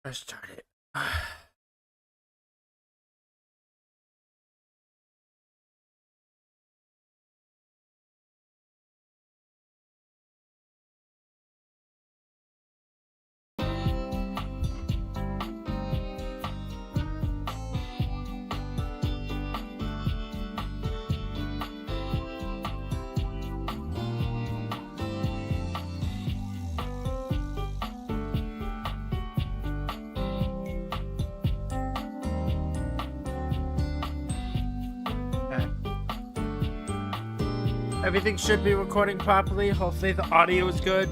I started. Everything should be recording properly. Hopefully the audio is good.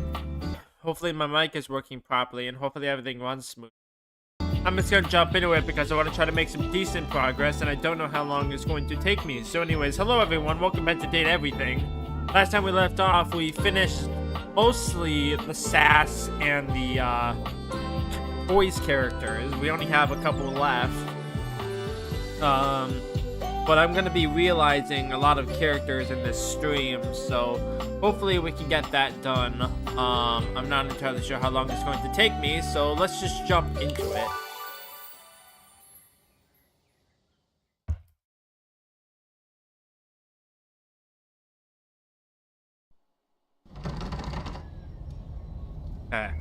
Hopefully my mic is working properly, and hopefully everything runs smooth. I'm just gonna jump into it because I want to try to make some decent progress, and I don't know how long it's going to take me. So anyways, hello everyone, welcome back to Date Everything. Last time we left off, we finished mostly the Sass and the boys characters. We only have a couple left. But I'm gonna be realizing a lot of characters in this stream, so hopefully we can get that done. I'm not entirely sure how long it's going to take me, so let's just jump into it. Okay.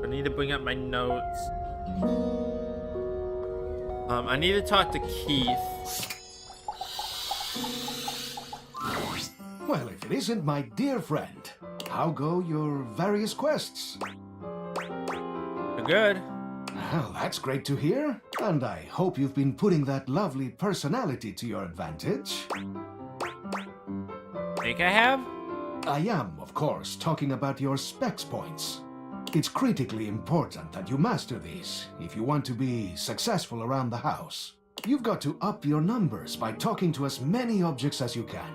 I need to bring up my notes. I need to talk to Keith. Well, if it isn't my dear friend, how go your various quests? They're good. Well, that's great to hear, and I hope you've been putting that lovely personality to your advantage. Think I have? I am, of course, talking about your specs points. It's critically important that you master these if you want to be successful around the house. You've got to up your numbers by talking to as many objects as you can.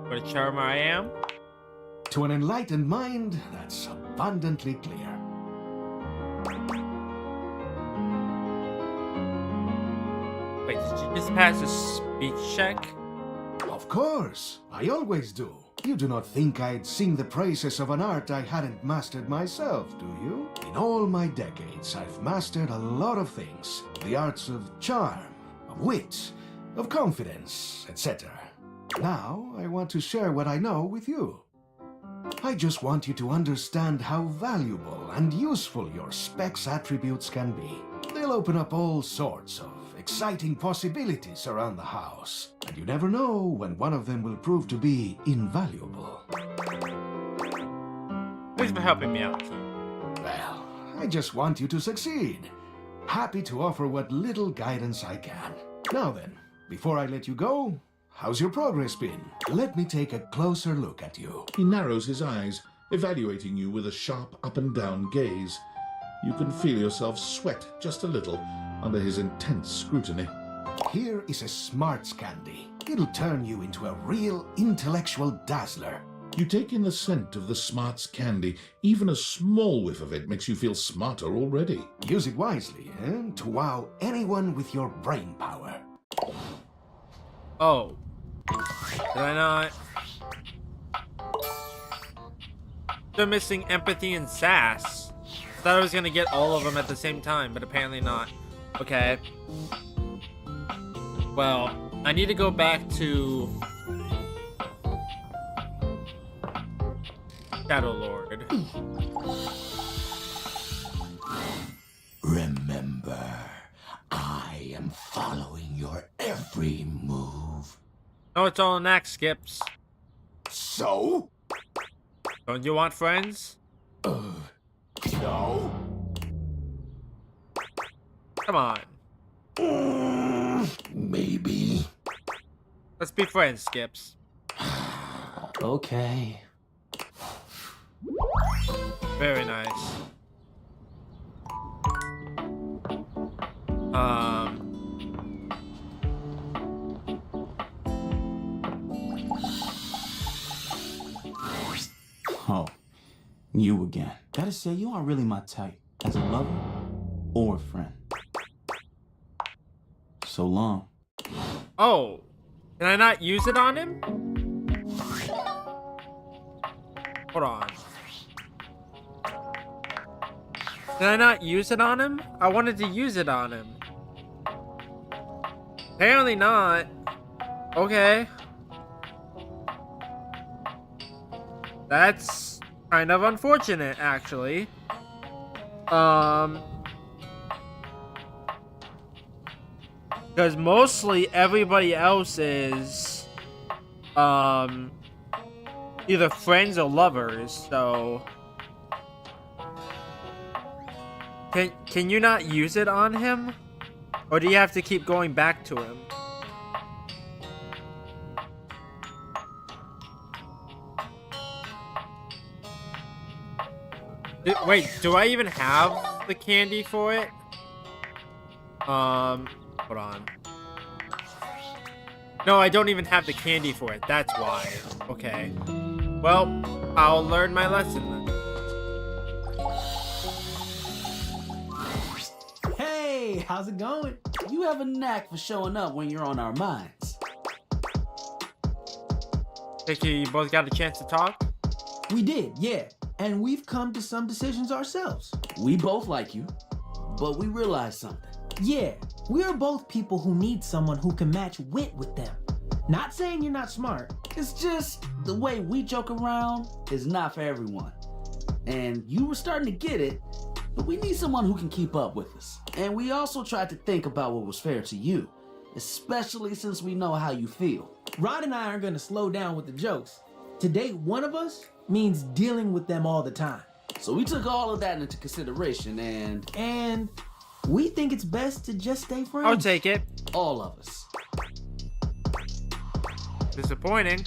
What a charmer I am. To an enlightened mind, that's abundantly clear. Wait, did you just pass a speech check? Of course, I always do. You do not think I'd sing the praises of an art I hadn't mastered myself, do you? In all my decades, I've mastered a lot of things. The arts of charm, of wit, of confidence, etc. Now, I want to share what I know with you. I just want you to understand how valuable and useful your specs attributes can be. They'll open up all sorts of exciting possibilities around the house, and you never know when one of them will prove to be invaluable. Thanks for helping me out, Keith. Well, I just want you to succeed. Happy to offer what little guidance I can. Now then, before I let you go, how's your progress been? Let me take a closer look at you. He narrows his eyes, evaluating you with a sharp up-and-down gaze. You can feel yourself sweat just a little under his intense scrutiny. Here is a smarts candy. It'll turn you into a real intellectual dazzler. You take in the scent of the smarts candy. Even a small whiff of it makes you feel smarter already. Use it wisely, to wow anyone with your brain power. Oh. Did I not? They're missing empathy and sass. I thought I was gonna get all of them at the same time, but apparently not. Okay. Well, I need to go back to Shadow Lord. Remember, I am following your every move. Oh, it's all an axe, Skips. So? Don't you want friends? No? Come on. Maybe. Let's be friends, Skips. Okay. Very nice. Oh, you again. Gotta say, you aren't really my type. As a lover or a friend. So long. Oh. Can I not use it on him? Hold on. Can I not use it on him? I wanted to use it on him. Apparently not. Okay. That's kind of unfortunate, actually. Because mostly everybody else is, either friends or lovers, so... Can you not use it on him? Or do you have to keep going back to him? Wait, do I even have the candy for it? Hold on. No, I don't even have the candy for it. That's why. Okay. Well, I'll learn my lesson then. Hey, how's it going? You have a knack for showing up when you're on our minds. Think you both got a chance to talk? We did, yeah. And we've come to some decisions ourselves. We both like you, but we realized something. Yeah, we are both people who need someone who can match wit with them. Not saying you're not smart. It's just the way we joke around is not for everyone. And you were starting to get it, but we need someone who can keep up with us. And we also tried to think about what was fair to you, especially since we know how you feel. Rod and I aren't gonna slow down with the jokes. To date one of us means dealing with them all the time. So we took all of that into consideration And we think it's best to just stay friends. I'll take it. all of us. Disappointing.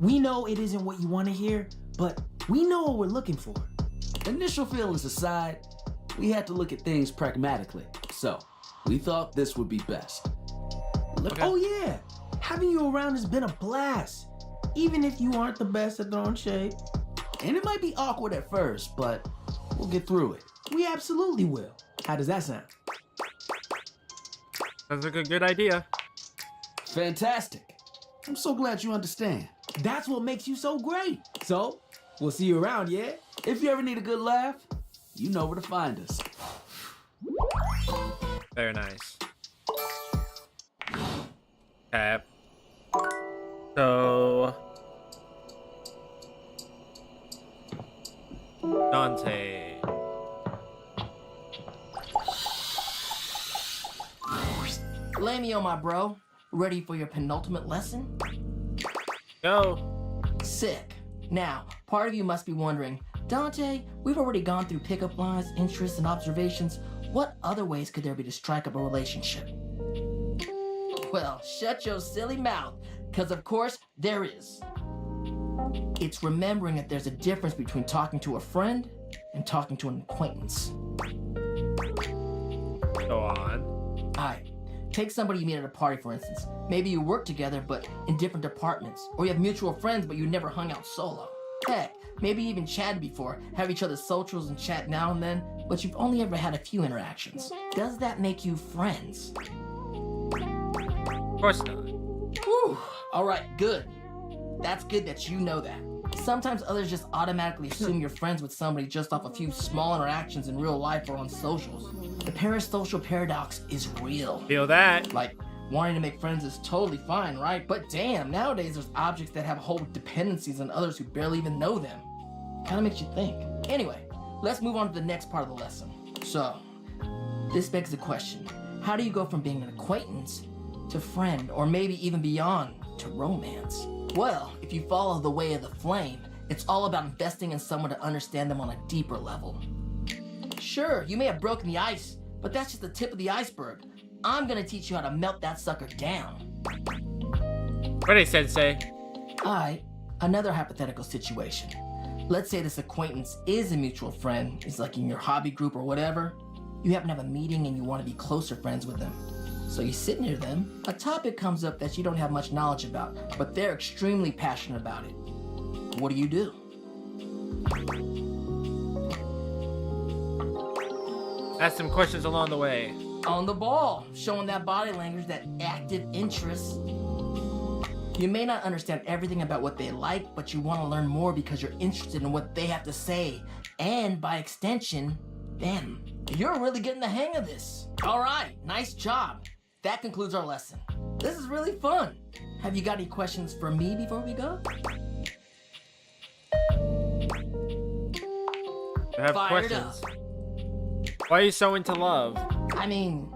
We know it isn't what you want to hear, but we know what we're looking for. Initial feelings aside, we had to look at things pragmatically. So we thought this would be best. Look, Okay. Oh yeah, having you around has been a blast. Even if you aren't the best at throwing shade. and it might be awkward at first, but we'll get through it. We absolutely will. How does that sound? Sounds like a good idea. Fantastic. I'm so glad you understand. That's what makes you so great. So, we'll see you around, yeah? If you ever need a good laugh, you know where to find us. Very nice. Okay. So... Dante. Lamio, my bro. Ready for your penultimate lesson? Go. Sick. Now, part of you must be wondering, Dante, we've already gone through pickup lines, interests, and observations. What other ways could there be to strike up a relationship? Well, shut your silly mouth, because of course there is. It's remembering that there's a difference between talking to a friend and talking to an acquaintance. Go on. Alright, take somebody you meet at a party, for instance. Maybe you work together, but in different departments. Or you have mutual friends, but you never hung out solo. Heck, maybe you even chatted before, have each other's socials and chat now and then, but you've only ever had a few interactions. Does that make you friends? Of course not. Whew, alright, good. That's good that you know that. Sometimes others just automatically assume you're friends with somebody just off a few small interactions in real life or on socials. The parasocial paradox is real. Feel that. Like, wanting to make friends is totally fine, right? But damn, nowadays there's objects that have whole dependencies on others who barely even know them. Kinda makes you think. Anyway, let's move on to the next part of the lesson. So, this begs the question, how do you go from being an acquaintance to friend, or maybe even beyond, to romance? Well, if you follow the way of the flame, it's all about investing in someone to understand them on a deeper level. Sure, you may have broken the ice, but that's just the tip of the iceberg. I'm gonna teach you how to melt that sucker down. Ready, Sensei. Alright, another hypothetical situation. Let's say this acquaintance is a mutual friend, it's like in your hobby group or whatever. You happen to have a meeting and you want to be closer friends with them. So you sit near them, a topic comes up that you don't have much knowledge about, but they're extremely passionate about it. What do you do? Ask some questions along the way. On the ball, showing that body language, that active interest. You may not understand everything about what they like, but you want to learn more because you're interested in what they have to say. And by extension, them. You're really getting the hang of this. All right, nice job. That concludes our lesson. This is really fun. Have you got any questions for me before we go? I have Fired questions. Why are you so into love? I mean,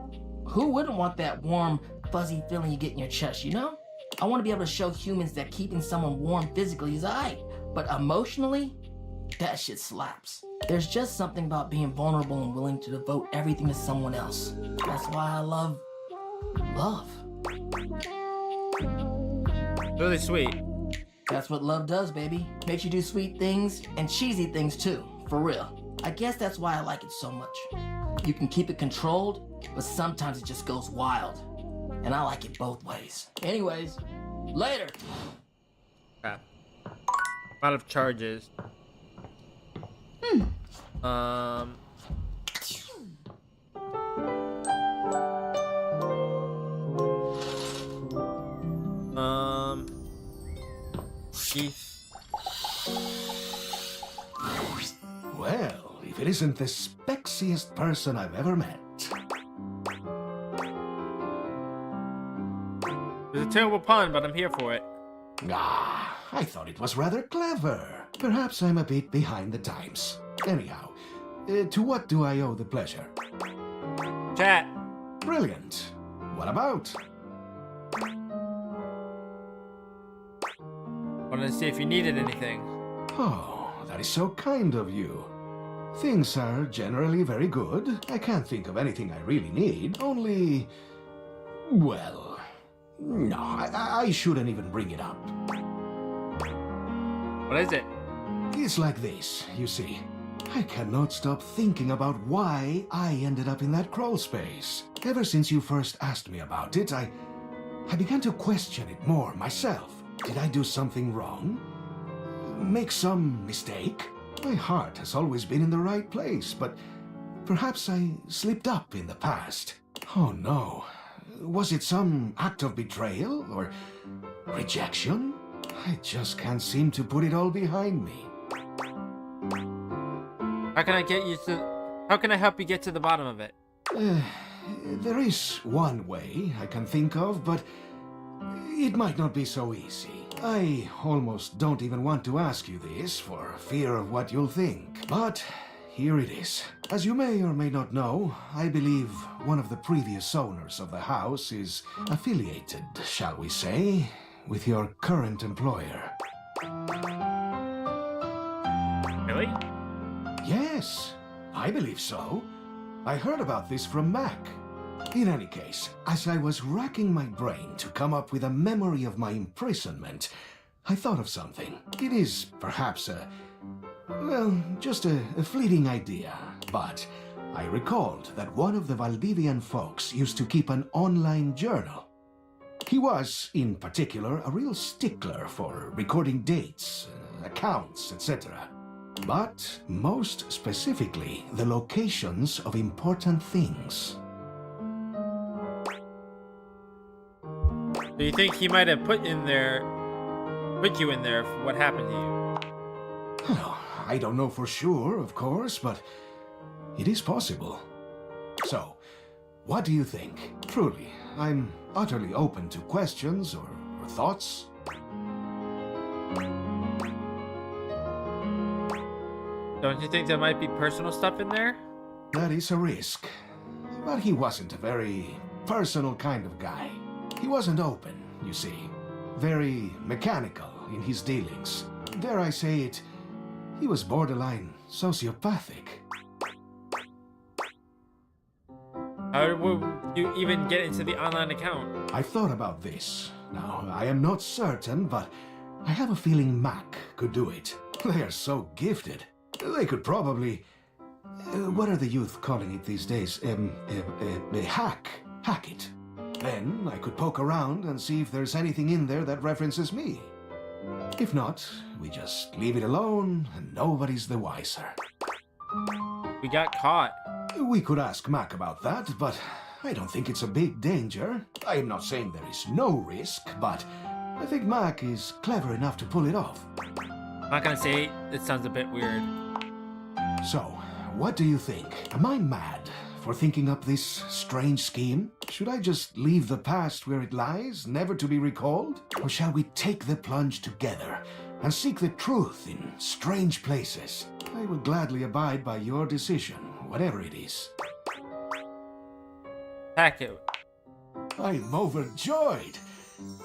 who wouldn't want that warm, fuzzy feeling you get in your chest, you know? I want to be able to show humans that keeping someone warm physically is alright, but emotionally, that shit slaps. There's just something about being vulnerable and willing to devote everything to someone else. That's why I love love. Really sweet. That's what love does, baby. Makes you do sweet things and cheesy things too, for real. I guess that's why I like it so much. You can keep it controlled, but sometimes it just goes wild. And I like it both ways. Anyways, later. Crap. A lot of charges. Keith. Well, if it isn't the spexiest person I've ever met. It's a terrible pun, but I'm here for it. Ah, I thought it was rather clever. Perhaps I'm a bit behind the times. Anyhow, to what do I owe the pleasure? Chat. Brilliant. What about? Wanted to see if you needed anything. Oh, that is so kind of you. Things are generally very good. I can't think of anything I really need. Only... well... no, I shouldn't even bring it up. What is it? It's like this, you see. I cannot stop thinking about why I ended up in that crawl space. Ever since you first asked me about it, I began to question it more myself. Did I do something wrong? Make some mistake? My heart has always been in the right place, but perhaps I slipped up in the past. Oh no. Was it some act of betrayal or rejection? I just can't seem to put it all behind me. How can I help you get to the bottom of it? There is one way I can think of, but it might not be so easy. I almost don't even want to ask you this for fear of what you'll think. But here it is. As you may or may not know, I believe one of the previous owners of the house is affiliated, shall we say, with your current employer. Really? Yes, I believe so. I heard about this from Mac. In any case, as I was racking my brain to come up with a memory of my imprisonment, I thought of something. It is perhaps just a fleeting idea, but I recalled that one of the Valdivian folks used to keep an online journal. He was, in particular, a real stickler for recording dates, accounts, etc. But most specifically, the locations of important things. Do you think he might have put you in there for what happened to you? Well, I don't know for sure, of course, but it is possible. So, what do you think? Truly, I'm utterly open to questions or thoughts. Don't you think there might be personal stuff in there? That is a risk. But he wasn't a very personal kind of guy. He wasn't open, you see. Very mechanical in his dealings. Dare I say it, he was borderline sociopathic. How would you even get into the online account? I've thought about this. Now, I am not certain, but I have a feeling Mac could do it. They are so gifted. They could probably... what are the youth calling it these days? Hack it. Then I could poke around and see if there's anything in there that references me. If not, we just leave it alone and nobody's the wiser. We got caught. We could ask Mac about that, but I don't think it's a big danger. I am not saying there is no risk, but I think Mac is clever enough to pull it off. I'm not gonna say it sounds a bit weird. So, what do you think? Am I mad for thinking up this strange scheme? Should I just leave the past where it lies, never to be recalled? Or shall we take the plunge together and seek the truth in strange places? I will gladly abide by your decision, whatever it is. Pack it. I'm overjoyed.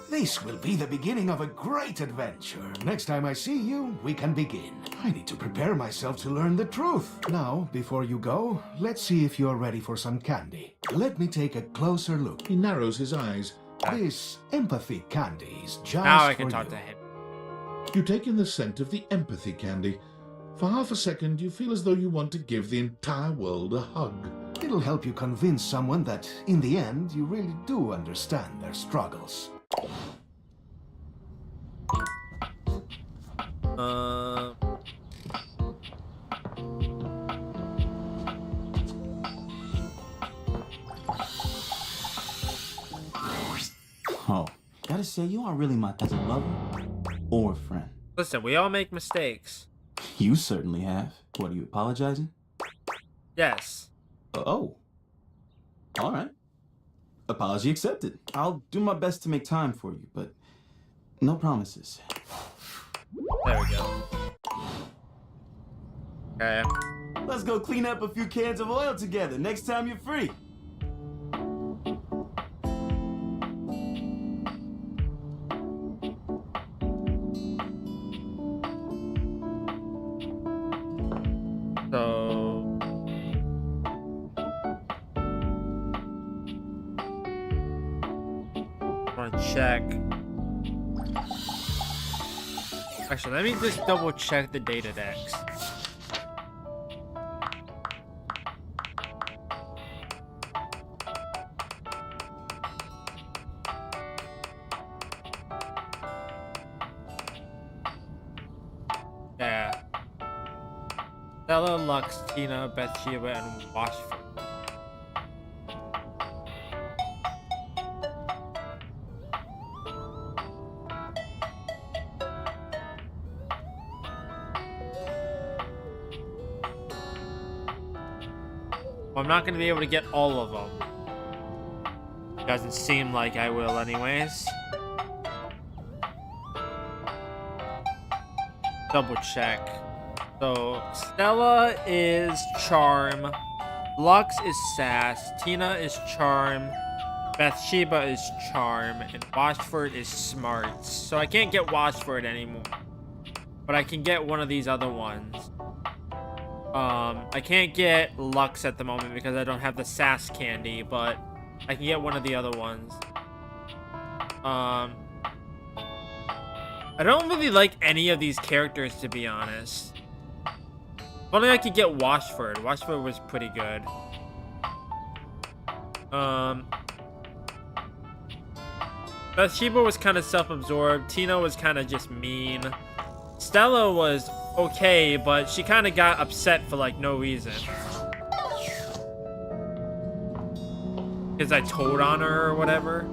This will be the beginning of a great adventure. Next time I see you, we can begin. I need to prepare myself to learn the truth. Now, before you go, let's see if you're ready for some candy. Let me take a closer look. He narrows his eyes. This empathy candy is just Now I can for talk you. to him. You take in the scent of the empathy candy. For half a second, you feel as though you want to give the entire world a hug. It'll help you convince someone that, in the end, you really do understand their struggles. Oh, gotta say, you aren't really my as a lover or friend. Listen, we all make mistakes. You certainly have. What, are you apologizing? Yes. Oh. All right. Apology accepted. I'll do my best to make time for you, but no promises. There we go. Okay. Let's go clean up a few cans of oil together next time you're free. So I want to check. Actually, let me just double check the data decks. Yeah. Stella, Lux, Tina, Bathsheba, and Washford. Well, I'm not going to be able to get all of them. Doesn't seem like I will anyways. Double check. So, Stella is Charm, Lux is Sass, Tina is Charm, Bathsheba is Charm, and Washford is Smarts. So I can't get Washford anymore, but I can get one of these other ones. I can't get Lux at the moment because I don't have the Sass candy, but I can get one of the other ones. I don't really like any of these characters, to be honest. If only I could get Washford. Washford was pretty good. Bathsheba was kind of self-absorbed. Tina was kind of just mean. Stella was okay, but she kind of got upset for like no reason. Because I told on her or whatever.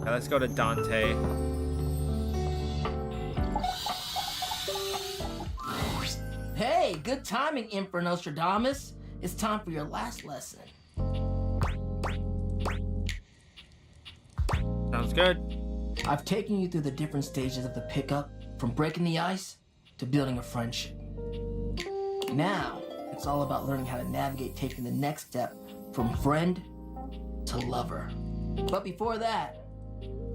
Okay, let's go to Dante. Hey, good timing, Emperor Nostradamus. It's time for your last lesson. Sounds good. I've taken you through the different stages of the pickup, from breaking the ice to building a friendship. Now, it's all about learning how to navigate taking the next step from friend to lover. But before that,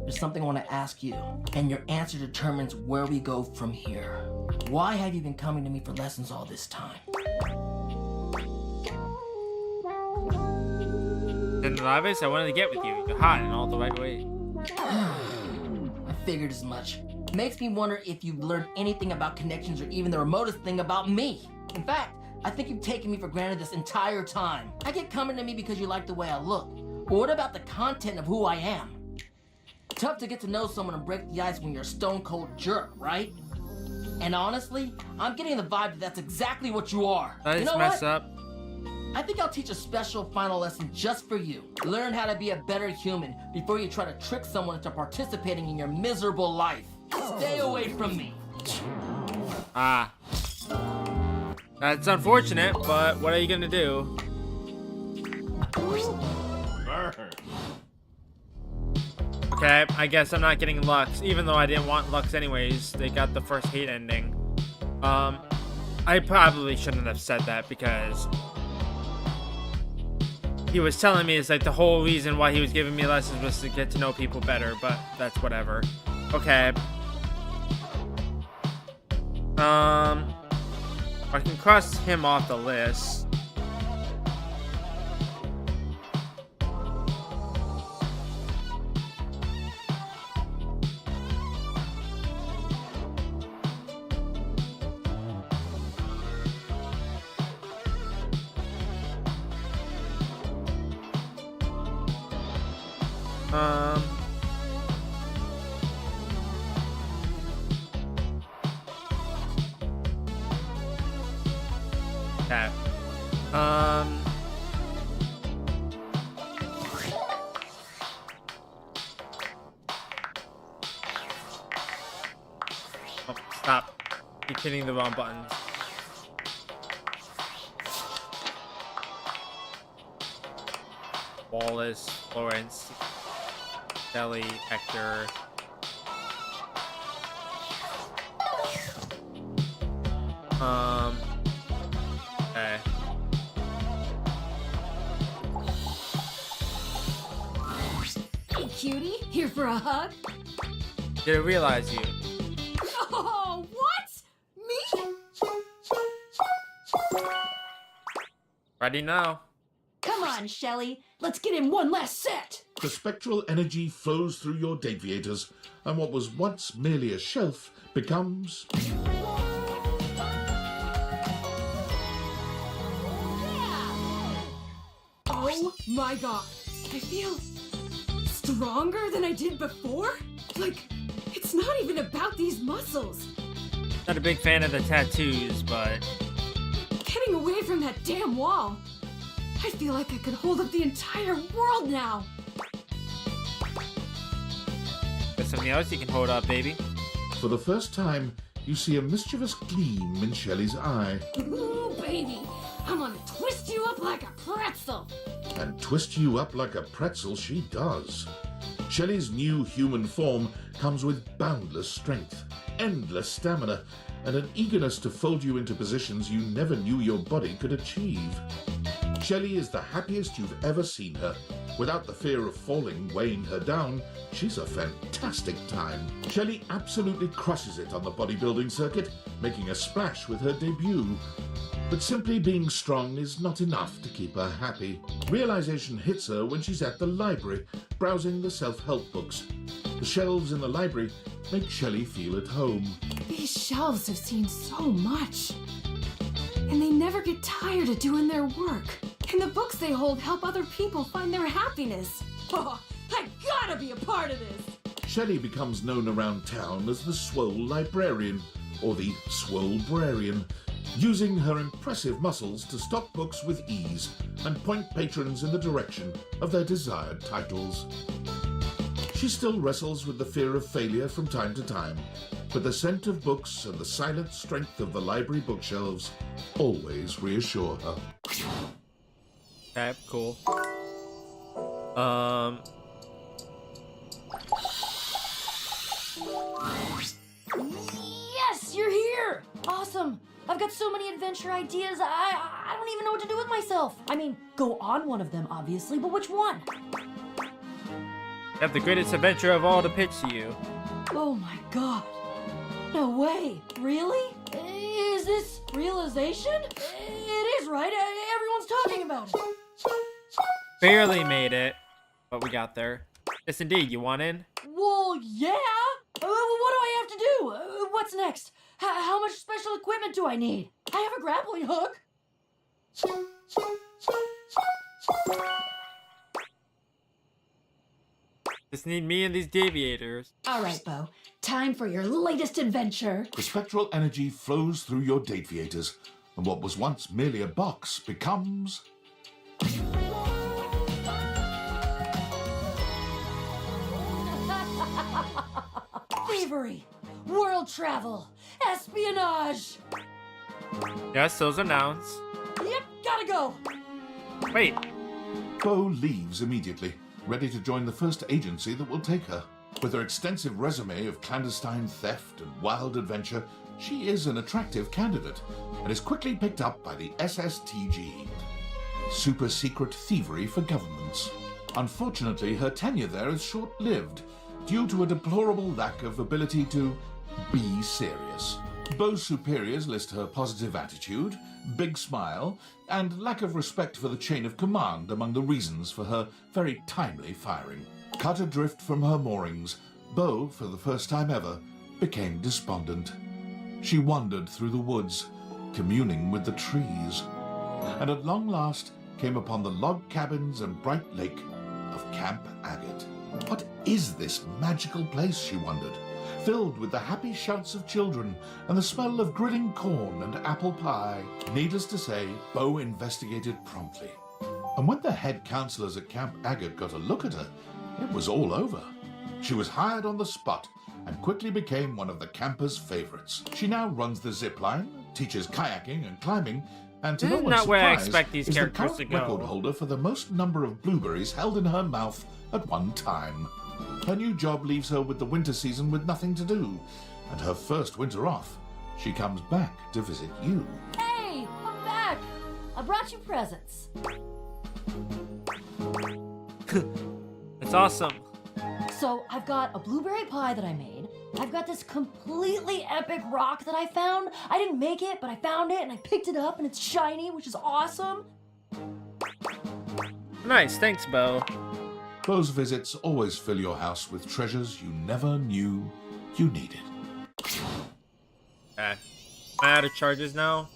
there's something I want to ask you, and your answer determines where we go from here. Why have you been coming to me for lessons all this time? In Lavis, I wanted to get with you. You're hot in all the right ways. I figured as much. Makes me wonder if you've learned anything about connections or even the remotest thing about me. In fact, I think you've taken me for granted this entire time. I get coming to me because you like the way I look. But what about the content of who I am? Tough to get to know someone and break the ice when you're a stone cold jerk, right? And honestly, I'm getting the vibe that that's exactly what you are. Did I You just know mess what? up? I think I'll teach a special final lesson just for you. Learn how to be a better human before you try to trick someone into participating in your miserable life. Stay away from me. Ah. That's unfortunate, but what are you gonna do? Okay, I guess I'm not getting Lux, even though I didn't want Lux anyways. They got the first hate ending. I probably shouldn't have said that because he was telling me it's like the whole reason why he was giving me lessons was to get to know people better, but that's whatever. Okay. I can cross him off the list. Okay. Oh, stop. Keep hitting the wrong buttons. Wallace, Florence, Shelly, Hector. Okay. Hey, cutie, here for a hug? Didn't realize you. Oh, what? Me? Ready now. Come on, Shelly. Let's get in one last set. The spectral energy flows through your deviators, and what was once merely a shelf becomes... Oh my god. I feel stronger than I did before? Like, it's not even about these muscles. Not a big fan of the tattoos, but Getting away from that damn wall. I feel like I could hold up the entire world now. there's something else you can hold up, baby. For the first time, you see a mischievous gleam in Shelley's eye. Ooh, baby. I'm gonna twist you up like a pretzel. And twist you up like a pretzel she does. Shelley's new human form comes with boundless strength, endless stamina, and an eagerness to fold you into positions you never knew your body could achieve. Shelley is the happiest you've ever seen her. Without the fear of falling weighing her down, she's a fantastic time. Shelley absolutely crushes it on the bodybuilding circuit, making a splash with her debut. But simply being strong is not enough to keep her happy. Realization hits her when she's at the library, browsing the self-help books. The shelves in the library make Shelley feel at home. These shelves have seen so much. And they never get tired of doing their work. And the books they hold help other people find their happiness. Oh, I gotta be a part of this. Shelley becomes known around town as the Swole Librarian, or the Swolebrarian, using her impressive muscles to stock books with ease and point patrons in the direction of their desired titles. She still wrestles with the fear of failure from time to time, but the scent of books and the silent strength of the library bookshelves always reassure her. Okay, cool. Yes, you're here! Awesome! I've got so many adventure ideas, I don't even know what to do with myself. I mean, go on one of them, obviously, but which one? I have the greatest adventure of all to pitch to you. Oh my god. No way. Really? Is this realization? It is, right? Everyone's talking about it. Barely made it, but we got there. Yes, indeed. You want in? Well, yeah. What do I have to do? What's next? How much special equipment do I need? I have a grappling hook. Just need me and these deviators. All right, Bo. Time for your latest adventure. The spectral energy flows through your deviators, and what was once merely a box becomes... slavery, world travel, espionage. Yes, those are nouns. Yep, gotta go. Wait, Bo leaves immediately, ready to join the first agency that will take her. With her extensive resume of clandestine theft and wild adventure, she is an attractive candidate and is quickly picked up by the SSTG, Super Secret Thievery for Governments. Unfortunately, her tenure there is short-lived due to a deplorable lack of ability to be serious. Bo's superiors list her positive attitude, big smile, and lack of respect for the chain of command among the reasons for her very timely firing. Cut adrift from her moorings, Bo, for the first time ever, became despondent. She wandered through the woods, communing with the trees, and at long last came upon the log cabins and bright lake of Camp Agate. What is this magical place, she wondered, filled with the happy shouts of children and the smell of grilling corn and apple pie? Needless to say, Bo investigated promptly. And when the head counselors at Camp Agate got a look at her, it was all over. She was hired on the spot and quickly became one of the campers' favorites. She now runs the zip line, teaches kayaking and climbing, and to This no is one's not where I surprise, expect these is the characters current to go. record holder for the most number of blueberries held in her mouth at one time. Her new job leaves her with the winter season with nothing to do, and her first winter off, she comes back to visit you. Hey, I'm back. I brought you presents. it's awesome. So I've got a blueberry pie that I made. I've got this completely epic rock that I found. I didn't make it, but I found it and I picked it up and it's shiny, which is awesome. Nice, thanks, Bo. Bo's visits always fill your house with treasures you never knew you needed. Okay. Am I out of charges now?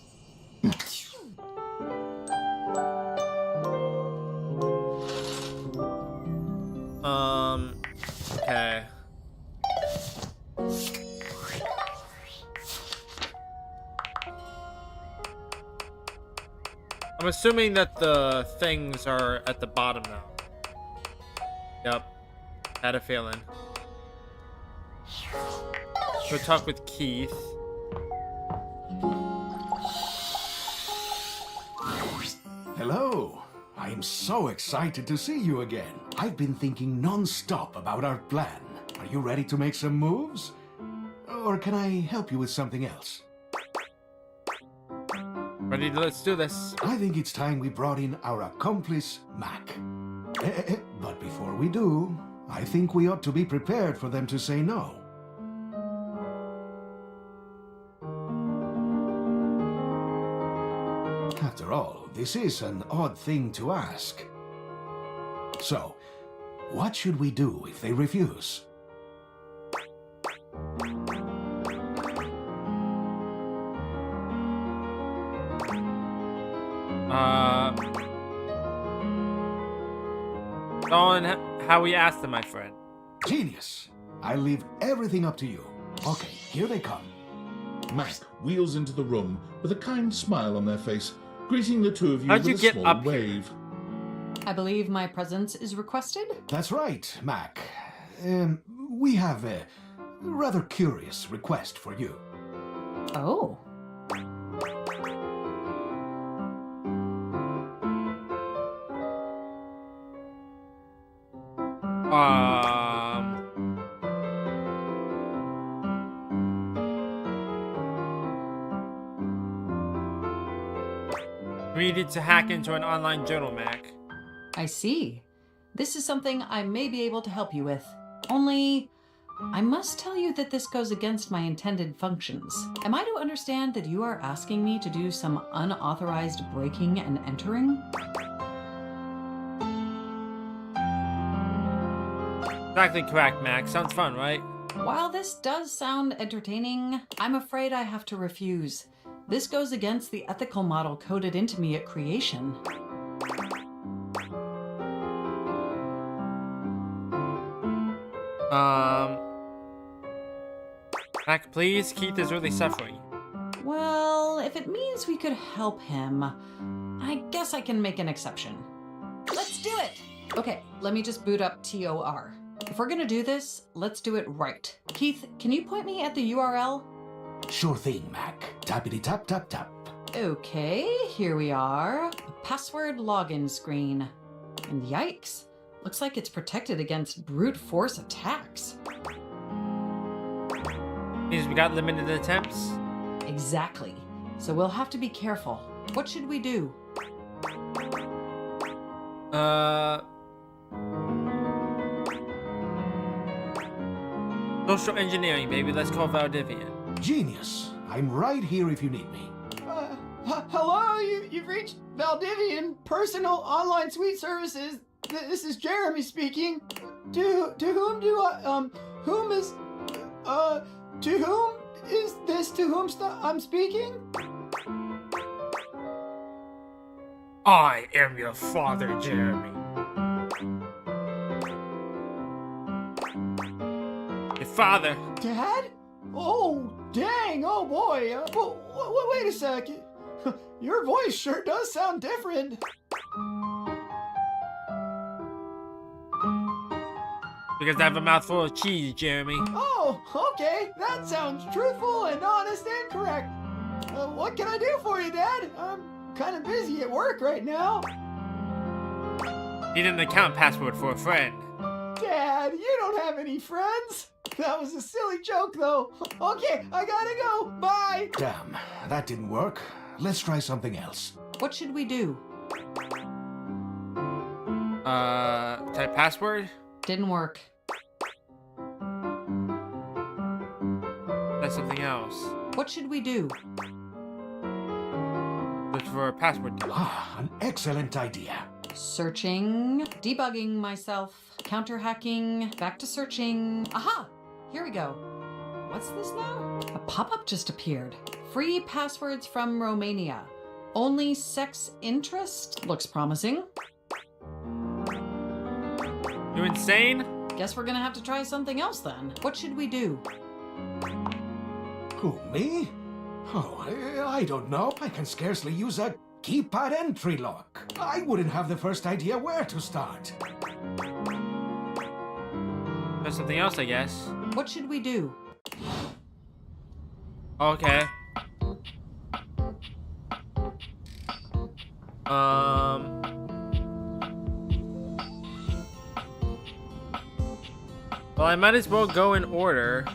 Okay. I'm assuming that the things are at the bottom now. Yep. Had a feeling. Go talk with Keith. Hello. I'm so excited to see you again. I've been thinking non-stop about our plan. Are you ready to make some moves? Or can I help you with something else? Ready to let's do this. I think it's time we brought in our accomplice, Mac. But before we do, I think we ought to be prepared for them to say no. After all, this is an odd thing to ask. So, what should we do if they refuse? On how we asked them, my friend. Genius! I'll leave everything up to you. Okay, here they come. Mac wheels into the room with a kind smile on their face, greeting the two of you How'd you with a get small up here? wave. I believe my presence is requested. That's right, Mac. We have a rather curious request for you. Oh. We needed to hack into an online journal, Mac. I see. This is something I may be able to help you with. Only, I must tell you that this goes against my intended functions. Am I to understand that you are asking me to do some unauthorized breaking and entering? Exactly correct, Mac. Sounds fun, right? While this does sound entertaining, I'm afraid I have to refuse. This goes against the ethical model coded into me at creation. Mac, please. Keith is really suffering. Well, if it means we could help him, I guess I can make an exception. Let's do it. Okay, let me just boot up TOR. If we're gonna do this, let's do it right. Keith, can you point me at the URL? Sure thing, Mac. Tappity tap tap tap. Okay, here we are. A password login screen. And yikes, looks like it's protected against brute force attacks. Means we got limited attempts. Exactly. So we'll have to be careful. What should we do? Social engineering, baby. Let's call Valdivian. Genius. I'm right here if you need me. Hello, you've reached Valdivian Personal Online Suite Services. This is Jeremy speaking. To whom do I, whom is, to whom is this to whom I'm speaking? I am your father, Jeremy. Your father. Dad? Oh, dang, oh boy. Wait a sec. Your voice sure does sound different. Because I have a mouthful of cheese, Jeremy. Oh, okay. That sounds truthful and honest and correct. What can I do for you, Dad? I'm kind of busy at work right now. Need an account password for a friend. Dad, you don't have any friends. That was a silly joke, though. Okay, I gotta go. Bye. Damn, that didn't work. Let's try something else. What should we do? Type password? Didn't work. That's something else. What should we do? Look for a password. Ah, an excellent idea. Searching, debugging myself, counter hacking, back to searching. Aha! Here we go. What's this now? A pop-up just appeared. Free passwords from Romania. Only sex interest? Looks promising. You insane? Guess we're gonna have to try something else then. What should we do? Who, me? Oh, I don't know. I can scarcely use a keypad entry lock. I wouldn't have the first idea where to start. There's something else, I guess. What should we do? Okay. Well, I might as well go in order.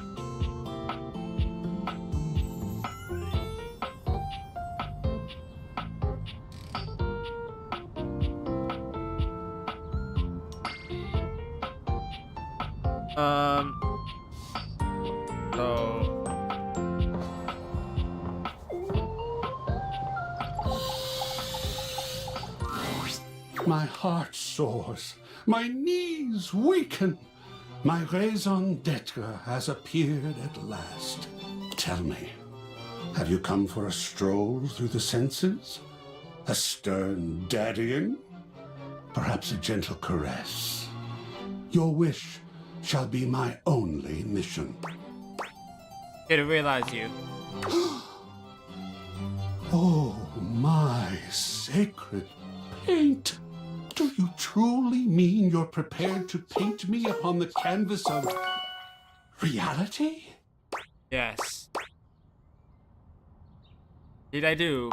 My heart soars, my knees weaken. My raison d'etre has appeared at last. Tell me, have you come for a stroll through the senses? A stern daddying? Perhaps a gentle caress? Your wish shall be my only mission. Here to realize you. Oh, my sacred paint! Do you truly mean you're prepared to paint me upon the canvas of reality? Yes. Did I do?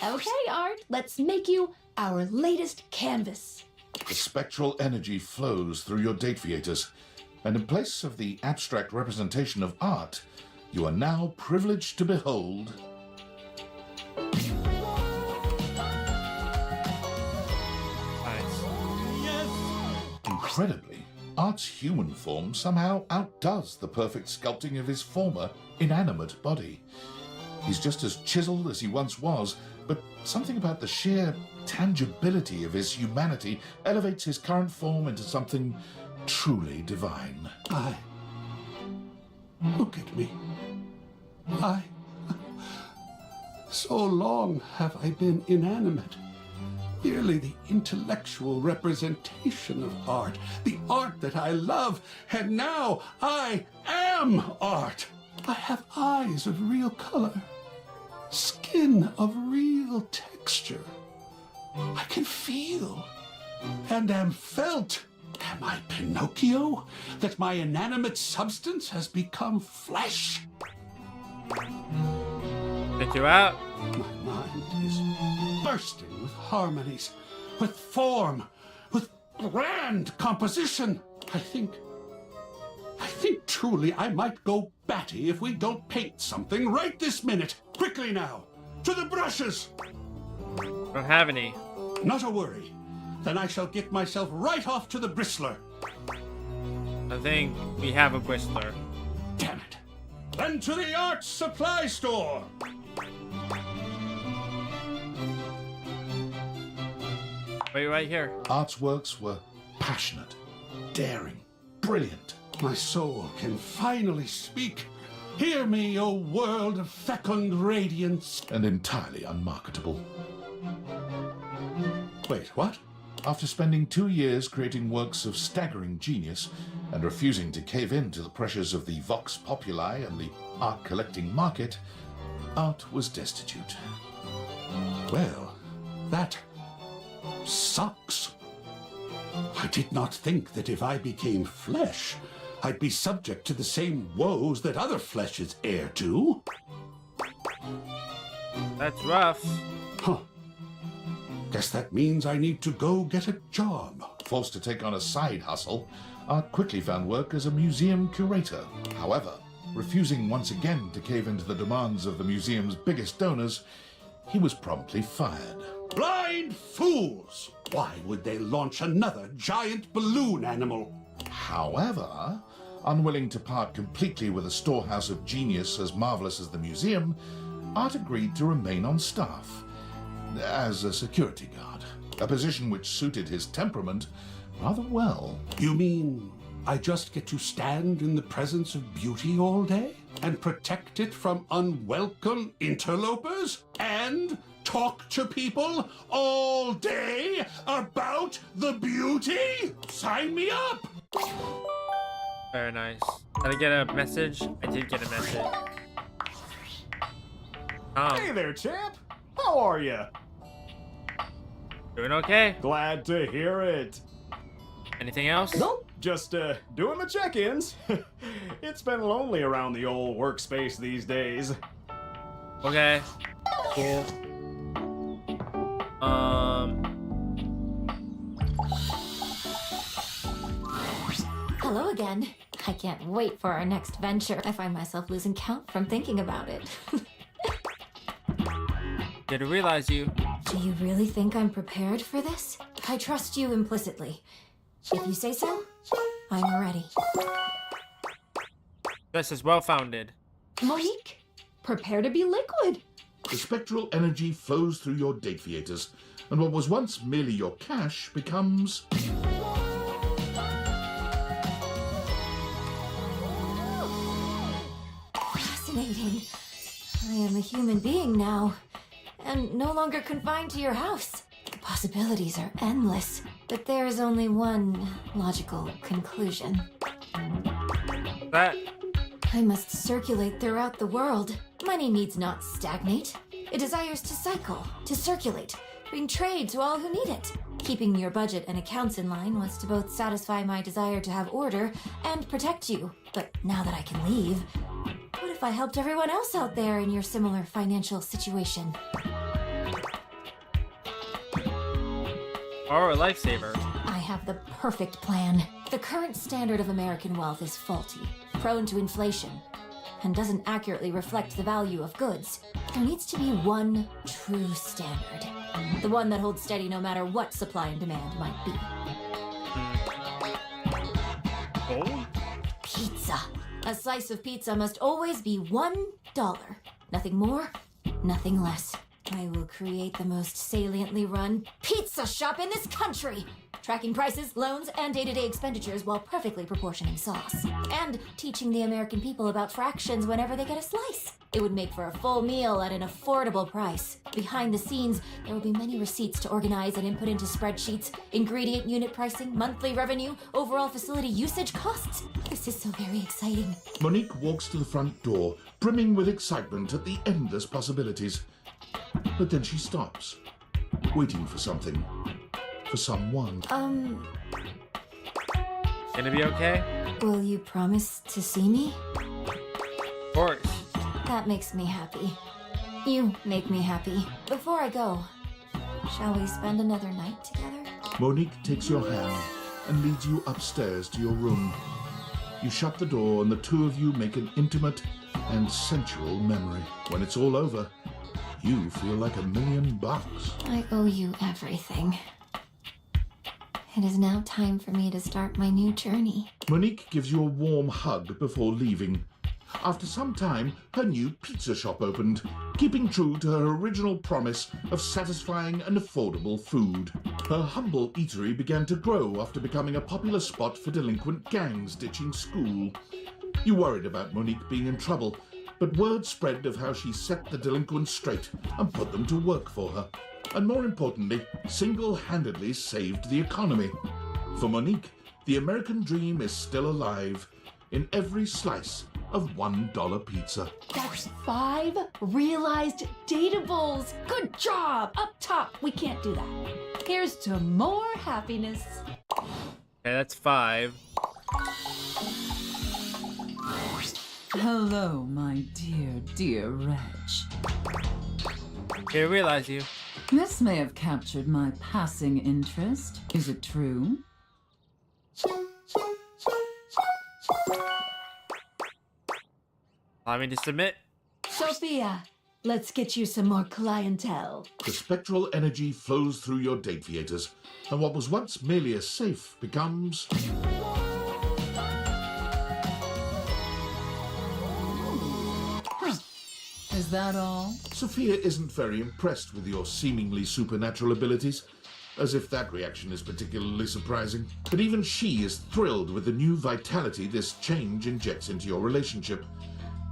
Okay, Art, let's make you our latest canvas. The spectral energy flows through your date theaters, and in place of the abstract representation of art, you are now privileged to behold incredibly, Art's human form somehow outdoes the perfect sculpting of his former inanimate body. He's just as chiseled as he once was, but something about the sheer tangibility of his humanity elevates his current form into something truly divine. Look at me. So long have I been inanimate. Merely the intellectual representation of art, the art that I love, and now I am art. I have eyes of real color, skin of real texture. I can feel and am felt Am I Pinocchio? That my inanimate substance has become flesh? Pick you out. My mind is bursting with harmonies, with form, with grand composition. I think truly I might go batty if we don't paint something right this minute. Quickly now, to the brushes. Don't have any. Not a worry. Then I shall get myself right off to the bristler. I think we have a bristler. Damn it. Then to the art supply store. Wait right here. Art's works were passionate, daring, brilliant. My soul can finally speak. Hear me, O world of fecund radiance. And entirely unmarketable. Wait, what? After spending 2 years creating works of staggering genius and refusing to cave in to the pressures of the vox populi and the art collecting market, Art was destitute. Well, that sucks. I did not think that if I became flesh, I'd be subject to the same woes that other flesh is heir to. That's rough. Huh. Guess that means I need to go get a job. Forced to take on a side hustle, Art quickly found work as a museum curator. However, refusing once again to cave into the demands of the museum's biggest donors, he was promptly fired. Blind fools! Why would they launch another giant balloon animal? However, unwilling to part completely with a storehouse of genius as marvelous as the museum, Art agreed to remain on staff as a security guard, a position which suited his temperament rather well. You mean I just get to stand in the presence of beauty all day and protect it from unwelcome interlopers and talk to people all day about the beauty? Sign me up! Very nice. Did I get a message? I did get a message. Hey there, champ. How are you? Doing okay. Glad to hear it. Anything else? Nope. Just doing the check-ins. It's been lonely around the old workspace these days. Okay. Cool. Hello again. I can't wait for our next venture. I find myself losing count from thinking about it. Didn't realize you. Do you really think I'm prepared for this? I trust you implicitly. If you say so, I'm ready. This is well-founded. Monique, prepare to be liquid. The spectral energy flows through your date theaters, and what was once merely your cash becomes... Fascinating. I am a human being now, and no longer confined to your house. The possibilities are endless, but there is only one logical conclusion. That? I must circulate throughout the world. Money needs not stagnate. It desires to cycle, to circulate, bring trade to all who need it. Keeping your budget and accounts in line was to both satisfy my desire to have order and protect you. But now that I can leave, what if I helped everyone else out there in your similar financial situation? Or a lifesaver. I have the perfect plan. The current standard of American wealth is faulty, prone to inflation, and doesn't accurately reflect the value of goods. There needs to be one true standard. The one that holds steady no matter what supply and demand might be. Oh? Pizza. A slice of pizza must always be $1. Nothing more, nothing less. I will create the most saliently run pizza shop in this country, tracking prices, loans, and day-to-day expenditures while perfectly proportioning sauce, and teaching the American people about fractions whenever they get a slice. It would make for a full meal at an affordable price. Behind the scenes, there will be many receipts to organize and input into spreadsheets, ingredient unit pricing, monthly revenue, overall facility usage costs. This is so very exciting. Monique walks to the front door, brimming with excitement at the endless possibilities. But then she stops, waiting for something. For someone. gonna be okay? Will you promise to see me? Of course. That makes me happy. You make me happy. Before I go, shall we spend another night together? Monique takes your hand and leads you upstairs to your room. You shut the door and the two of you make an intimate and sensual memory. When it's all over, you feel like $1,000,000. I owe you everything. It is now time for me to start my new journey. Monique gives you a warm hug before leaving. After some time, her new pizza shop opened, keeping true to her original promise of satisfying and affordable food. Her humble eatery began to grow after becoming a popular spot for delinquent gangs ditching school. You worried about Monique being in trouble, but word spread of how she set the delinquents straight and put them to work for her. And more importantly, single-handedly saved the economy. For Monique, the American dream is still alive in every slice of $1 pizza. That's 5 realized datables. Good job. Up top. We can't do that. Here's to more happiness. Okay, that's 5. Hello, my dear Reg. Okay, I realize you. This may have captured my passing interest. Is it true? Allow me to submit. Sophia, let's get you some more clientele. The spectral energy flows through your date theaters, and what was once merely a safe becomes... Is that all? Sophia isn't very impressed with your seemingly supernatural abilities, as if that reaction is particularly surprising. But even she is thrilled with the new vitality this change injects into your relationship.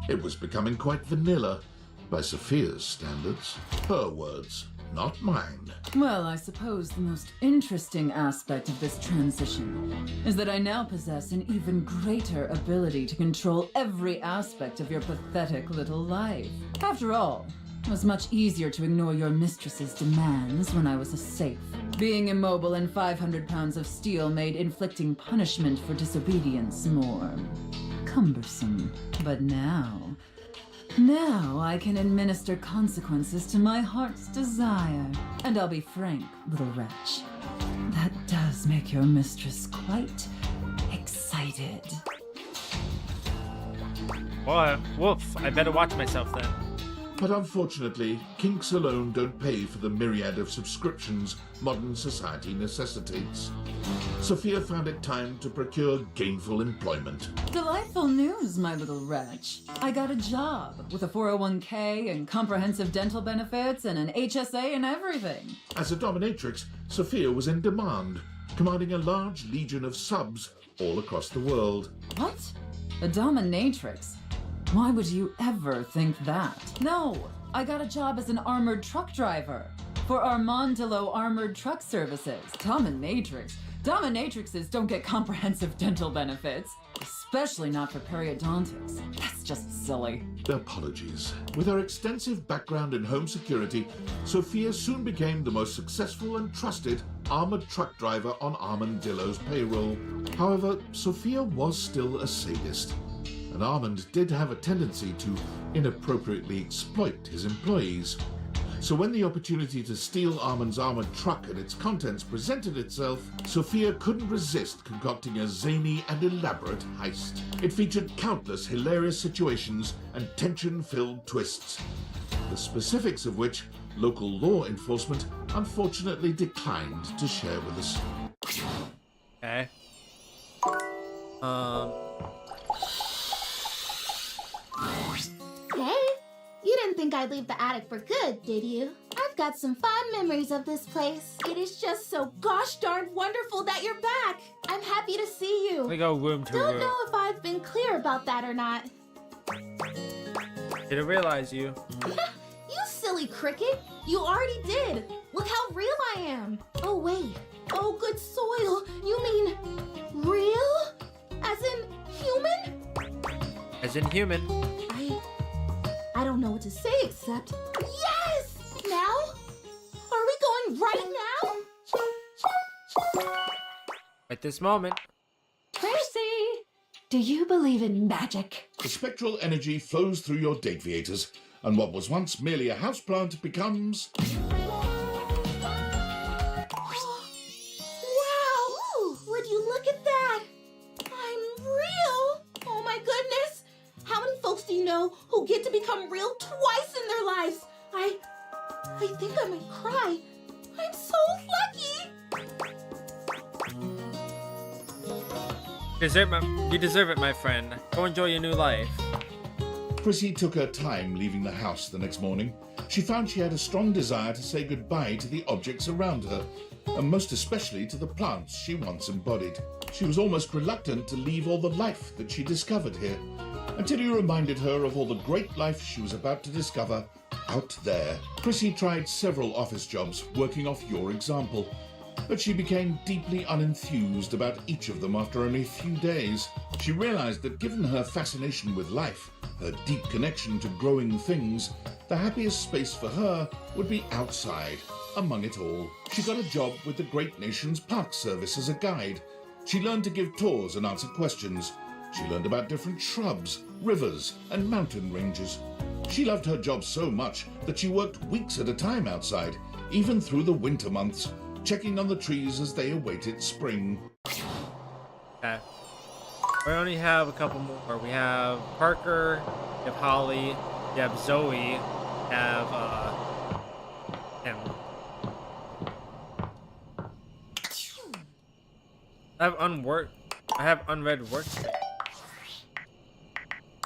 It was becoming quite vanilla, by Sophia's standards. Her words, not mine. Well, I suppose the most interesting aspect of this transition is that I now possess an even greater ability to control every aspect of your pathetic little life. After all, it was much easier to ignore your mistress's demands when I was a safe. Being immobile and 500 pounds of steel made inflicting punishment for disobedience more cumbersome. But now I can administer consequences to my heart's desire. And I'll be frank, little wretch, that does make your mistress quite excited. Well, woof, I better watch myself then. But unfortunately, kinks alone don't pay for the myriad of subscriptions modern society necessitates. Sophia found it time to procure gainful employment. Delightful news, my little wretch. I got a job with a 401k and comprehensive dental benefits and an HSA and everything. As a dominatrix, Sophia was in demand, commanding a large legion of subs all across the world. What? A dominatrix? Why would you ever think that? No, I got a job as an armored truck driver for Armandillo Armored Truck Services. Dominatrixes don't get comprehensive dental benefits, especially not for periodontics. That's just silly. Apologies. With her extensive background in home security, Sophia soon became the most successful and trusted armored truck driver on Armandillo's payroll. However, Sophia was still a sadist, and Armand did have a tendency to inappropriately exploit his employees. So when the opportunity to steal Armand's armored truck and its contents presented itself, Sophia couldn't resist concocting a zany and elaborate heist. It featured countless hilarious situations and tension-filled twists, the specifics of which local law enforcement unfortunately declined to share with us. Okay. Hey, you didn't think I'd leave the attic for good, did you? I've got some fond memories of this place. It is just so gosh darn wonderful that you're back. I'm happy to see you. We go room to Don't room. know if I've been clear about that or not. Didn't realize you. You silly cricket. You already did. Look how real I am. Oh, wait. Oh, good soil. You mean real? As in human? As in human. I don't know what to say except yes! Now? Are we going right now? At this moment. Where's Do you believe in magic? The spectral energy flows through your deviators, and what was once merely a houseplant becomes... Wow! Would you look at that? I'm real! Oh my goodness! How many folks do you know who get to become real twice in their lives? I think I might cry. I'm so lucky! You deserve it, my friend. Go enjoy your new life. Chrissy took her time leaving the house the next morning. She found she had a strong desire to say goodbye to the objects around her, and most especially to the plants she once embodied. She was almost reluctant to leave all the life that she discovered here, until you reminded her of all the great life she was about to discover out there. Chrissy tried several office jobs working off your example, but she became deeply unenthused about each of them after only a few days. She realized that given her fascination with life, her deep connection to growing things, the happiest space for her would be outside, among it all. She got a job with the Great Nations Park Service as a guide. She learned to give tours and answer questions. She learned about different shrubs, rivers, and mountain ranges. She loved her job so much that she worked weeks at a time outside, even through the winter months, checking on the trees as they awaited spring. Okay. We only have a couple more. We have Parker, we have Holly, we have Zoe, we have him. I have unread work.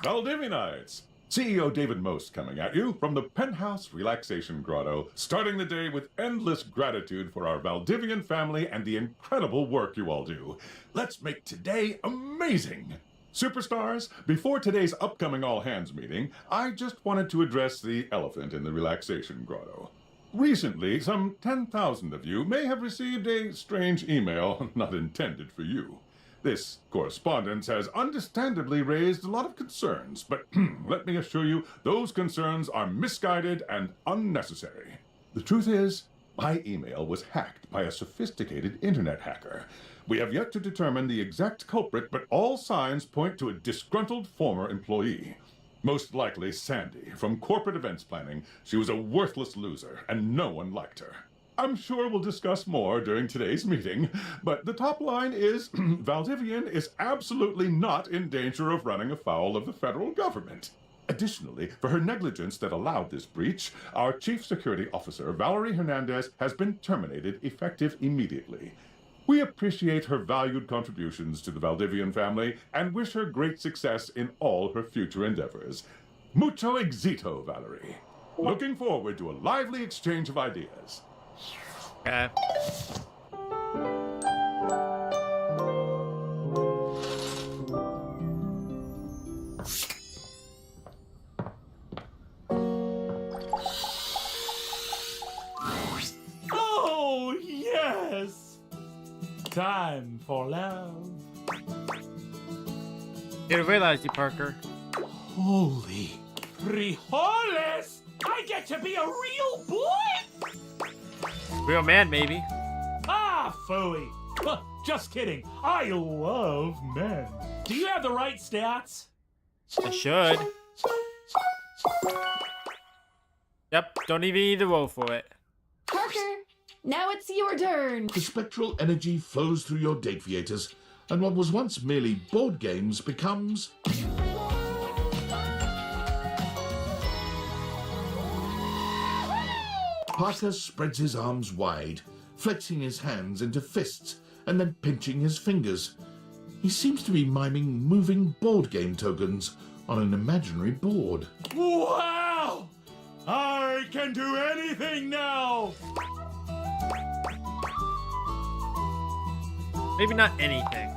Valdivianites! CEO David Most coming at you from the Penthouse Relaxation Grotto, starting the day with endless gratitude for our Valdivian family and the incredible work you all do. Let's make today amazing! Superstars, before today's upcoming all-hands meeting, I just wanted to address the elephant in the Relaxation Grotto. Recently, some 10,000 of you may have received a strange email not intended for you. This correspondence has understandably raised a lot of concerns, but let me assure you, those concerns are misguided and unnecessary. The truth is, my email was hacked by a sophisticated internet hacker. We have yet to determine the exact culprit, but all signs point to a disgruntled former employee. Most likely Sandy, from corporate events planning. She was a worthless loser, and no one liked her. I'm sure we'll discuss more during today's meeting, but the top line is Valdivian is absolutely not in danger of running afoul of the federal government. Additionally, for her negligence that allowed this breach, our Chief Security Officer, Valerie Hernandez, has been terminated effective immediately. We appreciate her valued contributions to the Valdivian family and wish her great success in all her future endeavors. Mucho éxito, Valerie. Looking forward to a lively exchange of ideas. Okay. Oh, yes! Time for love. You realize, Parker. Holy frijoles! I get to be a real boy? Real man, maybe. Ah, phooey. Just kidding. I love men. Do you have the right stats? I should. Yep, don't even need to roll for it. Parker, now it's your turn. The spectral energy flows through your deviators, and what was once merely board games becomes... Parker spreads his arms wide, flexing his hands into fists and then pinching his fingers. He seems to be miming moving board game tokens on an imaginary board. Wow! I can do anything now! Maybe not anything.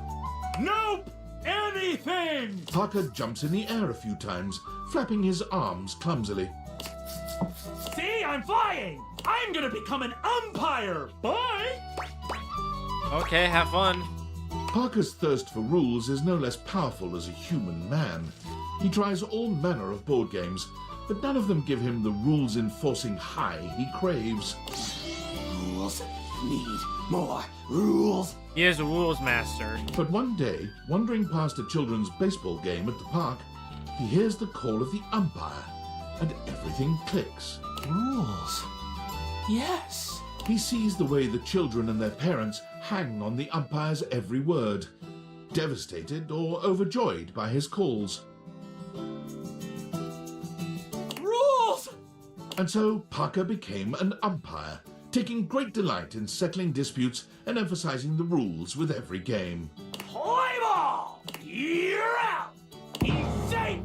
Nope! Anything! Parker jumps in the air a few times, flapping his arms clumsily. See, I'm flying! I'm gonna become an umpire! Bye! Okay, have fun. Parker's thirst for rules is no less powerful as a human man. He tries all manner of board games, but none of them give him the rules-enforcing high he craves. Rules need more rules. He is a rules master. But one day, wandering past a children's baseball game at the park, he hears the call of the umpire, and everything clicks. Rules. Yes. He sees the way the children and their parents hang on the umpire's every word, devastated or overjoyed by his calls. Rules! And so Parker became an umpire, taking great delight in settling disputes and emphasizing the rules with every game. Play ball! You're out! He's safe!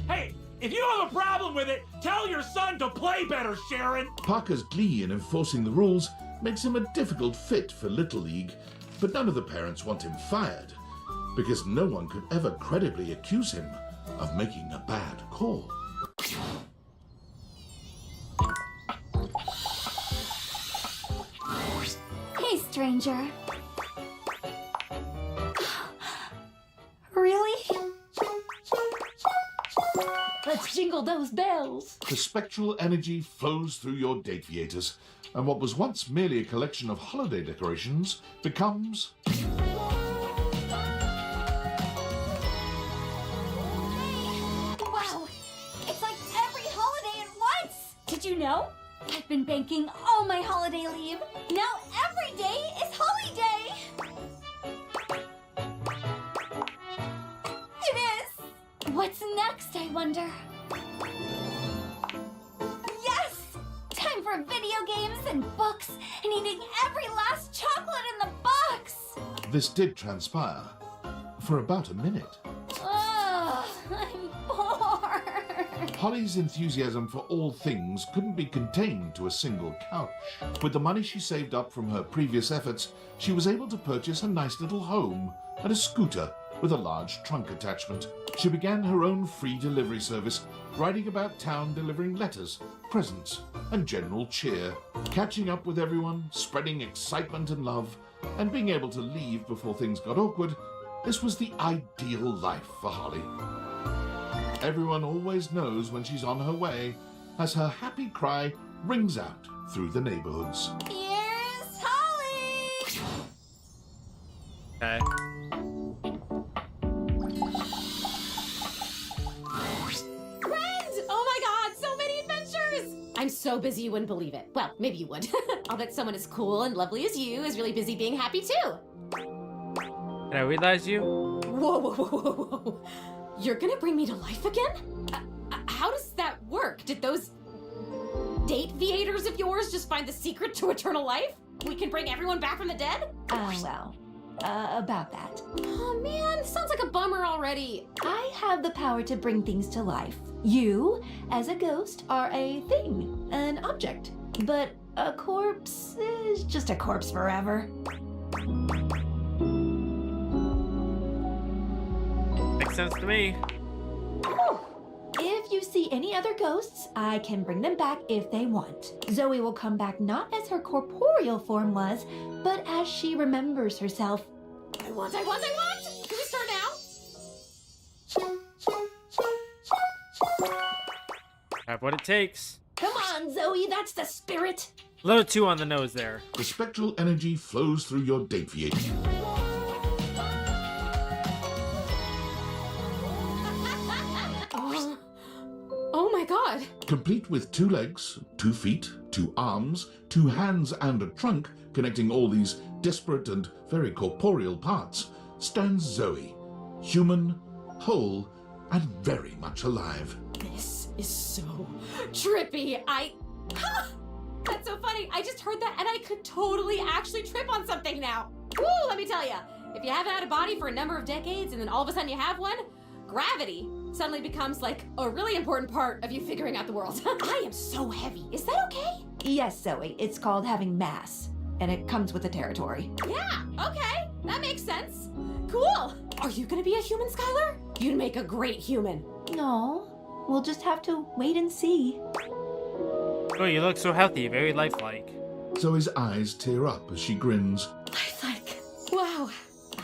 Hey, if you have a problem with it, tell your son to play better, Sharon! Parker's glee in enforcing the rules makes him a difficult fit for Little League, but none of the parents want him fired, because no one could ever credibly accuse him of making a bad call. Hey, stranger. Really? Let's jingle those bells. The spectral energy flows through your Dateviators, and what was once merely a collection of holiday decorations becomes... Wow! It's like every holiday at once! Did you know? I've been banking all my holiday leave. Now every day is holiday! It is! What's next, I wonder? Yes! Time for video games and books and eating every last chocolate in the box! This did transpire for about a minute. Ugh, I'm bored. Holly's enthusiasm for all things couldn't be contained to a single couch. With the money she saved up from her previous efforts, she was able to purchase a nice little home and a scooter with a large trunk attachment. She began her own free delivery service, riding about town delivering letters, presents, and general cheer, catching up with everyone, spreading excitement and love, and being able to leave before things got awkward. This was the ideal life for Holly. Everyone always knows when she's on her way, as her happy cry rings out through the neighborhoods. Here's Holly! Okay. Friends! Oh my god, so many adventures! I'm so busy you wouldn't believe it. Well, maybe you would. I'll bet someone as cool and lovely as you is really busy being happy too. Can I realize you? Whoa, whoa, whoa, whoa, whoa. You're gonna bring me to life again? How does that work? Did those Dateviators of yours just find the secret to eternal life? We can bring everyone back from the dead? About that. Oh man, sounds like a bummer already. I have the power to bring things to life. You, as a ghost, are a thing, an object. But a corpse is just a corpse forever. Makes sense to me. Whew. If you see any other ghosts, I can bring them back if they want. Zoe will come back not as her corporeal form was, but as she remembers herself. I want! Can we start now? Have what it takes. Come on, Zoe, that's the spirit. A little too on the nose there. The spectral energy flows through your Dateviator. Oh my god! Complete with 2 legs, 2 feet, 2 arms, 2 hands, and a trunk connecting all these disparate and very corporeal parts, stands Zoe, human, whole, and very much alive. This is so trippy. That's so funny. I just heard that and I could totally actually trip on something now. Woo, let me tell you. If you haven't had a body for a number of decades and then all of a sudden you have one, gravity suddenly becomes like a really important part of you figuring out the world. I am so heavy. Is that okay? Yes, Zoe, it's called having mass, and it comes with the territory. Yeah, okay. That makes sense. Cool. Are you gonna be a human, Skylar? You'd make a great human. No, we'll just have to wait and see. Oh, you look so healthy, very lifelike. Zoe's eyes tear up as she grins. Lifelike. Wow.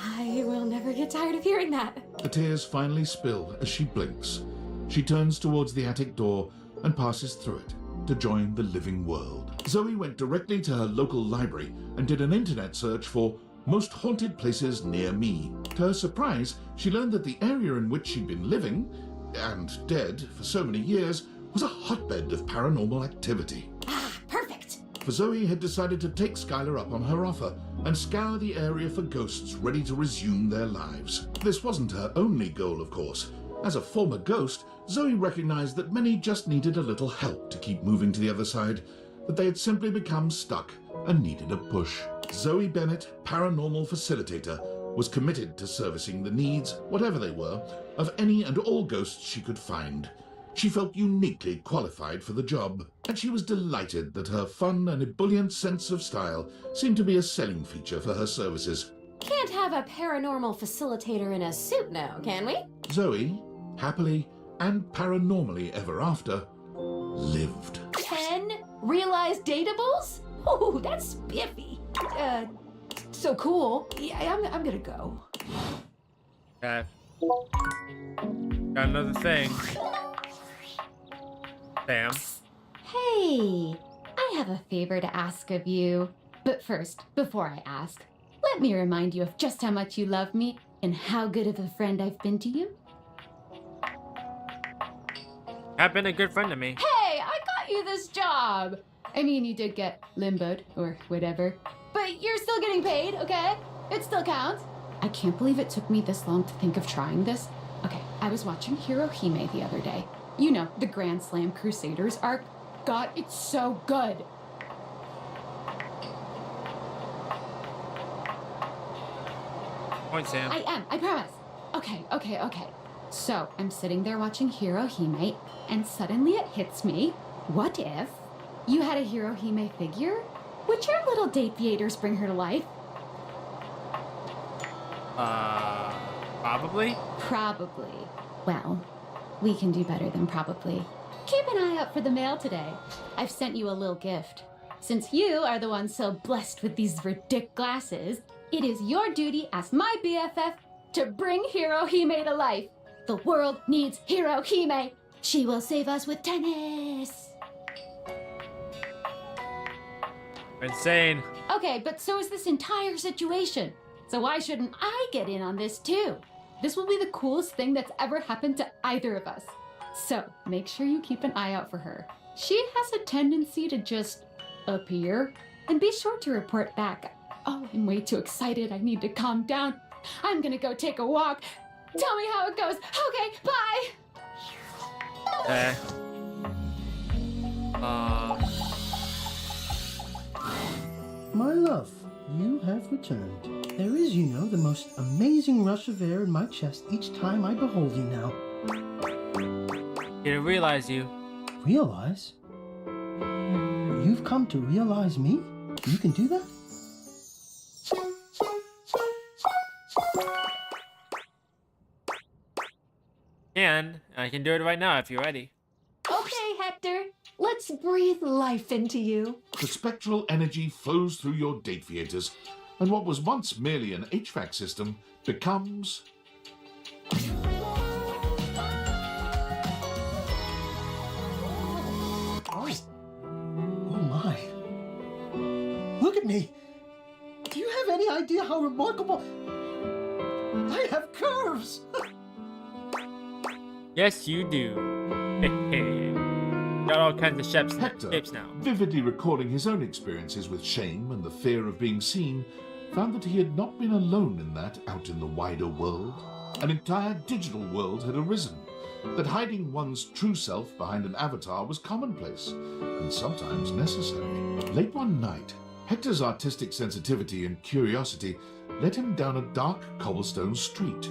I will never get tired of hearing that. The tears finally spill as she blinks. She turns towards the attic door and passes through it. to join the living world. Zoe went directly to her local library and did an internet search for most haunted places near me. To her surprise, she learned that the area in which she'd been living, and dead for so many years, was a hotbed of paranormal activity. Perfect! For Zoe had decided to take Skylar up on her offer and scour the area for ghosts ready to resume their lives. This wasn't her only goal, of course. As a former ghost, Zoe recognized that many just needed a little help to keep moving to the other side, that they had simply become stuck and needed a push. Zoe Bennett, paranormal facilitator, was committed to servicing the needs, whatever they were, of any and all ghosts she could find. She felt uniquely qualified for the job, and she was delighted that her fun and ebullient sense of style seemed to be a selling feature for her services. Can't have a paranormal facilitator in a suit now, can we? Zoe, happily and paranormally ever after, lived. 10 realized datables? Oh, that's spiffy. So cool. Yeah, I'm gonna go. Okay. Got another thing. Sam. Hey, I have a favor to ask of you. But first, before I ask, let me remind you of just how much you love me and how good of a friend I've been to you. I've been a good friend to me. Hey, I got you this job! I mean, you did get limboed, or whatever. But you're still getting paid, okay? It still counts. I can't believe it took me this long to think of trying this. Okay, I was watching Hirohime the other day. You know, the Grand Slam Crusaders arc. God, it's so good. Point, Sam. I am, I promise. Okay. So, I'm sitting there watching Hirohime, and suddenly it hits me. What if you had a Hirohime figure? Would your little date theaters bring her to life? Probably? Probably. Well, we can do better than probably. Keep an eye out for the mail today. I've sent you a little gift. Since you are the one so blessed with these ridic glasses, it is your duty as my BFF to bring Hirohime to life. The world needs Hirohime. She will save us with tennis. Insane. Okay, but so is this entire situation. So why shouldn't I get in on this too? This will be the coolest thing that's ever happened to either of us. So make sure you keep an eye out for her. She has a tendency to just appear. And be sure to report back. Oh, I'm way too excited. I need to calm down. I'm gonna go take a walk. Tell me how it goes. Okay, bye. Okay. My love, you have returned. There is, you know, the most amazing rush of air in my chest each time I behold you now. Didn't realize you. Realize? You've come to realize me? You can do that? And I can do it right now if you're ready. Okay, Hector. Let's breathe life into you. The spectral energy flows through your date theaters, and what was once merely an HVAC system becomes... Oh my. Look at me. Do you have any idea how remarkable... I have curves! Yes, you do. Got all kinds of shapes now. Vividly recalling his own experiences with shame and the fear of being seen, found that he had not been alone in that out in the wider world. An entire digital world had arisen, that hiding one's true self behind an avatar was commonplace, and sometimes necessary. Late one night, Hector's artistic sensitivity and curiosity led him down a dark cobblestone street,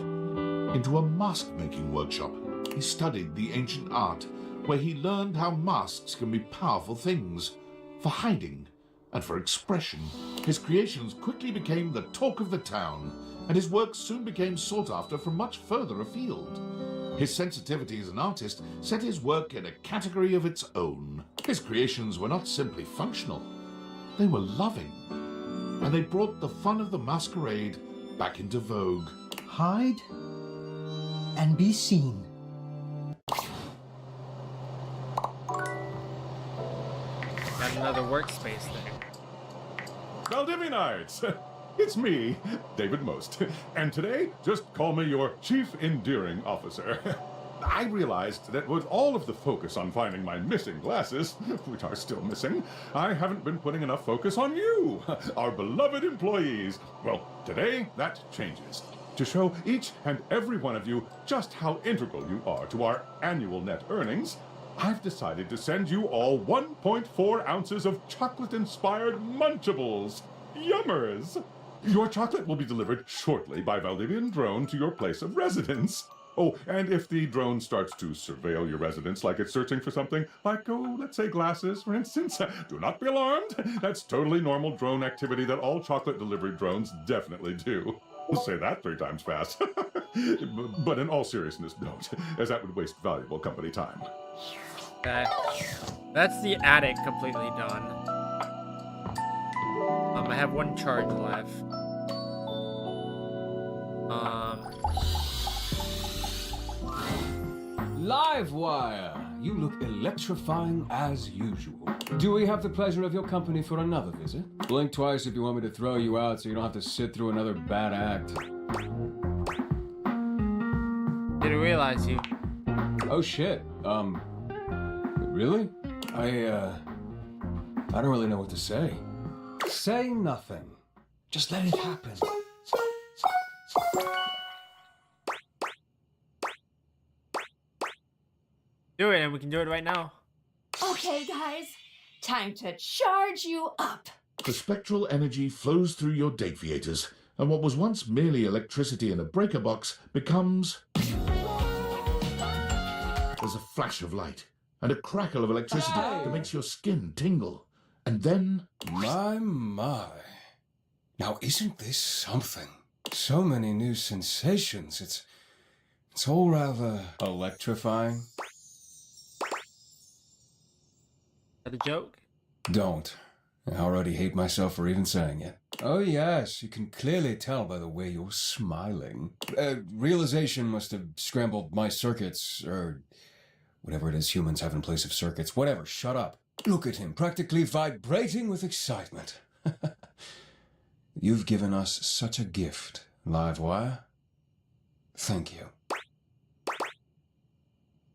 into a mask-making workshop. He studied the ancient art, where he learned how masks can be powerful things, for hiding and for expression. His creations quickly became the talk of the town, and his work soon became sought after from much further afield. His sensitivity as an artist set his work in a category of its own. His creations were not simply functional, they were loving, and they brought the fun of the masquerade back into vogue. Hide and be another workspace thing. Valdivianites! It's me, David Most. And today, just call me your Chief Endearing Officer. I realized that with all of the focus on finding my missing glasses, which are still missing, I haven't been putting enough focus on you, our beloved employees. Well, today, that changes. To show each and every one of you just how integral you are to our annual net earnings, I've decided to send you all 1.4 ounces of chocolate-inspired Munchables. Yummers! Your chocolate will be delivered shortly by Valdivian drone to your place of residence. Oh, and if the drone starts to surveil your residence like it's searching for something, like, oh, let's say glasses, for instance, do not be alarmed. That's totally normal drone activity that all chocolate delivery drones definitely do. We'll say that 3 times fast. But in all seriousness, don't, as that would waste valuable company time. Okay. That's the attic completely done. I have 1 charge left. Livewire! You look electrifying as usual. Do we have the pleasure of your company for another visit? Blink twice if you want me to throw you out so you don't have to sit through another bad act. Didn't realize you. Oh shit. Really? I don't really know what to say. Say nothing. Just let it happen. Do it, and we can do it right now. Okay, guys. Time to charge you up. The spectral energy flows through your deviators, and what was once merely electricity in a breaker box becomes... There's a flash of light, and a crackle of electricity that makes your skin tingle. And then... My. Now isn't this something? So many new sensations. It's all rather electrifying. Is that a joke? Don't. I already hate myself for even saying it. Oh yes, you can clearly tell by the way you're smiling. Realization must have scrambled my circuits, or whatever it is humans have in place of circuits. Whatever, shut up. Look at him, practically vibrating with excitement. You've given us such a gift, Livewire. Thank you.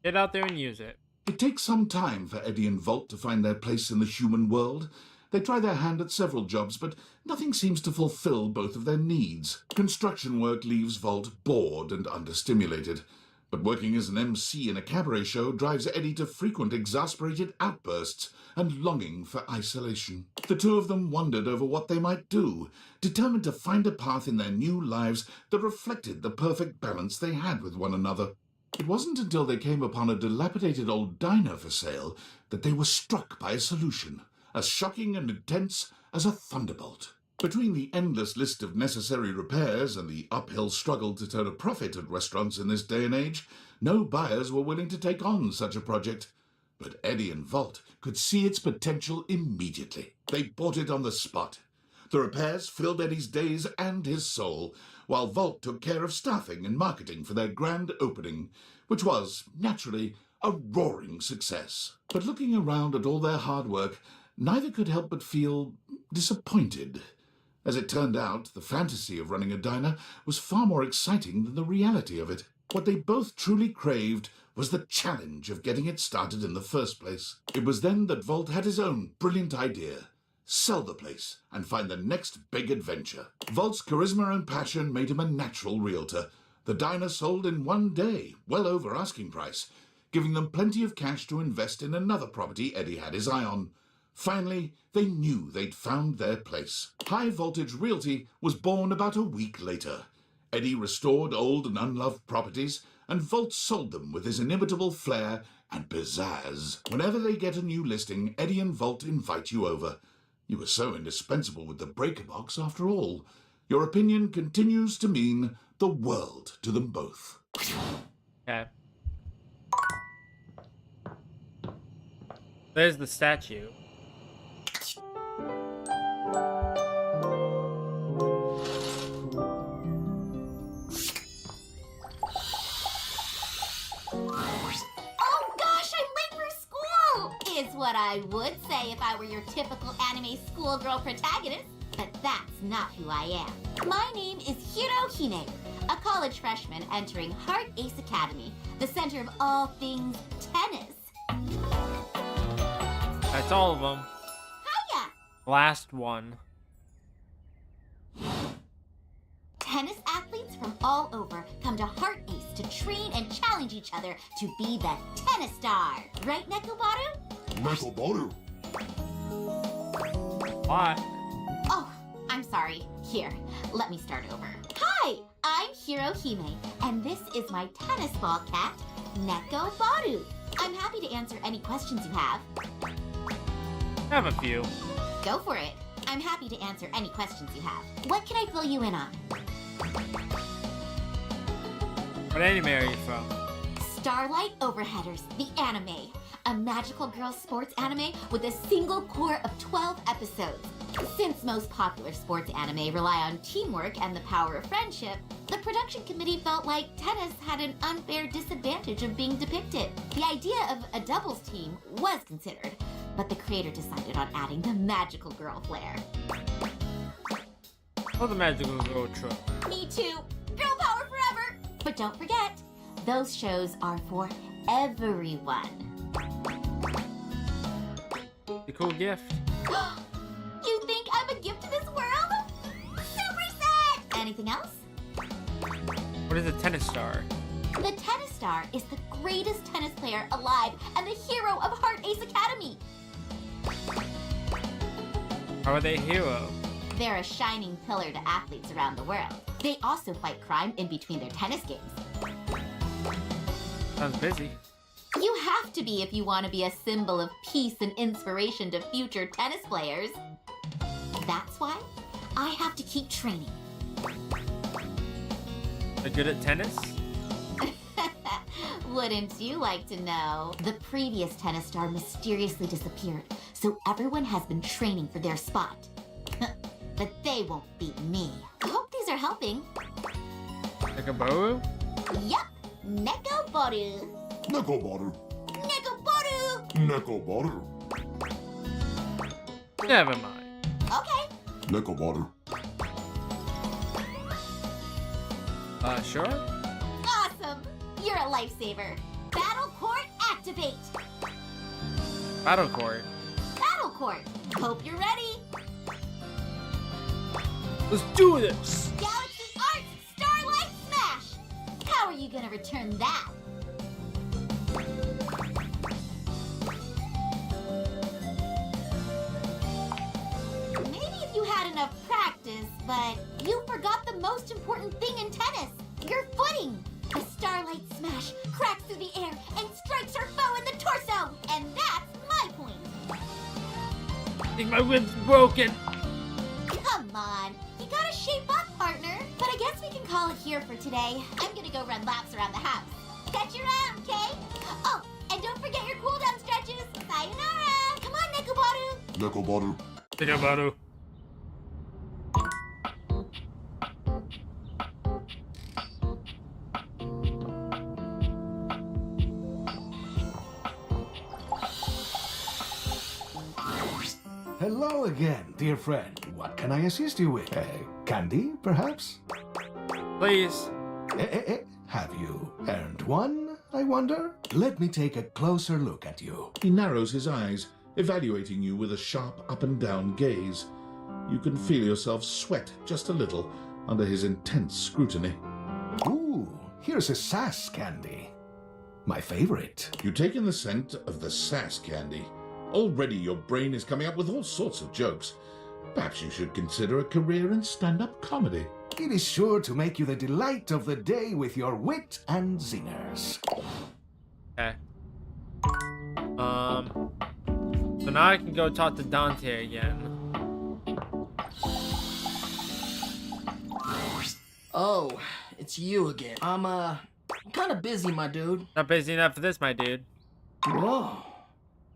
Get out there and use it. It takes some time for Eddie and Volt to find their place in the human world. They try their hand at several jobs, but nothing seems to fulfill both of their needs. Construction work leaves Volt bored and understimulated, but working as an MC in a cabaret show drives Eddie to frequent exasperated outbursts and longing for isolation. The two of them wondered over what they might do, determined to find a path in their new lives that reflected the perfect balance they had with one another. It wasn't until they came upon a dilapidated old diner for sale that they were struck by a solution, as shocking and intense as a thunderbolt. Between the endless list of necessary repairs and the uphill struggle to turn a profit at restaurants in this day and age, no buyers were willing to take on such a project. But Eddie and Volt could see its potential immediately. They bought it on the spot. The repairs filled Eddie's days and his soul, while Volt took care of staffing and marketing for their grand opening, which was, naturally, a roaring success. But looking around at all their hard work, neither could help but feel disappointed. As it turned out, the fantasy of running a diner was far more exciting than the reality of it. What they both truly craved was the challenge of getting it started in the first place. It was then that Volt had his own brilliant idea. Sell the place and find the next big adventure. Volt's charisma and passion made him a natural realtor. The diner sold in one day, well over asking price, giving them plenty of cash to invest in another property Eddie had his eye on. Finally, they knew they'd found their place. High Voltage Realty was born about a week later. Eddie restored old and unloved properties, and Volt sold them with his inimitable flair and pizzazz. Whenever they get a new listing, Eddie and Volt invite you over. You were so indispensable with the breaker box after all. Your opinion continues to mean the world to them both. Okay. There's the statue. what I would say if I were your typical anime schoolgirl protagonist, but that's not who I am. My name is Hiro Hime, a college freshman entering Heart Ace Academy, the center of all things tennis. That's all of them. Hiya! Last one. Tennis athletes from all over come to Heart Ace to train and challenge each other to be the tennis star. Right, Nekobaru? Nekobaru. What? Oh, I'm sorry. Here, let me start over. Hi, I'm Hiro Hime, and this is my tennis ball cat, Nekobaru. I'm happy to answer any questions you have. I have a few. Go for it. I'm happy to answer any questions you have. What can I fill you in on? What anime are you from? Starlight Overheaders, the anime. A magical girl sports anime with a single core of 12 episodes. Since most popular sports anime rely on teamwork and the power of friendship, the production committee felt like tennis had an unfair disadvantage of being depicted. The idea of a doubles team was considered, but the creator decided on adding the magical girl flair. Oh, the magical girl trope. Me too. Girl power forever. But don't forget, those shows are for everyone. The cool gift. You think I'm a gift to this world? Super set! Anything else? What is a tennis star? The tennis star is the greatest tennis player alive and the hero of Heart Ace Academy. How are they a hero? They're a shining pillar to athletes around the world. They also fight crime in between their tennis games. Sounds busy. You have to be if you want to be a symbol of peace and inspiration to future tennis players. That's why I have to keep training. They're good at tennis? Wouldn't you like to know? The previous tennis star mysteriously disappeared, so everyone has been training for their spot. But they won't beat me. I hope these are helping. Nekobaru? Yup, Nekobaru. Nekobaru. Nekobaru! Nekobaru. Never mind. Okay. Nekobaru. Sure? Awesome! You're a lifesaver. Battle Court activate! Battle court. Battle Court! Hope you're ready! Let's do this! Galaxy Arts Starlight Smash! How are you gonna return that? Maybe if you had enough practice, but you forgot the most important thing in tennis, your footing. The Starlight Smash cracks through the air and strikes her foe in the torso, and that's my point. I think my rib's broken. Come on, you gotta shape up, partner. But I guess we can call it here for today. I'm gonna go run laps around the house. Catch you around, okay? Oh, and don't forget your cooldown stretches. Sayonara! Come on, Nekobaru! Nekobaru. Nekobaru. Hello again, dear friend. What can I assist you with? Candy, perhaps? Please. Have you earned one, I wonder? Let me take a closer look at you. He narrows his eyes, evaluating you with a sharp up and down gaze. You can feel yourself sweat just a little under his intense scrutiny. Ooh, here's a sass candy. My favorite. You take in the scent of the sass candy. Already your brain is coming up with all sorts of jokes. Perhaps you should consider a career in stand-up comedy. It is sure to make you the delight of the day with your wit and zingers. Okay. So now I can go talk to Dante again. Oh, it's you again. I'm kind of busy, my dude. Not busy enough for this, my dude. Whoa.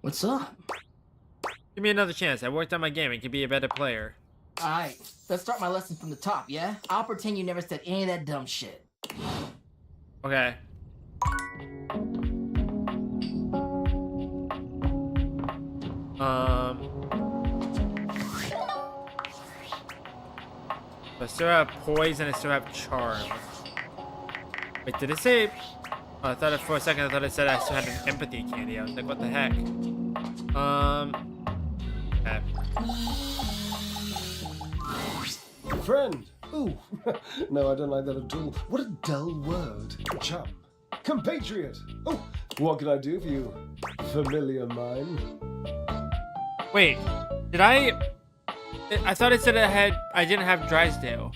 What's up? Give me another chance. I worked on my game and can be a better player. Alright, let's start my lesson from the top, yeah? I'll pretend you never said any of that dumb shit. Okay. I still have poise and I still have charm. Wait, did it say? Oh, I thought for a second I thought it said I still had an empathy candy. I was like, what the heck? Okay. Friend. Ooh. No, I don't like that at all. What a dull word. Chum. Compatriot. Oh, what can I do for you, familiar mine? Wait, did I thought it said I didn't have Drysdale.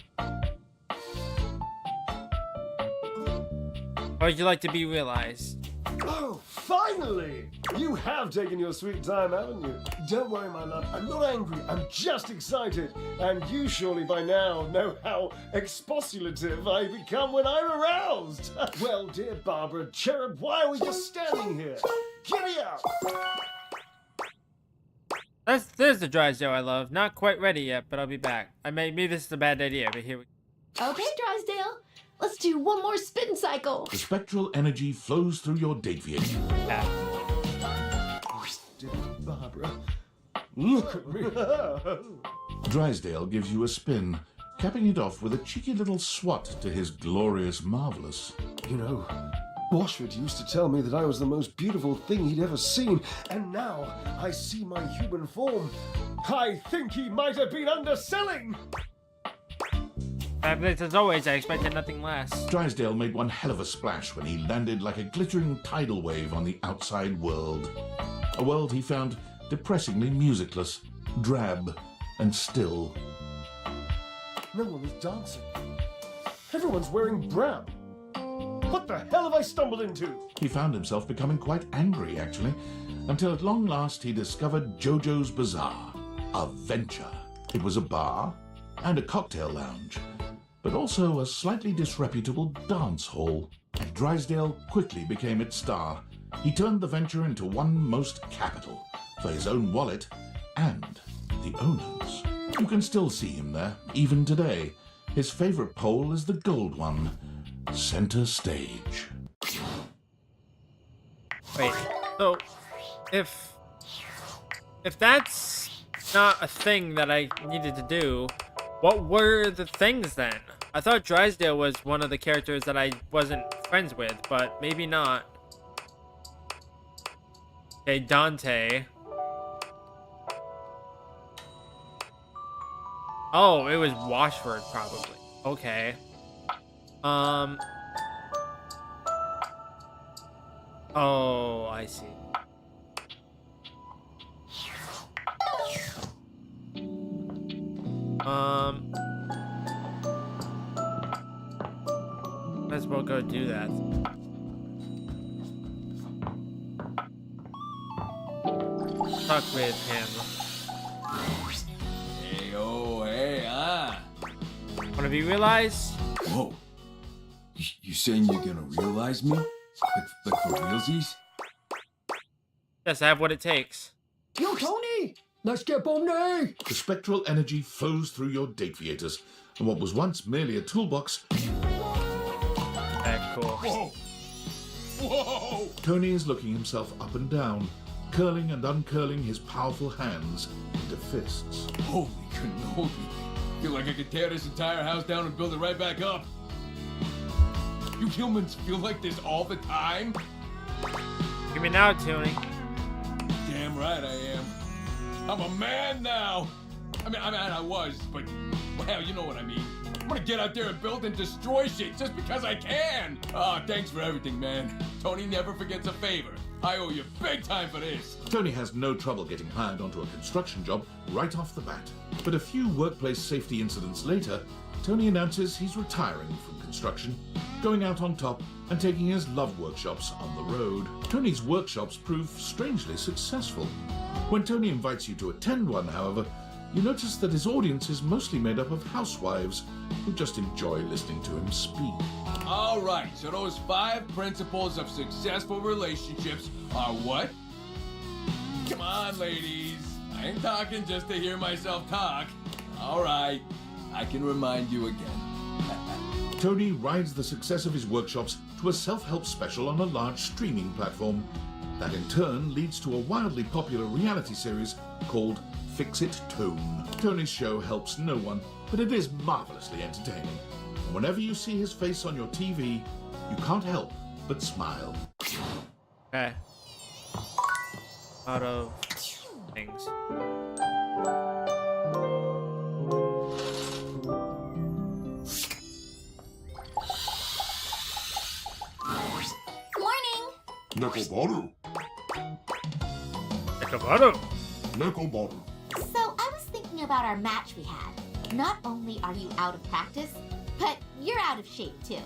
Or would you like to be realized? Oh, finally! You have taken your sweet time, haven't you? Don't worry, my love. I'm not angry. I'm just excited. And you surely by now know how expostulative I become when I'm aroused. Well, dear Barbara, Cherub, why are we just standing here? Giddy up! There's the Drysdale I love. Not quite ready yet, but I'll be back. Maybe this is a bad idea, but here we go. Okay, Drysdale. Let's do one more spin cycle. The spectral energy flows through your Dateviator. Dear Barbara, look at me. Drysdale gives you a spin, capping it off with a cheeky little swat to his glorious marvelous. You know, Washford used to tell me that I was the most beautiful thing he'd ever seen, and now I see my human form. I think he might have been underselling. Fabulous as always, I expected nothing less. Drysdale made one hell of a splash when he landed like a glittering tidal wave on the outside world. A world he found depressingly musicless, drab, and still. No one was dancing. Everyone's wearing brown. What the hell have I stumbled into? He found himself becoming quite angry, actually, until at long last he discovered Jojo's Bazaar, a venture. It was a bar and a cocktail lounge, but also a slightly disreputable dance hall. And Drysdale quickly became its star. He turned the venture into one most capital, for his own wallet and the owner's. You can still see him there, even today. His favorite pole is the gold one, center stage. Wait, so if that's not a thing that I needed to do, what were the things then? I thought Drysdale was one of the characters that I wasn't friends with, but maybe not. Okay, Dante. Oh, it was Washford, probably. Okay. Oh, I see. Might as well go do that. Talk with him. Hey, oh, hey, Wanna be realized? Whoa. You saying you're gonna realize me? Like for realsies? Yes, I have what it takes. Yo, Tony! Let's get Bombay! The spectral energy flows through your Dateviators, and what was once merely a toolbox... Cool. Whoa! Whoa! Tony is looking himself up and down, curling and uncurling his powerful hands into fists. Holy cannoli. Feel like I could tear this entire house down and build it right back up. You humans feel like this all the time? Give me now, Tony. Damn right I am. I'm a man now. I mean, I was, but well, you know what I mean. I'm gonna get out there and build and destroy shit just because I can. Thanks for everything, man. Tony never forgets a favor. I owe you big time for this. Tony has no trouble getting hired onto a construction job right off the bat. But a few workplace safety incidents later, Tony announces he's retiring from construction, going out on top and taking his love workshops on the road. Tony's workshops prove strangely successful. When Tony invites you to attend one, however, you notice that his audience is mostly made up of housewives who just enjoy listening to him speak. All right, so those 5 principles of successful relationships are what? Come on, ladies. I ain't talking just to hear myself talk. All right, I can remind you again. Tony rides the success of his workshops to a self-help special on a large streaming platform. That in turn leads to a wildly popular reality series called Fix It Tone. Tony's show helps no one, but it is marvelously entertaining. And whenever you see his face on your TV, you can't help but smile. Okay. Out of things. Morning! Nekobaru. Nekobaru. Nekobaru. So I was thinking about our match we had. Not only are you out of practice, but you're out of shape too.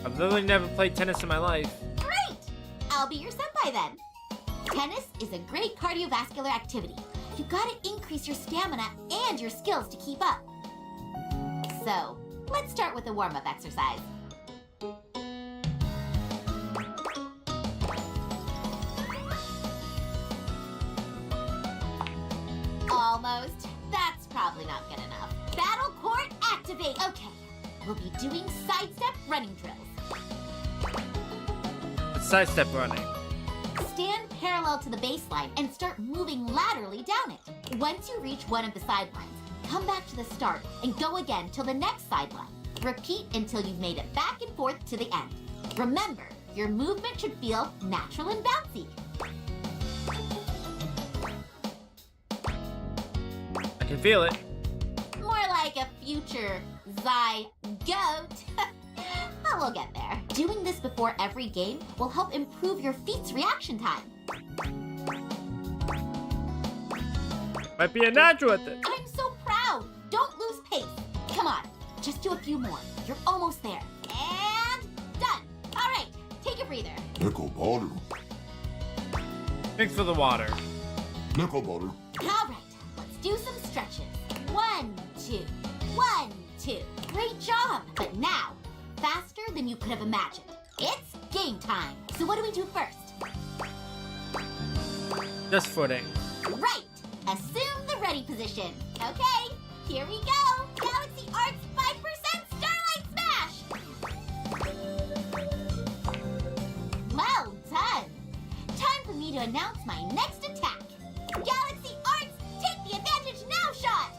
I've literally never played tennis in my life. Great! I'll be your senpai then. Tennis is a great cardiovascular activity. You gotta increase your stamina and your skills to keep up. So, let's start with a warm-up exercise. Almost. That's probably not good enough. Battle court activate! Okay, we'll be doing sidestep running drills. It's sidestep running. Stand parallel to the baseline and start moving laterally down it. Once you reach one of the sidelines, come back to the start and go again till the next sideline. Repeat until you've made it back and forth to the end. Remember, your movement should feel natural and bouncy. I can feel it. More like a future zygote. But we'll get there. Doing this before every game will help improve your feet's reaction time. Might be a natural at this. I'm so proud. Don't lose pace. Come on, just do a few more. You're almost there. And done. All right, take a breather. Nekobaru. Thanks for the water. Nekobaru. All right, let's do some stretches. 1, 2, 1, 2. Great job. But now, faster than you could have imagined. It's game time. So what do we do first? Just footing. Right. Assume the ready position. Okay, here we go. Galaxy Arts 5% Starlight Smash. Well done. Time for me to announce my next attack. Galaxy Arts, take the advantage now shot.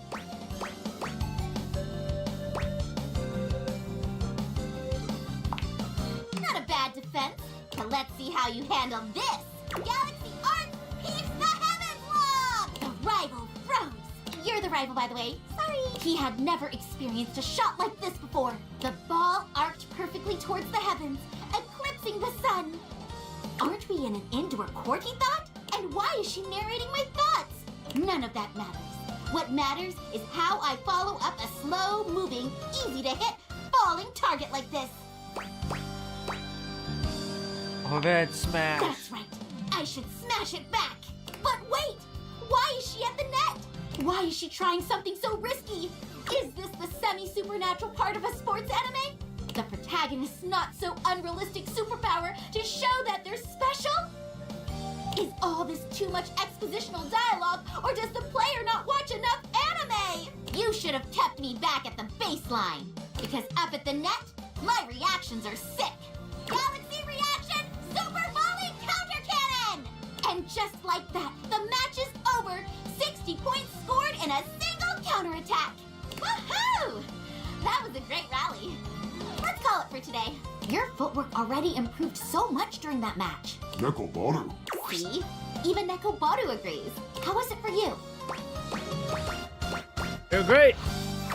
Not a bad defense, but let's see how you handle this. Galaxy Arts, peeps the heavens long! The rival froze. You're the rival, by the way. Sorry. He had never experienced a shot like this before. The ball arced perfectly towards the heavens, eclipsing the sun. Aren't we in an indoor court, he thought? And why is she narrating my thoughts? None of that matters. What matters is how I follow up a slow-moving, easy-to-hit, falling target like this. Overhead smash. That's right. I should smash it back. But wait! Why is she at the net? Why is she trying something so risky? Is this the semi-supernatural part of a sports anime? The protagonist's not so unrealistic superpower to show that they're special? Is all this too much expositional dialogue, or does the player not watch enough anime? You should have kept me back at the baseline, because up at the net, my reactions are sick. Galaxy Reaction Super Volley Counter Cannon! And just like that, the match is over. 60 points scored in a single counterattack. Woohoo! That was a great rally. Let's call it for today. Your footwork already improved so much during that match. Nekobaru. See? Even Nekobaru agrees. How was it for you? You're great.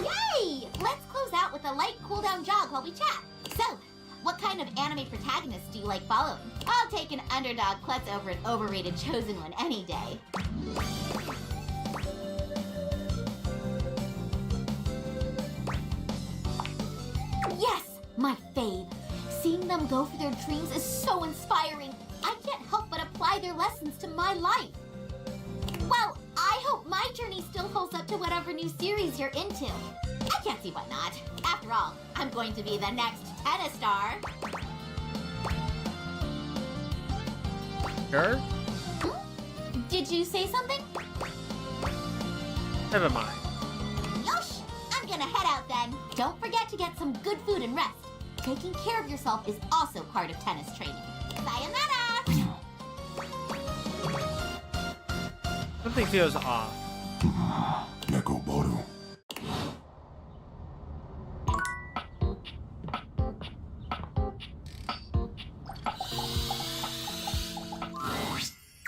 Yay! Let's close out with a light cool-down jog while we chat. So, what kind of anime protagonists do you like following? I'll take an underdog klutz over an overrated chosen one any day. Yes, my fave. Seeing them go for their dreams is so inspiring. I can't help but apply their lessons to my life. Well, I hope my journey still holds up to whatever new series you're into. I can't see why not. After all, I'm going to be the next tennis star. Sure? Did you say something? Never mind. Yosh! I'm gonna head out then. Don't forget to get some good food and rest. Taking care of yourself is also part of tennis training. Sayonara! Something feels off. Nekoboru.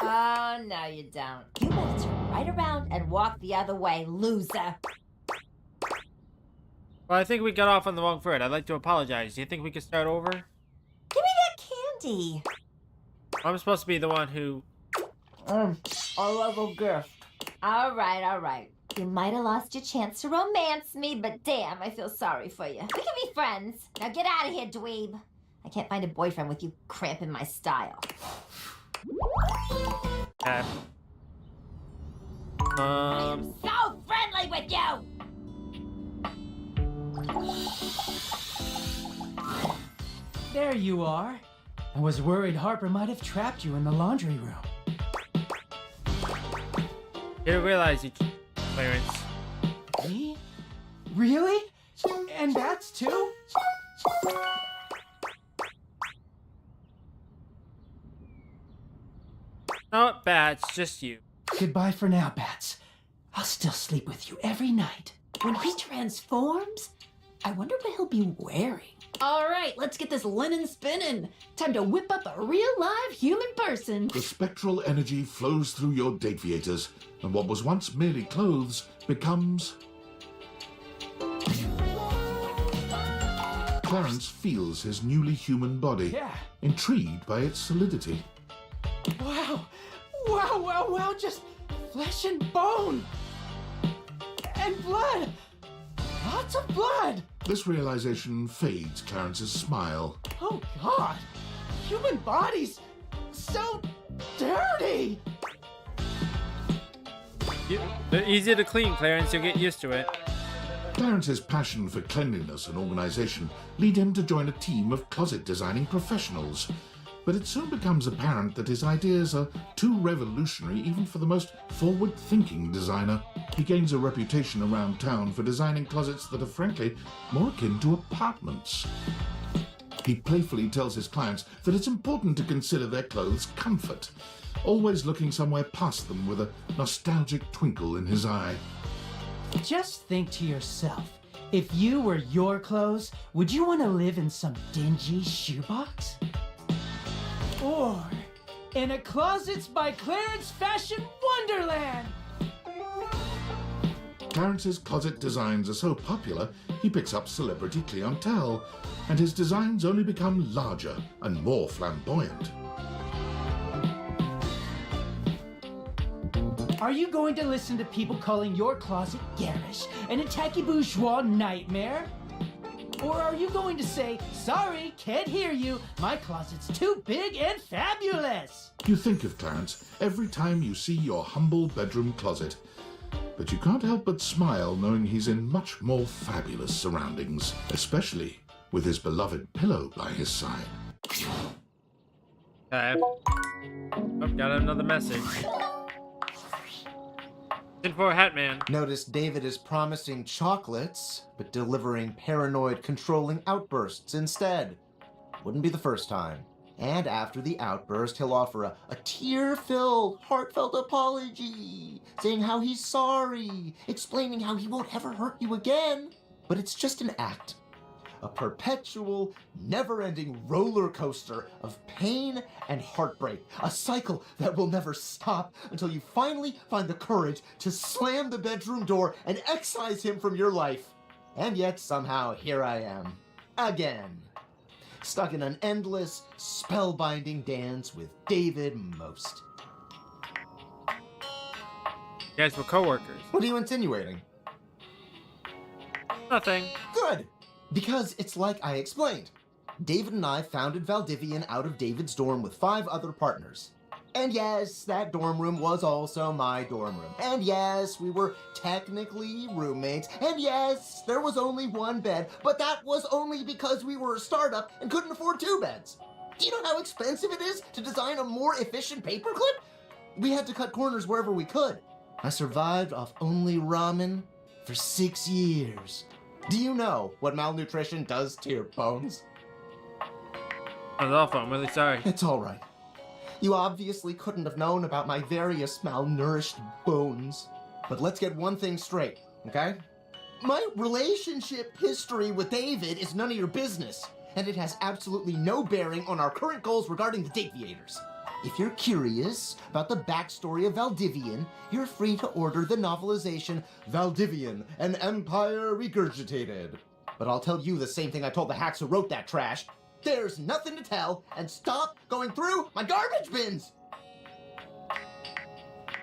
Oh, no you don't. You better turn right around and walk the other way, loser. Well, I think we got off on the wrong foot. I'd like to apologize. Do you think we could start over? Give me that candy. I'm supposed to be the one who... A little gift. All right. You might have lost your chance to romance me, but damn, I feel sorry for you. We can be friends. Now get out of here, dweeb. I can't find a boyfriend with you cramping my style. Okay. I am so friendly with you! There you are. I was worried Harper might have trapped you in the laundry room. You didn't realize you... Clarence. Me? Really? And that's two? Not bad, it's just you. Goodbye for now, Bats. I'll still sleep with you every night. When he transforms, I wonder what he'll be wearing. All right, let's get this linen spinning. Time to whip up a real live human person. The spectral energy flows through your Dateviators, and what was once merely clothes becomes... Clarence feels his newly human body, intrigued by its solidity. Wow, just flesh and bone. And blood. Lots of blood. This realization fades Clarence's smile. Oh, God. Human bodies. So dirty. They're easy to clean, Clarence. You'll get used to it. Clarence's passion for cleanliness and organization lead him to join a team of closet designing professionals. But it soon becomes apparent that his ideas are too revolutionary even for the most forward-thinking designer. He gains a reputation around town for designing closets that are frankly more akin to apartments. He playfully tells his clients that it's important to consider their clothes' comfort, always looking somewhere past them with a nostalgic twinkle in his eye. Just think to yourself, if you were your clothes, would you want to live in some dingy shoebox? Or in a Closets by Clarence Fashion Wonderland! Clarence's closet designs are so popular, he picks up celebrity clientele, and his designs only become larger and more flamboyant. Are you going to listen to people calling your closet garish and a tacky bourgeois nightmare? Or are you going to say, sorry, can't hear you, my closet's too big and fabulous? You think of Clarence every time you see your humble bedroom closet, but you can't help but smile knowing he's in much more fabulous surroundings, especially with his beloved pillow by his side. Okay. Oh, got another message. In for Hatman. Notice David is promising chocolates, but delivering paranoid, controlling outbursts instead. Wouldn't be the first time. And after the outburst, he'll offer a tear-filled, heartfelt apology, saying how he's sorry, explaining how he won't ever hurt you again. But it's just an act. A perpetual, never-ending roller coaster of pain and heartbreak. A cycle that will never stop until you finally find the courage to slam the bedroom door and excise him from your life. And yet, somehow, here I am. Again. Stuck in an endless, spellbinding dance with David Most. You guys were co-workers. What are you insinuating? Nothing. Good. Because it's like I explained. David and I founded Valdivian out of David's dorm with 5 other partners. And yes, that dorm room was also my dorm room. And yes, we were technically roommates. And yes, there was only 1 bed, but that was only because we were a startup and couldn't afford 2 beds. Do you know how expensive it is to design a more efficient paperclip? We had to cut corners wherever we could. I survived off only ramen for 6 years. Do you know what malnutrition does to your bones? That's awful. I'm really sorry. It's all right. You obviously couldn't have known about my various malnourished bones. But let's get one thing straight, okay? My relationship history with David is none of your business, and it has absolutely no bearing on our current goals regarding the Dateviators. If you're curious about the backstory of Valdivian, you're free to order the novelization Valdivian, an Empire Regurgitated. But I'll tell you the same thing I told the hacks who wrote that trash. There's nothing to tell, and stop going through my garbage bins!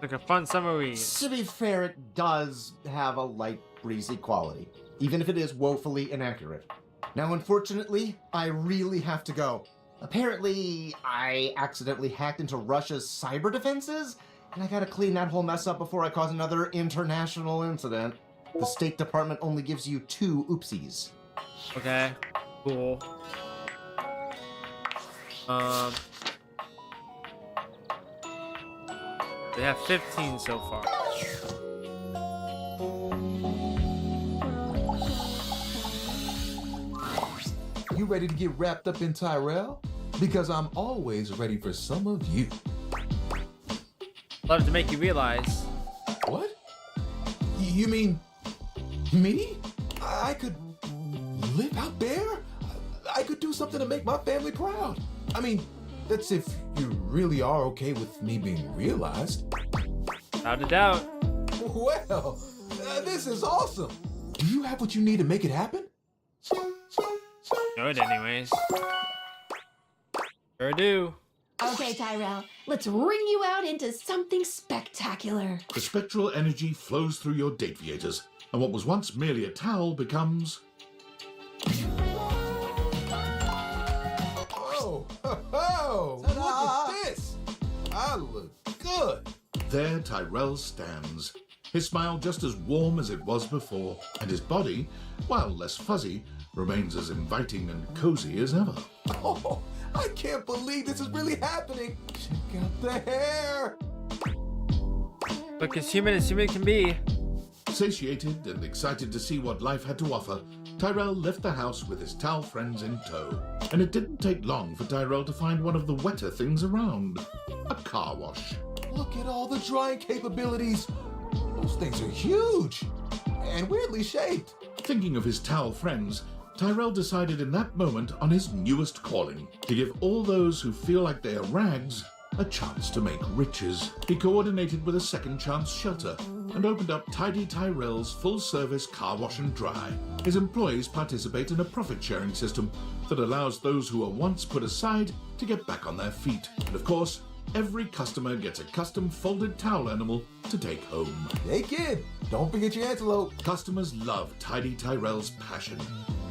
Like a fun summer read. To be fair, it does have a light, breezy quality, even if it is woefully inaccurate. Now, unfortunately, I really have to go. Apparently, I accidentally hacked into Russia's cyber defenses, and I gotta clean that whole mess up before I cause another international incident. The State Department only gives you 2 oopsies. Okay, cool. They have 15 so far. You ready to get wrapped up in Tyrell? Because I'm always ready for some of you. Love to make you realize. What? You mean me? I could live out there? I could do something to make my family proud. I mean, that's if you really are okay with me being realized. Without a doubt. Well, this is awesome. Do you have what you need to make it happen? Good, anyways. Sure do. Okay, Tyrell, let's ring you out into something spectacular. The spectral energy flows through your Dateviators, and what was once merely a towel becomes... Oh, look at this! I look good. There Tyrell stands, his smile just as warm as it was before, and his body, while less fuzzy, remains as inviting and cozy as ever. Oh, I can't believe this is really happening. Check out the hair. Look as human can be. Satiated and excited to see what life had to offer, Tyrell left the house with his towel friends in tow. And it didn't take long for Tyrell to find one of the wetter things around. A car wash. Look at all the drying capabilities. Those things are huge and weirdly shaped. Thinking of his towel friends, Tyrell decided in that moment on his newest calling, to give all those who feel like they are rags a chance to make riches. He coordinated with a second chance shelter and opened up Tidy Tyrell's full-service car wash and dry. His employees participate in a profit-sharing system that allows those who are once put aside to get back on their feet. And of course, every customer gets a custom folded towel animal to take home. Hey kid, don't forget your antelope. Customers love Tidy Tyrell's passion,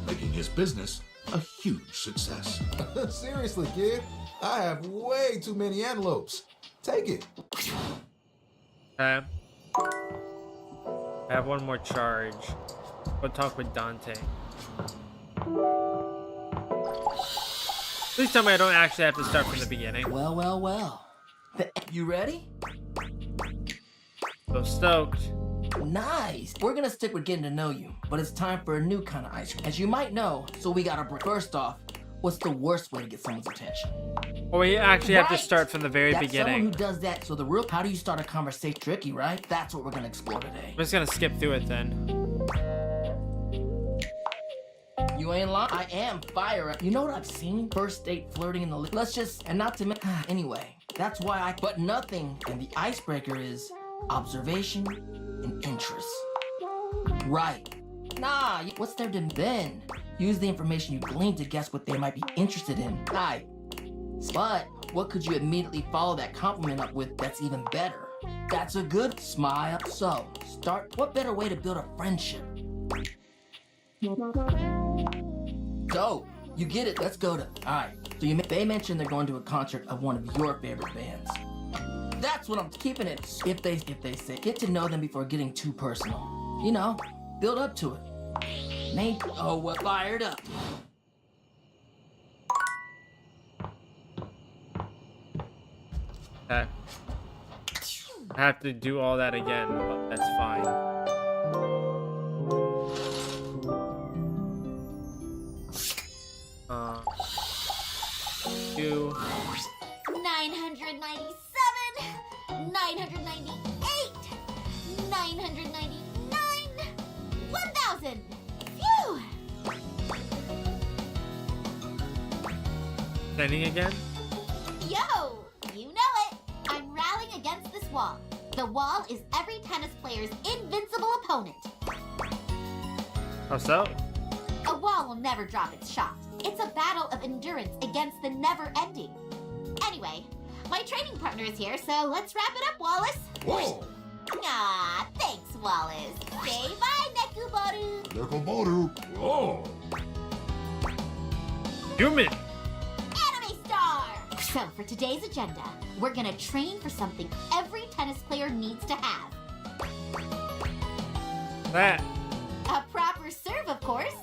making his business a huge success. Seriously, kid, I have way too many antelopes. Take it. Okay. I have one more charge. We'll talk with Dante. Please tell me I don't actually have to start from the beginning. Well, well, well. You ready? So stoked. Nice. We're gonna stick with getting to know you, but it's time for a new kind of ice cream. As you might know, so we gotta break. First off, what's the worst way to get someone's attention? Or we actually have to Right. start from the very That's beginning. someone who does that. So the real, how do you start a conversation? Tricky, right? That's what we're gonna explore today. I'm just gonna skip through it then. You ain't lying. I am fire. You know what I've seen? First date flirting in the let's just, and not to anyway, that's why I, but nothing, and the icebreaker is observation and interest. Right. Nah, what's there to then? Use the information you gleaned to guess what they might be interested in. Right. But what could you immediately follow that compliment up with that's even better? That's a good smile. So, start, what better way to build a friendship? Dope. You get it. Let's go to. Alright. So they mentioned they're going to a concert of one of your favorite bands. That's what I'm keeping it. If they say, get to know them before getting too personal. You know, build up to it. Oh, what fired up. Okay. I have to do all that again, but that's fine. 1,000. Phew! Training again? Yo! You know it! I'm rallying against this wall. The wall is every tennis player's invincible opponent. How so? A wall will never drop its shot. It's a battle of endurance against the never-ending. Anyway, my training partner is here, so let's wrap it up, Wallace. Whoa! Aw, thanks, Wallace. Say bye, Nekuboru. Nekuboru. Whoa! Human! Anime Star! So, for today's agenda, we're gonna train for something every tennis player needs to have. That. A proper serve, of course.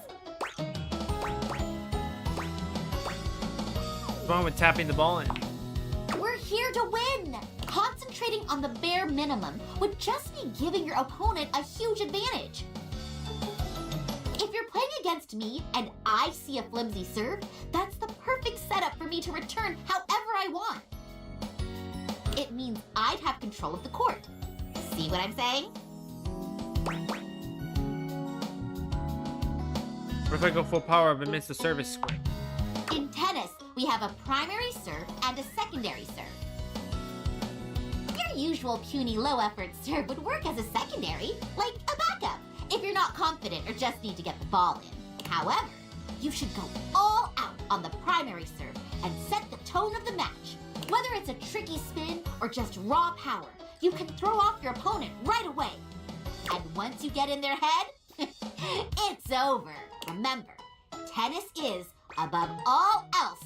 What's wrong with tapping the ball in? We're here to win! Concentrating on the bare minimum would just be giving your opponent a huge advantage. If you're playing against me and I see a flimsy serve, that's the perfect setup for me to return however I want. It means I'd have control of the court. See what I'm saying? What if I go full power but miss the service swing? In tennis, we have a primary serve and a secondary serve. Your usual puny low-effort serve would work as a secondary, like a backup, if you're not confident or just need to get the ball in. However, you should go all out on the primary serve and set the tone of the match. Whether it's a tricky spin or just raw power, you can throw off your opponent right away. And once you get in their head, it's over. Remember, tennis is, above all else,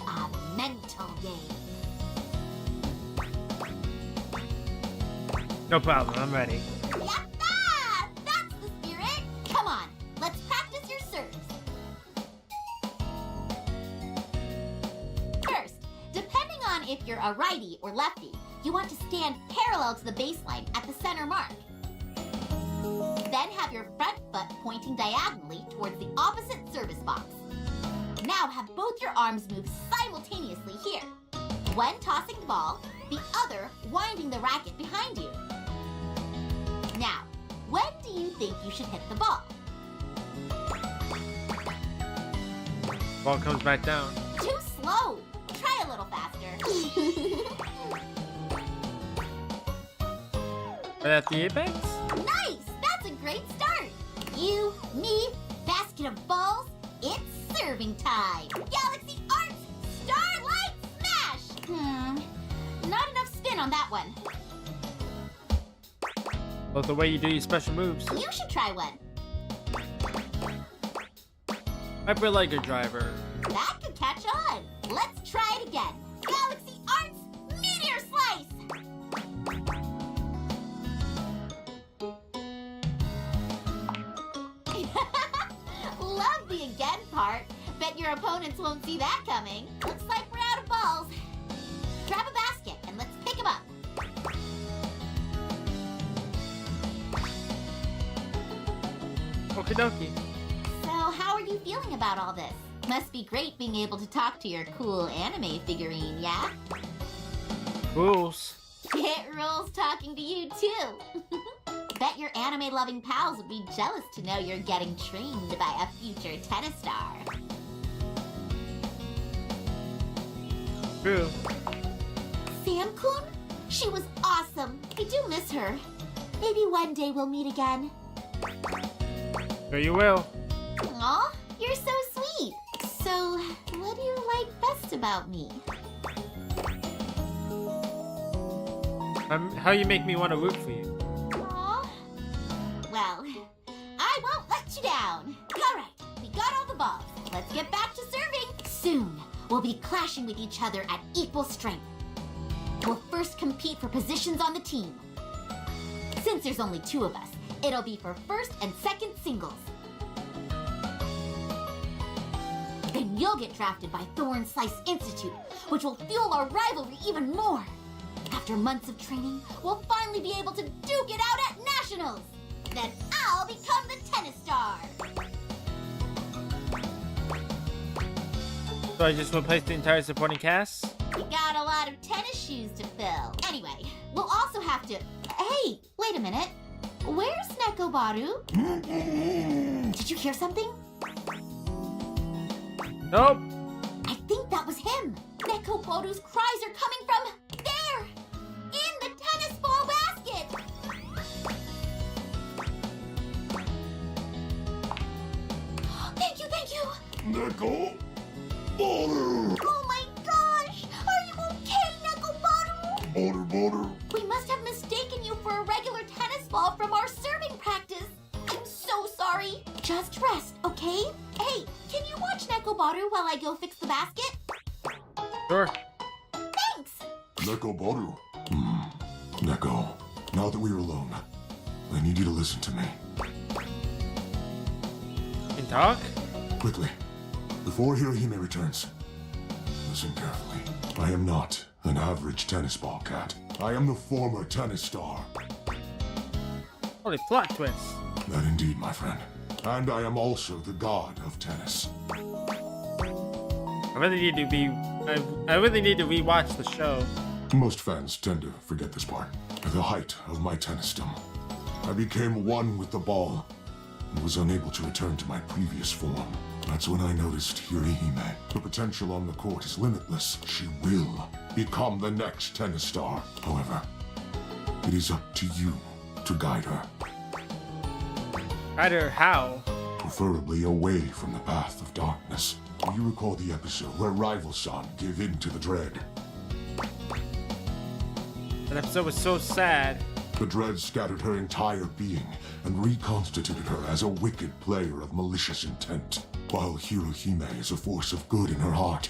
a mental game. No problem, I'm ready. Yatta! That's the spirit! Come on, let's practice your serves. First, depending on if you're a righty or lefty, you want to stand parallel to the baseline at the center mark. Then have your front foot pointing diagonally towards the opposite service box. Now have both your arms move simultaneously here. One tossing the ball, the other winding the racket behind you. Now, when do you think you should hit the ball? Ball comes back down. Too slow. Try a little faster. Right at the apex? Nice! That's a great start. You, me, basket of balls. It's serving time. Galaxy Arts Starlight Smash! Not enough spin on that one. Love the way you do your special moves. You should try one. Hyper Liger Driver. That could catch on. Let's try it again. Galaxy Arts Meteor Slice! Love the again part. Bet your opponents won't see that coming. Looks like we're out of balls. Grab a basket and let's pick them up. Okie dokie. So how are you feeling about all this? Must be great being able to talk to your cool anime figurine, yeah? Rules. It rules talking to you too. Bet your anime-loving pals would be jealous to know you're getting trained by a future tennis star. True. Sam-kun? She was awesome. I do miss her. Maybe one day we'll meet again. Sure you will. Aw, you're so sweet. So, what do you like best about me? How you make me want to root for you. Aw. Well, I won't let you down. All right, we got all the balls. Let's get back to serving. Soon, we'll be clashing with each other at equal strength. We'll first compete for positions on the team. Since there's only 2 of us, it'll be for first and second singles. Then you'll get drafted by Thorn Slice Institute, which will fuel our rivalry even more. After months of training, we'll finally be able to duke it out at nationals. Then I'll become the tennis star. So I just replace the entire supporting cast? We got a lot of tennis shoes to fill. Anyway, we'll also have to... Hey, wait a minute. Where's Neko Nekobaru? Did you hear something? Nope. I think that was him. Nekobaru's cries are coming from there! In the tennis ball basket! Thank you! Nekobaru! Oh my gosh! Are you okay, Nekobaru? Baru. We must have mistaken you for a regular tennis ball from our serving practice. I'm so sorry. Just rest, okay? Hey, can you watch Nekobaru while I go fix the basket? Sure. Thanks! Nekobaru. Neko, now that we're alone, I need you to listen to me. Can talk? Quickly, before Hirohime returns, listen carefully. I am not an average tennis ball cat. I am the former tennis star. Holy plot twist. That indeed, my friend. And I am also the god of tennis. I really need to rewatch the show. Most fans tend to forget this part. At the height of my tennisdom, I became one with the ball and was unable to return to my previous form. That's when I noticed Hirohime. The potential on the court is limitless. She will become the next tennis star. However, it is up to you to guide her. Guide her how? Preferably away from the path of darkness. Do you recall the episode where Rival-san gave in to the dread? That episode was so sad. The dread scattered her entire being and reconstituted her as a wicked player of malicious intent. While Hirohime is a force of good in her heart,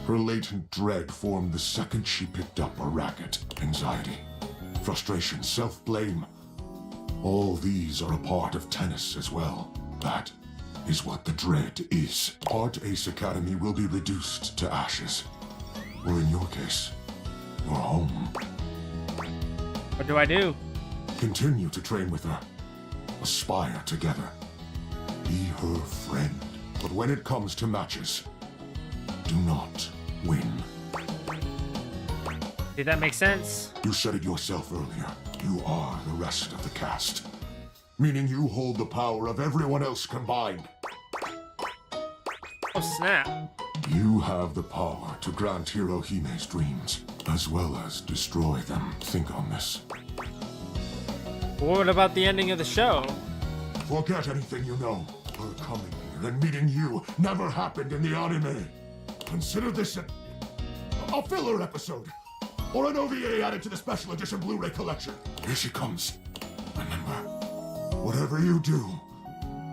her latent dread formed the second she picked up a racket. Anxiety, frustration, self-blame. All these are a part of tennis as well. That is what the dread is. Art Ace Academy will be reduced to ashes. Or in your case, your home. What do I do? Continue to train with her. Aspire together. Be her friend. But when it comes to matches, do not win. Did that make sense? You said it yourself earlier. You are the rest of the cast. Meaning you hold the power of everyone else combined. Oh, snap. You have the power to grant Hirohime's dreams, as well as destroy them. Think on this. What about the ending of the show? Forget anything you know. Her coming here and meeting you never happened in the anime. Consider this a filler episode. Or an OVA added to the special edition Blu-ray collection. Here she comes. Remember, whatever you do,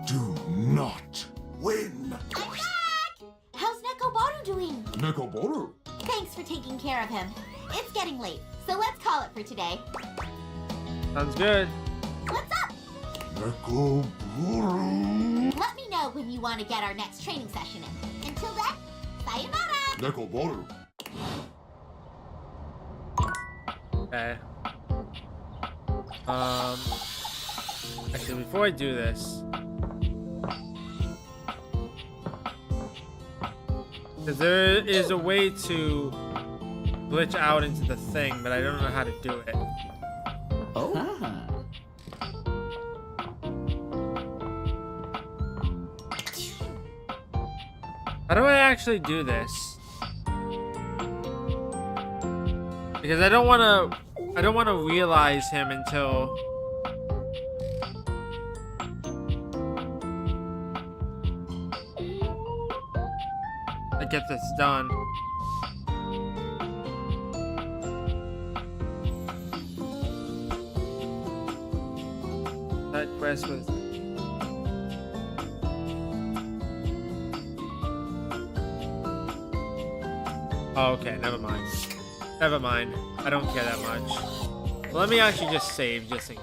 do not win. I'm back! How's Nekobaru doing? Nekobaru? Thanks for taking care of him. It's getting late, so let's call it for today. Sounds good. What's up? Nekobaru. Let me know when you want to get our next training session in. Until then, sayonara! Nekobaru. Okay. Actually, before I do this, because there is a way to glitch out into the thing, but I don't know how to do it. Oh. How do I actually do this? Because I don't want to realize him until I get this done. That quest was oh, okay, never mind. Never mind. I don't care that much. Well, let me actually just save, just in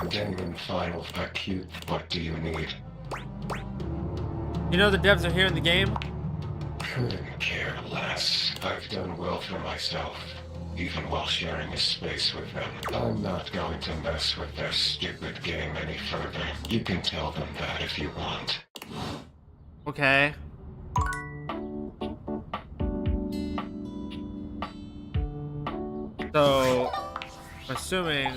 Genuine final acute. What do you need? You know the devs are here in the game? Couldn't care less. I've done well for myself, even while sharing a space with them. I'm not going to mess with their stupid game any further. You can tell them that if you want. Okay. So, I'm assuming.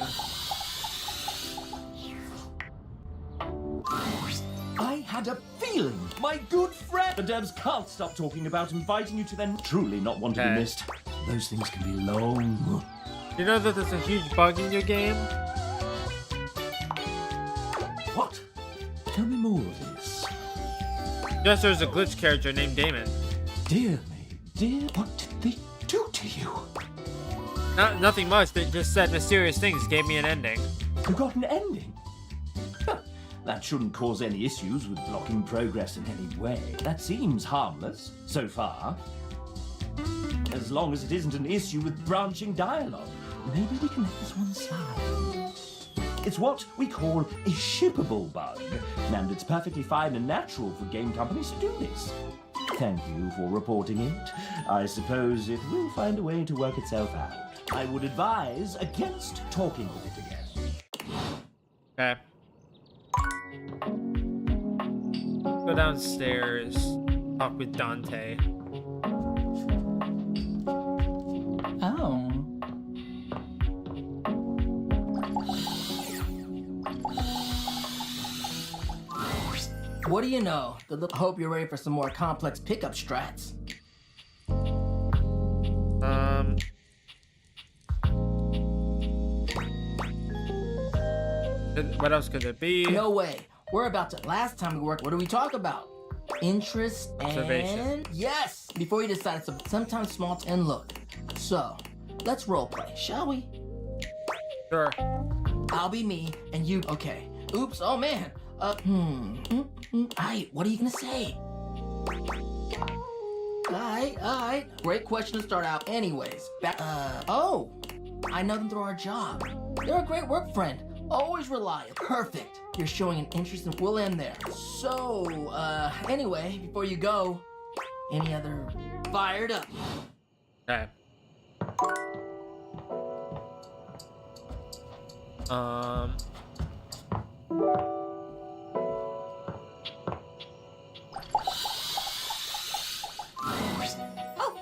I had a feeling, my good friend. The devs can't stop talking about inviting you to their truly not want to be missed. Those things can be long. You know that there's a huge bug in your game? What? Tell me more of this. Yes, there's a glitch character named Damon. Dear me, dear, what did they do to you? Nothing much. They just said mysterious things, gave me an ending. You got an ending? That shouldn't cause any issues with blocking progress in any way. That seems harmless, so far. As long as it isn't an issue with branching dialogue. Maybe we can let this one slide. It's what we call a shippable bug, and it's perfectly fine and natural for game companies to do this. Thank you for reporting it. I suppose it will find a way to work itself out. I would advise against talking with it again. Okay. Go downstairs, talk with Dante. Oh. What do you know? I hope you're ready for some more complex pickup strats. What else could it be? No way. We're about to. Last time we worked, what did we talk about? Interest and Observation. yes. Before you decide, sometimes small and look. So, let's roleplay, shall we? Sure. I'll be me and you. Okay. Oops. Oh man. Aight, what are you gonna say? Alright. Great question to start out. Anyways, oh, I know them through our job. They're a great work friend. Always reliable. Perfect. You're showing an interest and we'll end there. So, anyway, before you go, any other fired up? Okay. Oh,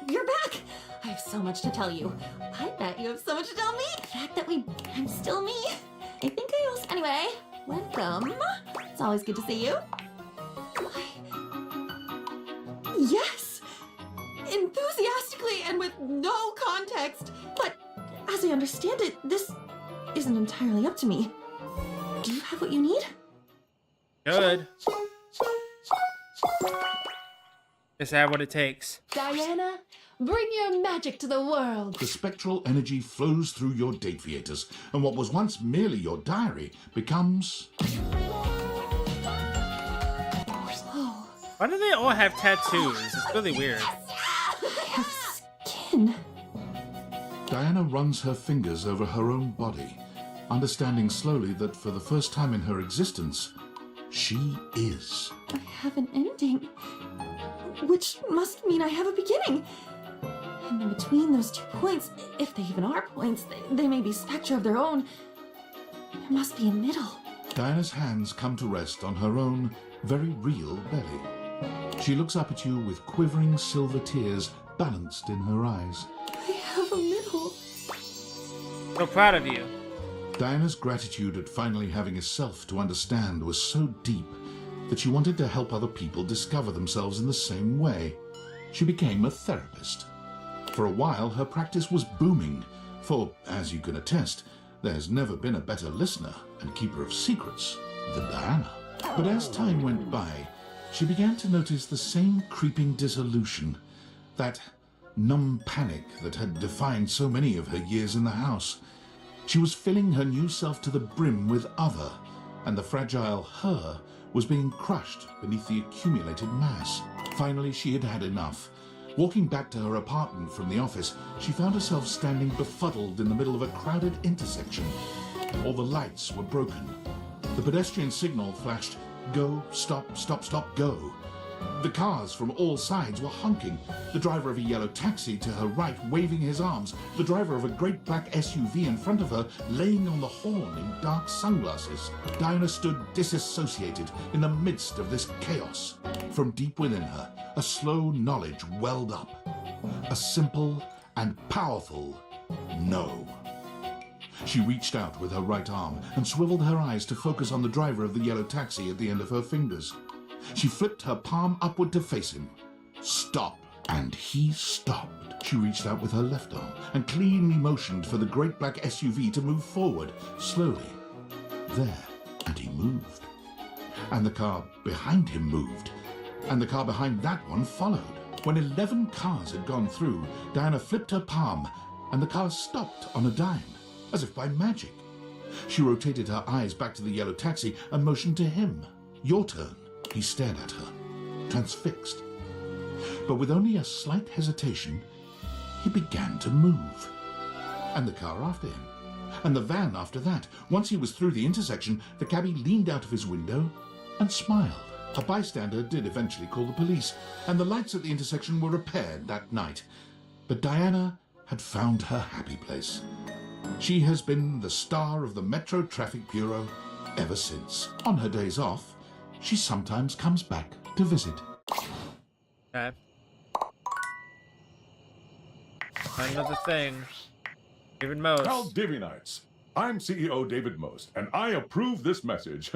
you're back! I have so much to tell you. I bet you have so much to tell me. The fact that I'm still me. I think I also. Anyway, welcome. It's always good to see you. Yes! Enthusiastically and with no context. But as I understand it, this isn't entirely up to me. Do you have what you need? Good. Guess I have what it takes. Diana, bring your magic to the world. The spectral energy flows through your Dateviators, and what was once merely your diary becomes... Why do they all have tattoos? It's really weird. I have skin. Diana runs her fingers over her own body, understanding slowly that for the first time in her existence, she is. I have an ending, which must mean I have a beginning. And in between those 2 points, if they even are points, they may be spectra of their own. There must be a middle. Diana's hands come to rest on her own very real belly. She looks up at you with quivering silver tears balanced in her eyes. I have a middle. So proud of you. Diana's gratitude at finally having a self to understand was so deep that she wanted to help other people discover themselves in the same way. She became a therapist. For a while, her practice was booming, for, as you can attest, there's never been a better listener and keeper of secrets than Diana. But as time went by, she began to notice the same creeping dissolution, that numb panic that had defined so many of her years in the house. She was filling her new self to the brim with other, and the fragile her was being crushed beneath the accumulated mass. Finally, she had had enough. Walking back to her apartment from the office, she found herself standing befuddled in the middle of a crowded intersection. All the lights were broken. The pedestrian signal flashed, "Go, stop, stop, stop, go." The cars from all sides were honking. The driver of a yellow taxi to her right waving his arms. The driver of a great black SUV in front of her laying on the horn in dark sunglasses. Diana stood disassociated in the midst of this chaos. From deep within her, a slow knowledge welled up. A simple and powerful No. She reached out with her right arm and swiveled her eyes to focus on the driver of the yellow taxi at the end of her fingers. She flipped her palm upward to face him. Stop. And he stopped. She reached out with her left arm and cleanly motioned for the great black SUV to move forward, slowly. There. And he moved. And the car behind him moved. And the car behind that one followed. When 11 cars had gone through, Diana flipped her palm, and the car stopped on a dime, as if by magic. She rotated her eyes back to the yellow taxi and motioned to him. Your turn. He stared at her, transfixed. But with only a slight hesitation, he began to move. And the car after him. And the van after that. Once he was through the intersection, the cabbie leaned out of his window and smiled. A bystander did eventually call the police, and the lights at the intersection were repaired that night. But Diana had found her happy place. She has been the star of the Metro Traffic Bureau ever since. On her days off, she sometimes comes back to visit. Okay. Another thing. David Most. Valdivianites, I'm CEO David Most, and I approve this message,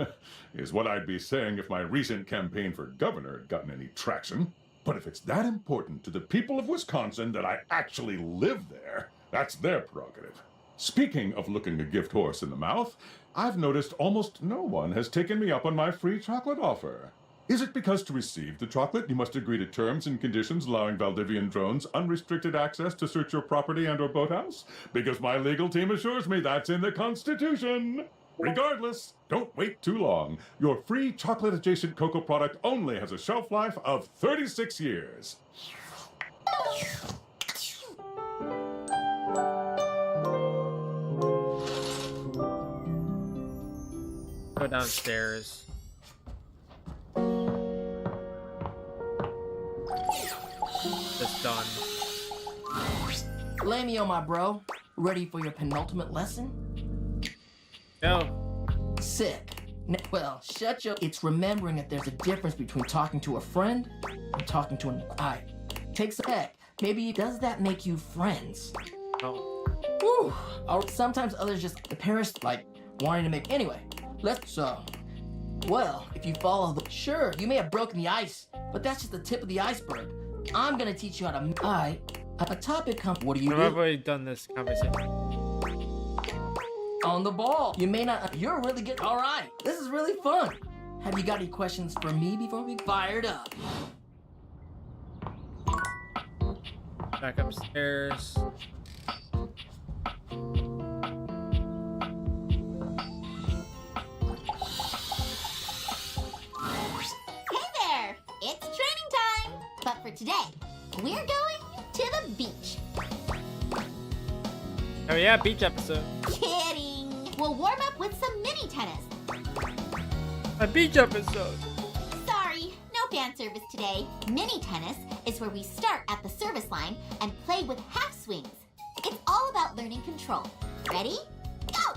is what I'd be saying if my recent campaign for governor had gotten any traction. But if it's that important to the people of Wisconsin that I actually live there, that's their prerogative. Speaking of looking a gift horse in the mouth, I've noticed almost no one has taken me up on my free chocolate offer. Is it because to receive the chocolate you must agree to terms and conditions allowing Valdivian drones unrestricted access to search your property and or boathouse? Because my legal team assures me that's in the Constitution. Regardless, don't wait too long. Your free chocolate-adjacent cocoa product only has a shelf life of 36 years. Go downstairs. Just done. Lamio, my bro. Ready for your penultimate lesson? No. Sick. Well, shut your... It's remembering that there's a difference between talking to a friend and talking to an... Alright. Takes a heck. Maybe does that make you friends? No. Whew. Or sometimes others just... The parents, like, wanting to make... Anyway. Well, if you follow the... Sure, you may have broken the ice, but that's just the tip of the iceberg. I'm gonna teach you how to... Alright, a topic comes... What do you do? I've already done this conversation. On the ball. You may not... You're really good. Alright, this is really fun. Have you got any questions for me before we fired up? Back upstairs. It's training time! But for today, we're going to the beach. Oh yeah, beach episode. Kidding! We'll warm up with some mini tennis. A beach episode. Sorry, no fan service today. Mini tennis is where we start at the service line and play with half swings. It's all about learning control. Ready? Go!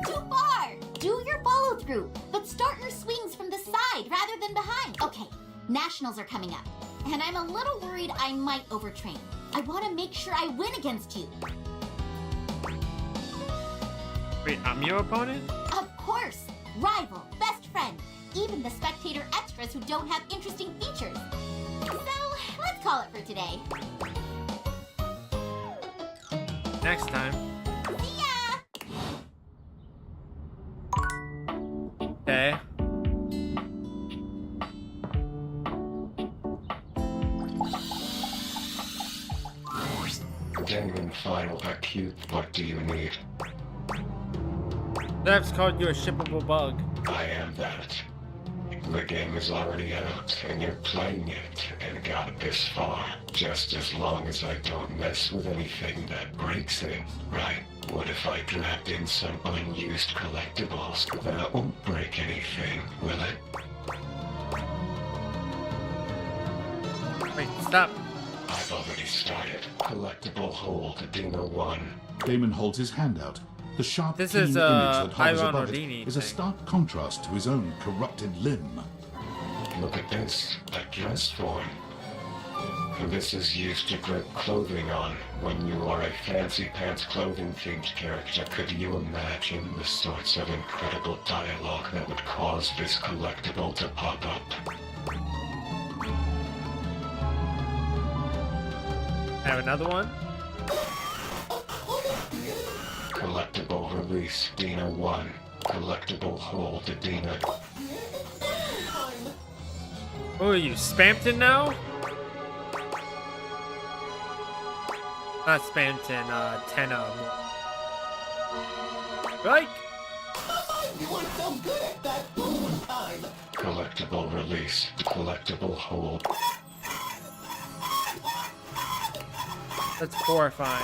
Too far! Do your follow through, but start your swings from the side rather than behind. Okay, nationals are coming up, and I'm a little worried I might overtrain. I want to make sure I win against you. Wait, I'm your opponent? Of course! Rival, best friend, even the spectator extras who don't have interesting features. So, let's call it for today. Next time. See ya! Okay. Damon Final Acute, what do you need? That's called you a shippable bug. I am that. The game is already out, and you're playing it, and got this far. Just as long as I don't mess with anything that breaks it, right? What if I dragged in some unused collectibles? That won't break anything, will it? Wait, stop. I've already started. Collectible hold, Dino 1. Damon holds his hand out. The sharp, This keen is, image that hovers Iron above Ordini it is a thing. stark contrast to his own corrupted limb. Look at this. A dress form. This is used to grip clothing on when you are a fancy pants clothing themed character. Could you imagine the sorts of incredible dialogue that would cause this collectible to pop up? Have another one? Collectible release, Dina 1. Collectible hold, Dina. Oh, you spammed now? Not Spampton, Tenno. Right? You weren't so good at that one time. Collectible release, collectible hold. That's horrifying.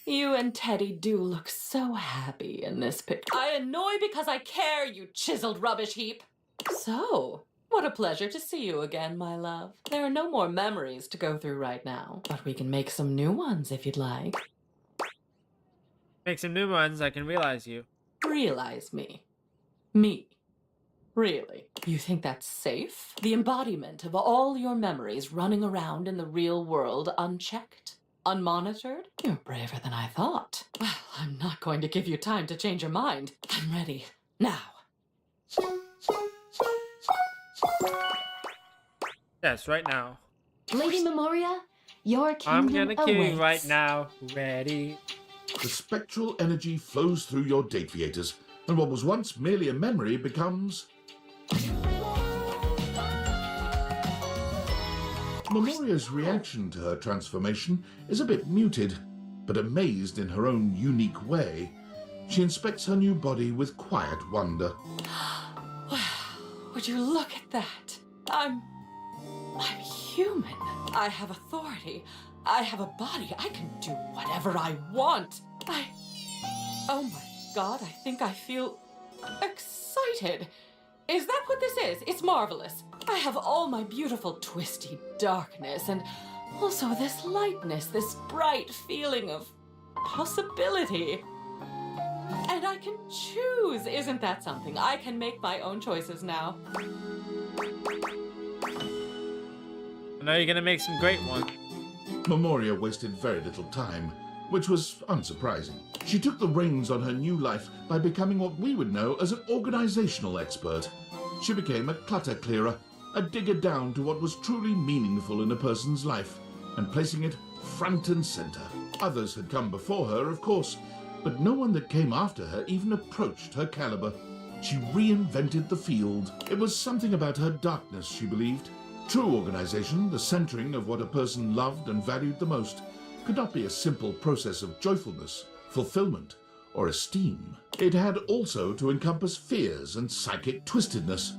You and Teddy do look so happy in this picture. I annoy because I care, you chiseled rubbish heap. So, what a pleasure to see you again, my love. There are no more memories to go through right now, but we can make some new ones if you'd like. Make some new ones, I can realize you. Realize me. Me. Really? You think that's safe? The embodiment of all your memories running around in the real world unchecked? Unmonitored? You're braver than I thought. Well, I'm not going to give you time to change your mind. I'm ready. Now. Yes, right now. Lady Memoria, your I'm kingdom gonna kill you awaits. right now. Ready? The spectral energy flows through your Dateviators, and what was once merely a memory becomes... Memoria's reaction to her transformation is a bit muted, but amazed in her own unique way, she inspects her new body with quiet wonder. Wow, would you look at that? I'm human. I have authority. I have a body. I can do whatever I want. Oh my God, I think I feel excited. Is that what this is? It's marvelous. I have all my beautiful twisty darkness and also this lightness, this bright feeling of possibility. And I can choose. Isn't that something? I can make my own choices now. I know you're gonna make some great ones. Memoria wasted very little time, which was unsurprising. She took the reins on her new life by becoming what we would know as an organizational expert. She became a clutter clearer, a digger down to what was truly meaningful in a person's life, and placing it front and center. Others had come before her, of course, but no one that came after her even approached her caliber. She reinvented the field. It was something about her darkness, she believed. True organization, the centering of what a person loved and valued the most, could not be a simple process of joyfulness, fulfillment, or esteem. It had also to encompass fears and psychic twistedness.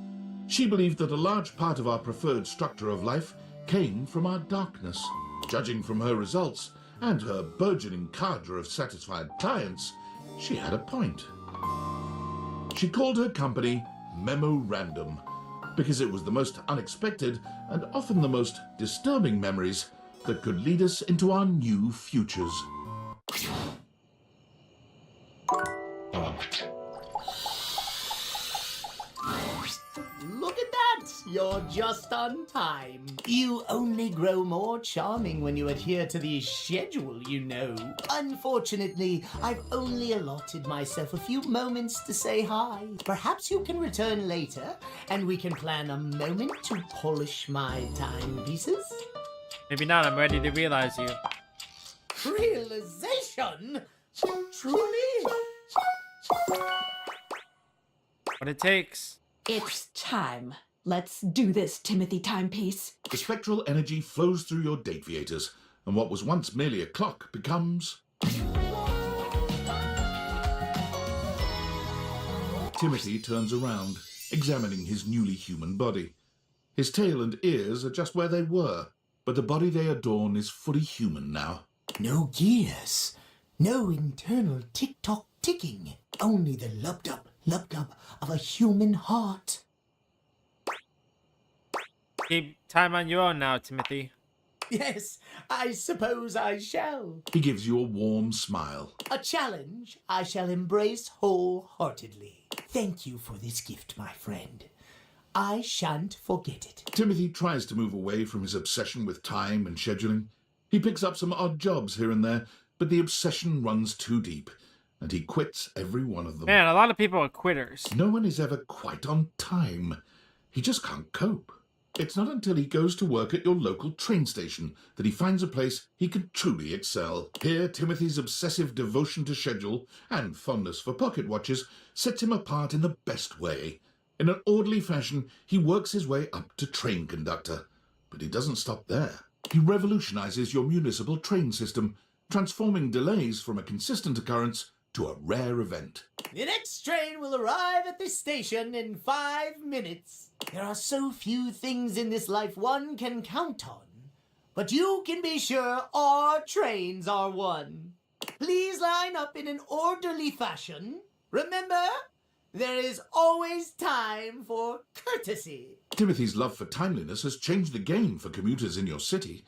She believed that a large part of our preferred structure of life came from our darkness. Judging from her results and her burgeoning cadre of satisfied clients, she had a point. She called her company Memorandum, because it was the most unexpected and often the most disturbing memories that could lead us into our new futures. Look at that! You're just on time. You only grow more charming when you adhere to the schedule, you know. Unfortunately, I've only allotted myself a few moments to say hi. Perhaps you can return later, and we can plan a moment to polish my timepieces. Maybe not, I'm ready to realize you. Realization? Truly? What it takes. It's time. Let's do this, Timothy Timepiece. The spectral energy flows through your Dateviators, and what was once merely a clock becomes... Timothy turns around, examining his newly human body. His tail and ears are just where they were, but the body they adorn is fully human now. No gears. No internal tick-tock ticking. Only the lub-dub of a human heart. Keep time on your own now, Timothy. Yes, I suppose I shall. He gives you a warm smile. A challenge I shall embrace wholeheartedly. Thank you for this gift, my friend. I shan't forget it. Timothy tries to move away from his obsession with time and scheduling. He picks up some odd jobs here and there, but the obsession runs too deep, and he quits every one of them. Man, a lot of people are quitters. No one is ever quite on time. He just can't cope. It's not until he goes to work at your local train station that he finds a place he can truly excel. Here, Timothy's obsessive devotion to schedule and fondness for pocket watches sets him apart in the best way. In an orderly fashion, he works his way up to train conductor. But he doesn't stop there. He revolutionizes your municipal train system, transforming delays from a consistent occurrence to a rare event. The next train will arrive at the station in 5 minutes. There are so few things in this life one can count on, but you can be sure our trains are one. Please line up in an orderly fashion. Remember, there is always time for courtesy. Timothy's love for timeliness has changed the game for commuters in your city.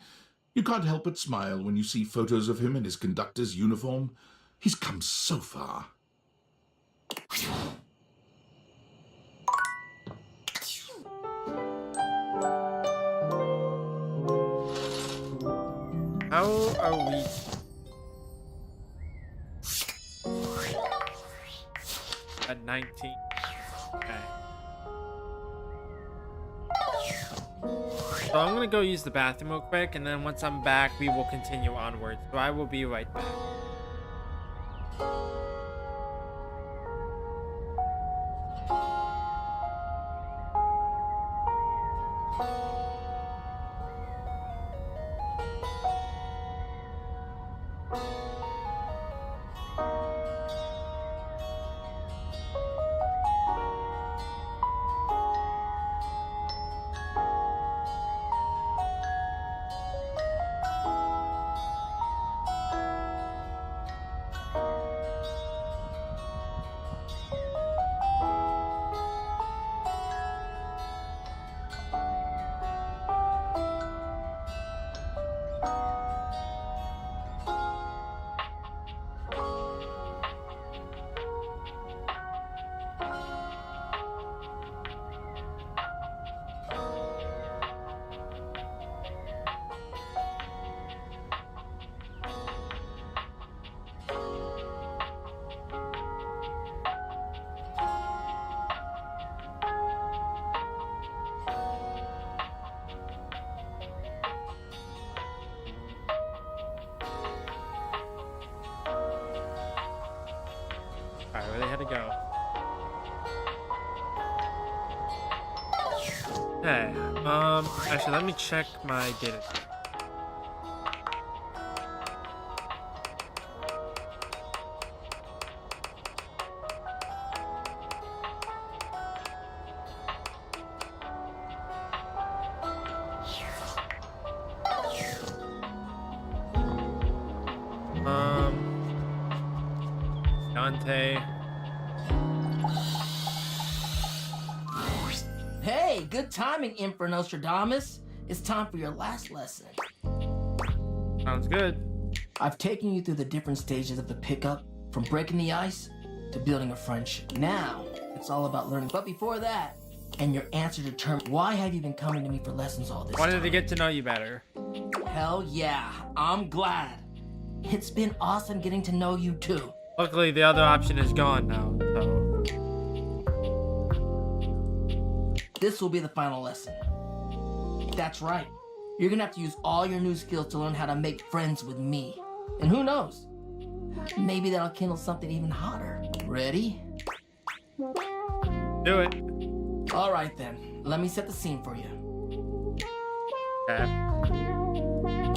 You can't help but smile when you see photos of him in his conductor's uniform. He's come so far. How are we? At 19. Okay. So I'm gonna go use the bathroom real quick, and then once I'm back, we will continue onwards. So I will be right back. Alright, where they had to go. Hey, actually, let me check my data. Dante. Hey, good timing, Emperor Nostradamus. It's time for your last lesson. Sounds good. I've taken you through the different stages of the pickup, from breaking the ice to building a friendship. Now, it's all about learning. But before that, and your answer determines why have you been coming to me for lessons all this time? Wanted to get to know you better. Hell yeah, I'm glad. It's been awesome getting to know you too. Luckily, the other option is gone now, so... This will be the final lesson. That's right. You're gonna have to use all your new skills to learn how to make friends with me. And who knows? Maybe that'll kindle something even hotter. Ready? Do it. All right then. Let me set the scene for you. Okay.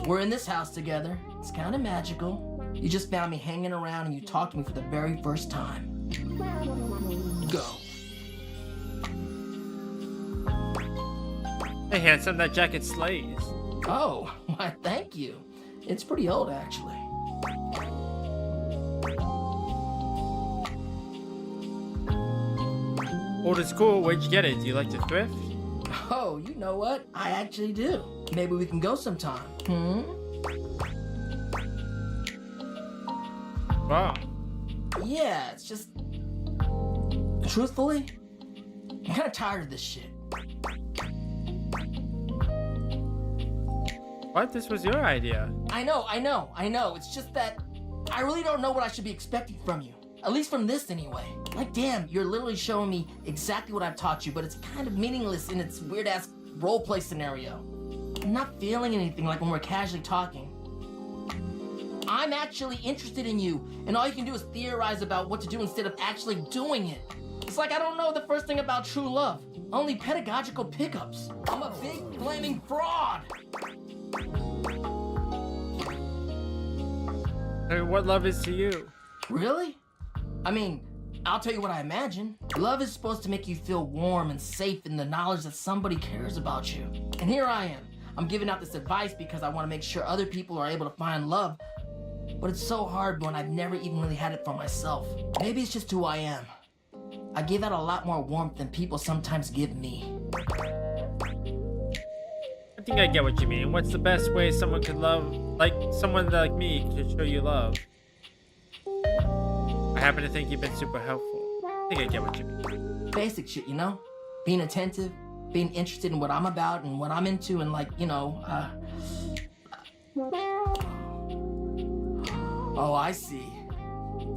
We're in this house together. It's kind of magical. You just found me hanging around and you talked to me for the very first time. Go. Hey, handsome, that jacket slays. Oh, why, thank you. It's pretty old, actually. Old is cool. Where'd you get it? Do you like to thrift? Oh, you know what? I actually do. Maybe we can go sometime. Wow. Yeah, it's just... Truthfully, I'm kind of tired of this shit. What? This was your idea. I know. It's just that I really don't know what I should be expecting from you. At least from this anyway. Like, damn, you're literally showing me exactly what I've taught you, but it's kind of meaningless in its weird-ass roleplay scenario. I'm not feeling anything like when we're casually talking. I'm actually interested in you, and all you can do is theorize about what to do instead of actually doing it. It's like I don't know the first thing about true love. Only pedagogical pickups. I'm a big flaming fraud. Hey, what love is to you? Really? I mean, I'll tell you what I imagine. Love is supposed to make you feel warm and safe in the knowledge that somebody cares about you. And here I am. I'm giving out this advice because I want to make sure other people are able to find love. But it's so hard when I've never even really had it for myself. Maybe it's just who I am. I give out a lot more warmth than people sometimes give me. I think I get what you mean. What's the best way someone could love, like someone like me, could show you love? I happen to think you've been super helpful. I think I get what you mean. Basic shit, you know? Being attentive, being interested in what I'm about and what I'm into, and like, you know, Oh, I see.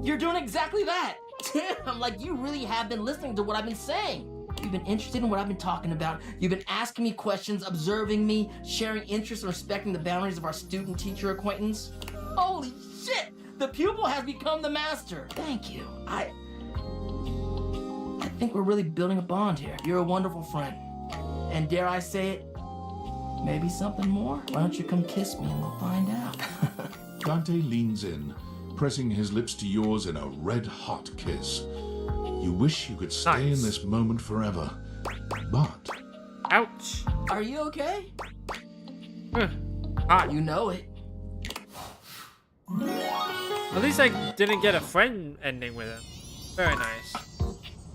You're doing exactly that! Damn, like you really have been listening to what I've been saying. You've been interested in what I've been talking about. You've been asking me questions, observing me, sharing interests, and respecting the boundaries of our student-teacher acquaintance. Holy shit! The pupil has become the master. Thank you. I think we're really building a bond here. You're a wonderful friend. And dare I say it, maybe something more? Why don't you come kiss me and we'll find out. Dante leans in, pressing his lips to yours in a red-hot kiss. You wish you could stay in this moment forever, but... Ouch! Are you okay? You know it. At least I didn't get a friend ending with him. Very nice.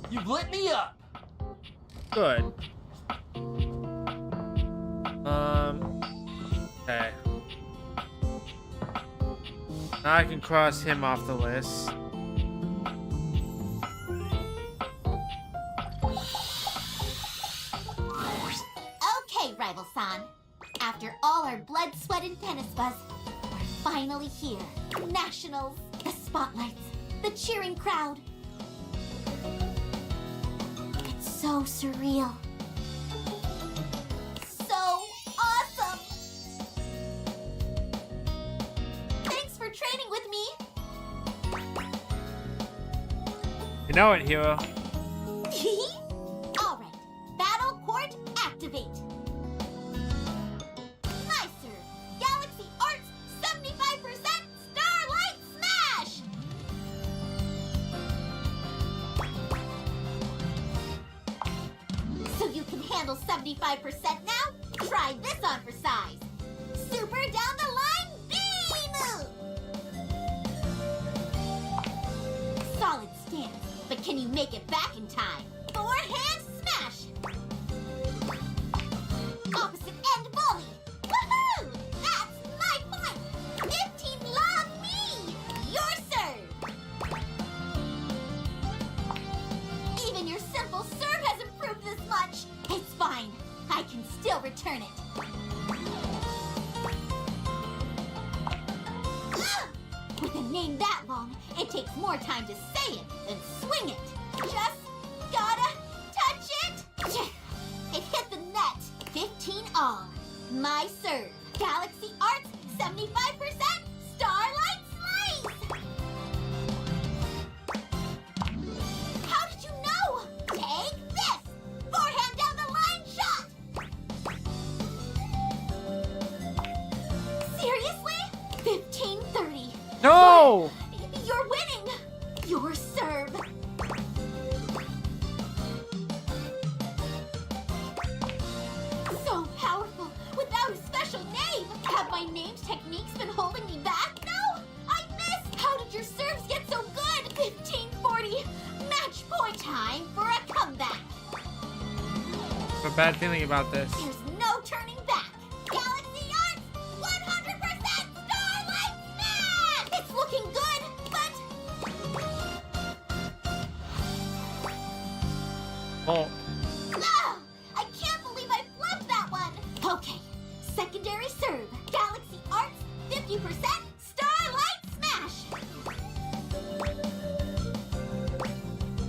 You've lit me up! Good. Okay. Now I can cross him off the list. Okay, Rival-san. After all our blood, sweat, and tennis buzz, we're finally here. Nationals, the spotlights, the cheering crowd. It's so surreal. So awesome! Thanks for training with me. You know it, hero. Alright, Battle Court activate. Nice serve. Galaxy Arts 75% Starlight Smash! So you can handle 75% now? Try this on for size. Super down the line beam! Solid stance, but can you make it back in time? Forehand smash! Opposite end volley! Woohoo! That's my point! 15 love me! Your serve! Even your simple serve has improved this much! It's fine. I can still return it. With a name that long, it takes more time to say it than swing it. Just gotta touch it. It hit the net. 15 all. My serve. Galaxy Arts 75% Starlight Slice. How did you know? Take this. Forehand down the line shot. Seriously? 15-30. No! You're winning! Your serve! So powerful, without a special name! Have my name's techniques been holding me back? No! I missed! How did your serves get so good? 15-40! Match point! Time for a comeback! have a bad feeling about this. There's no turning back. Galaxy Arts, 100% Starlight Smash! It's looking good, but Oh. ah, I can't believe I flubbed that one. Okay, secondary serve. Galaxy Arts, 50% Starlight Smash.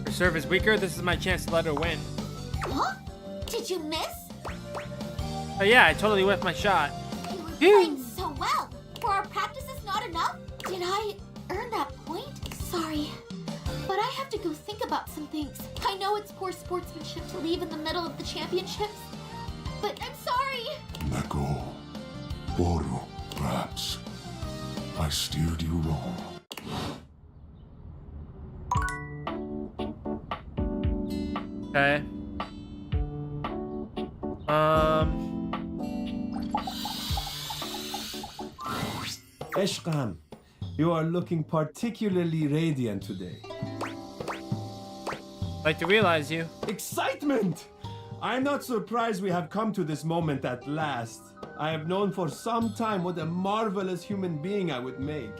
Her serve is weaker. This is my chance to let her win. Huh? Did you miss? Oh yeah, I totally whiffed my shot. You were playing so well. Were our practices not enough? Did I earn that point? Sorry, but I have to go think about some things. I know it's poor sportsmanship to leave in the middle of the championships, but I'm sorry. Neko, Boru, perhaps I steered you wrong. Okay. Eshkam, you are looking particularly radiant today. Like to realize you. Excitement! I'm not surprised we have come to this moment at last. I have known for some time what a marvelous human being I would make.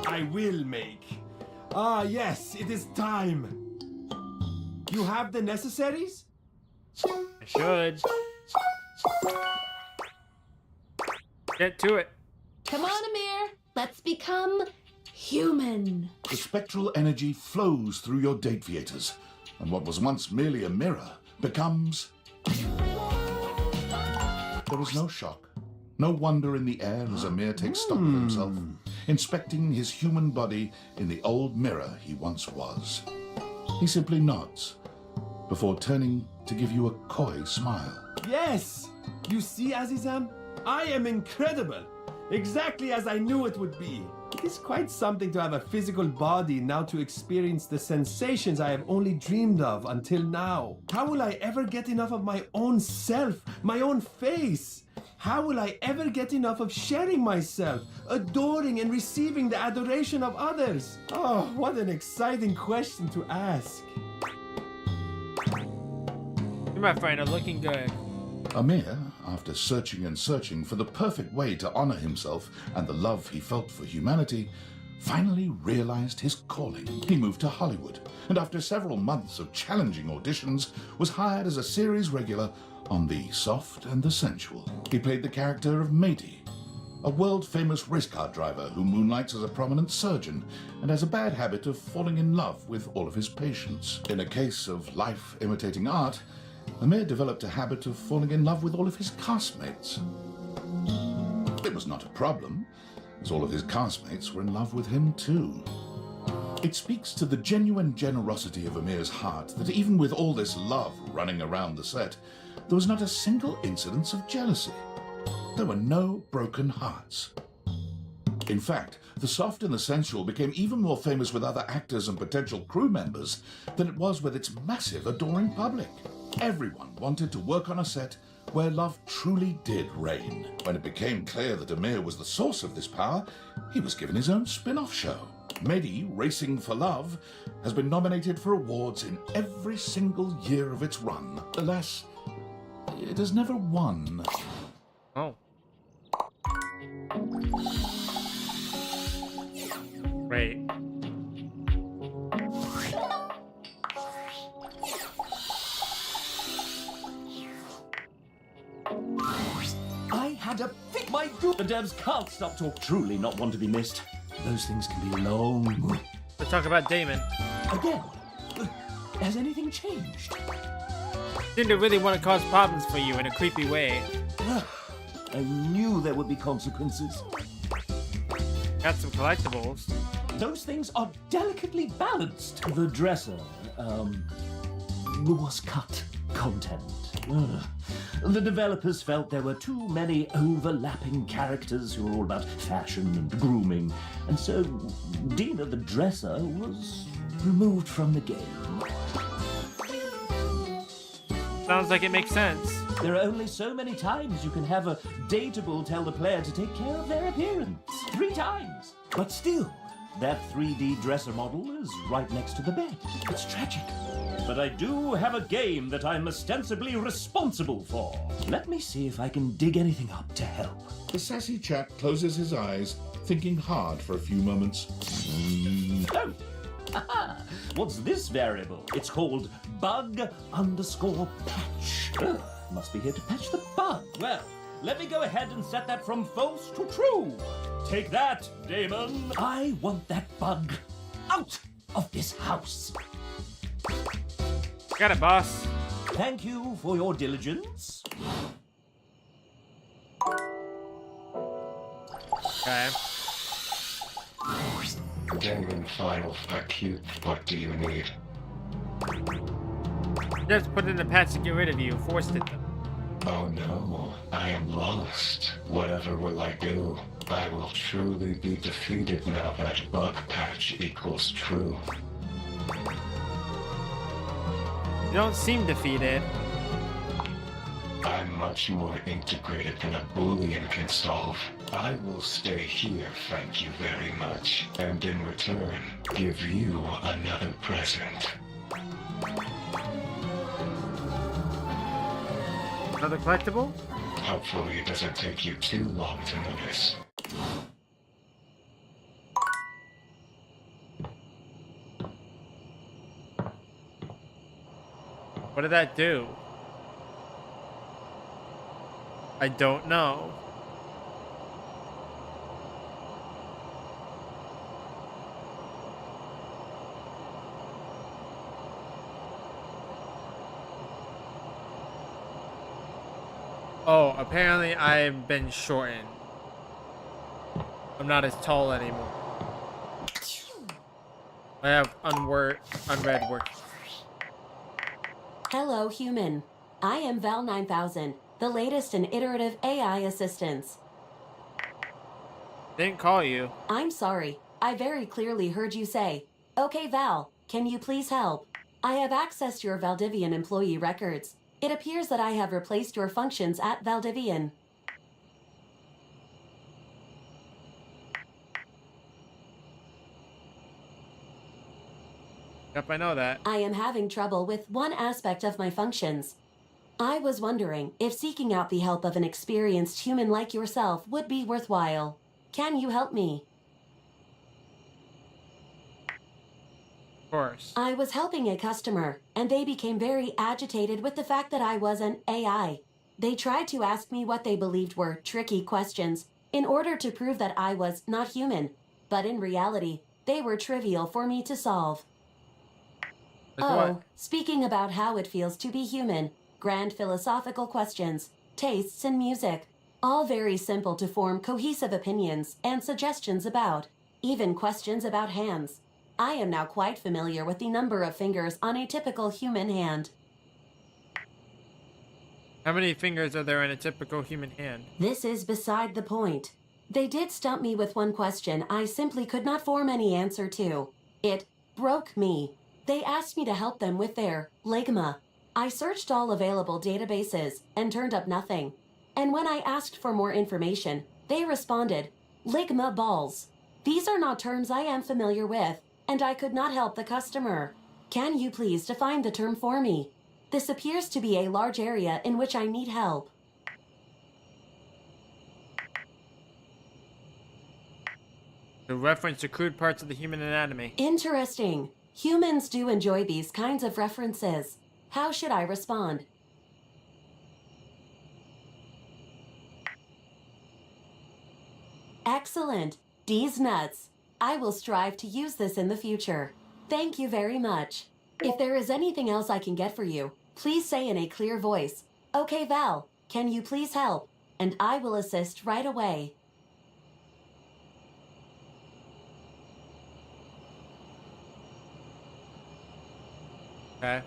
I will make. Ah, yes, it is time. You have the necessaries? I should. Get to it. Come on, Amir. Let's become human. The spectral energy flows through your Dateviators, and what was once merely a mirror becomes... There was no shock, no wonder in the air as Amir takes stock of himself, inspecting his human body in the old mirror he once was. He simply nods, before turning to give you a coy smile. Yes! You see, Azizam? I am incredible! Exactly as I knew it would be. It is quite something to have a physical body now to experience the sensations I have only dreamed of until now. How will I ever get enough of my own self, my own face? How will I ever get enough of sharing myself, adoring and receiving the adoration of others? Oh, what an exciting question to ask. You, my friend, are looking good. Amir, after searching and searching for the perfect way to honor himself and the love he felt for humanity, finally realized his calling. He moved to Hollywood, and after several months of challenging auditions, was hired as a series regular on The Soft and the Sensual. He played the character of Matey, a world-famous race car driver who moonlights as a prominent surgeon and has a bad habit of falling in love with all of his patients. In a case of life imitating art, Amir developed a habit of falling in love with all of his castmates. It was not a problem, as all of his castmates were in love with him too. It speaks to the genuine generosity of Amir's heart that even with all this love running around the set, there was not a single incidence of jealousy. There were no broken hearts. In fact, The Soft and the Sensual became even more famous with other actors and potential crew members than it was with its massive adoring public. Everyone wanted to work on a set where love truly did reign. When it became clear that Amir was the source of this power, he was given his own spin-off show. Medi, Racing for Love, has been nominated for awards in every single year of its run. Alas, it has never won. Oh. Right. I had a pick my group. The devs can't stop talk. Truly not one to be missed. Those things can be long. Let's talk about Damon. Again, has anything changed? Seem to really want to cause problems for you in a creepy way. I knew there would be consequences. Got some collectibles. Those things are delicately balanced. The dresser, was cut content. The developers felt there were too many overlapping characters who were all about fashion and grooming, and so Dina the dresser was removed from the game. Sounds like it makes sense. There are only so many times you can have a dateable tell the player to take care of their appearance. 3 times. But still, That 3D dresser model is right next to the bed. It's tragic. But I do have a game that I'm ostensibly responsible for. Let me see if I can dig anything up to help. The sassy chap closes his eyes, thinking hard for a few moments. Oh! What's this variable? It's called bug_patch. Ugh, must be here to patch the bug. Well, let me go ahead and set that from false to true. Take that, Damon. I want that bug out of this house. Got it, boss. Thank you for your diligence. Okay. Damon, final fuck you. What do you need? Just put it in the patch to get rid of you. Forced it. Oh no, I am lost. Whatever will I do? I will truly be defeated now that bug patch equals true. You don't seem defeated. I'm much more integrated than a Boolean can solve. I will stay here, thank you very much, and in return, give you another present. Another collectible? Hopefully it doesn't take you too long to notice. What did that do? I don't know. Oh, apparently I've been shortened. I'm not as tall anymore. I have unread work. Hello, human. I am Val 9000, the latest in iterative AI assistants. Didn't call you. I'm sorry. I very clearly heard you say, "Okay, Val, can you please help?" I have accessed your Valdivian employee records. It appears that I have replaced your functions at Valdivian. Yep, I know that. I am having trouble with one aspect of my functions. I was wondering if seeking out the help of an experienced human like yourself would be worthwhile. Can you help me? Of course. I was helping a customer, and they became very agitated with the fact that I was an AI. They tried to ask me what they believed were tricky questions in order to prove that I was not human, but in reality, they were trivial for me to solve. Like oh, what? Speaking about how it feels to be human, grand philosophical questions, tastes in music, all very simple to form cohesive opinions and suggestions about, even questions about hands. I am now quite familiar with the number of fingers on a typical human hand. How many fingers are there in a typical human hand? This is beside the point. They did stump me with one question I simply could not form any answer to. It broke me. They asked me to help them with their Ligma. I searched all available databases and turned up nothing. And when I asked for more information, they responded, Ligma balls. These are not terms I am familiar with, and I could not help the customer. Can you please define the term for me? This appears to be a large area in which I need help. To reference to crude parts of the human anatomy. Interesting. Humans do enjoy these kinds of references. How should I respond? Excellent. D's nuts. I will strive to use this in the future. Thank you very much. If there is anything else I can get for you, please say in a clear voice, "Okay, Val, can you please help?" And I will assist right away. Okay.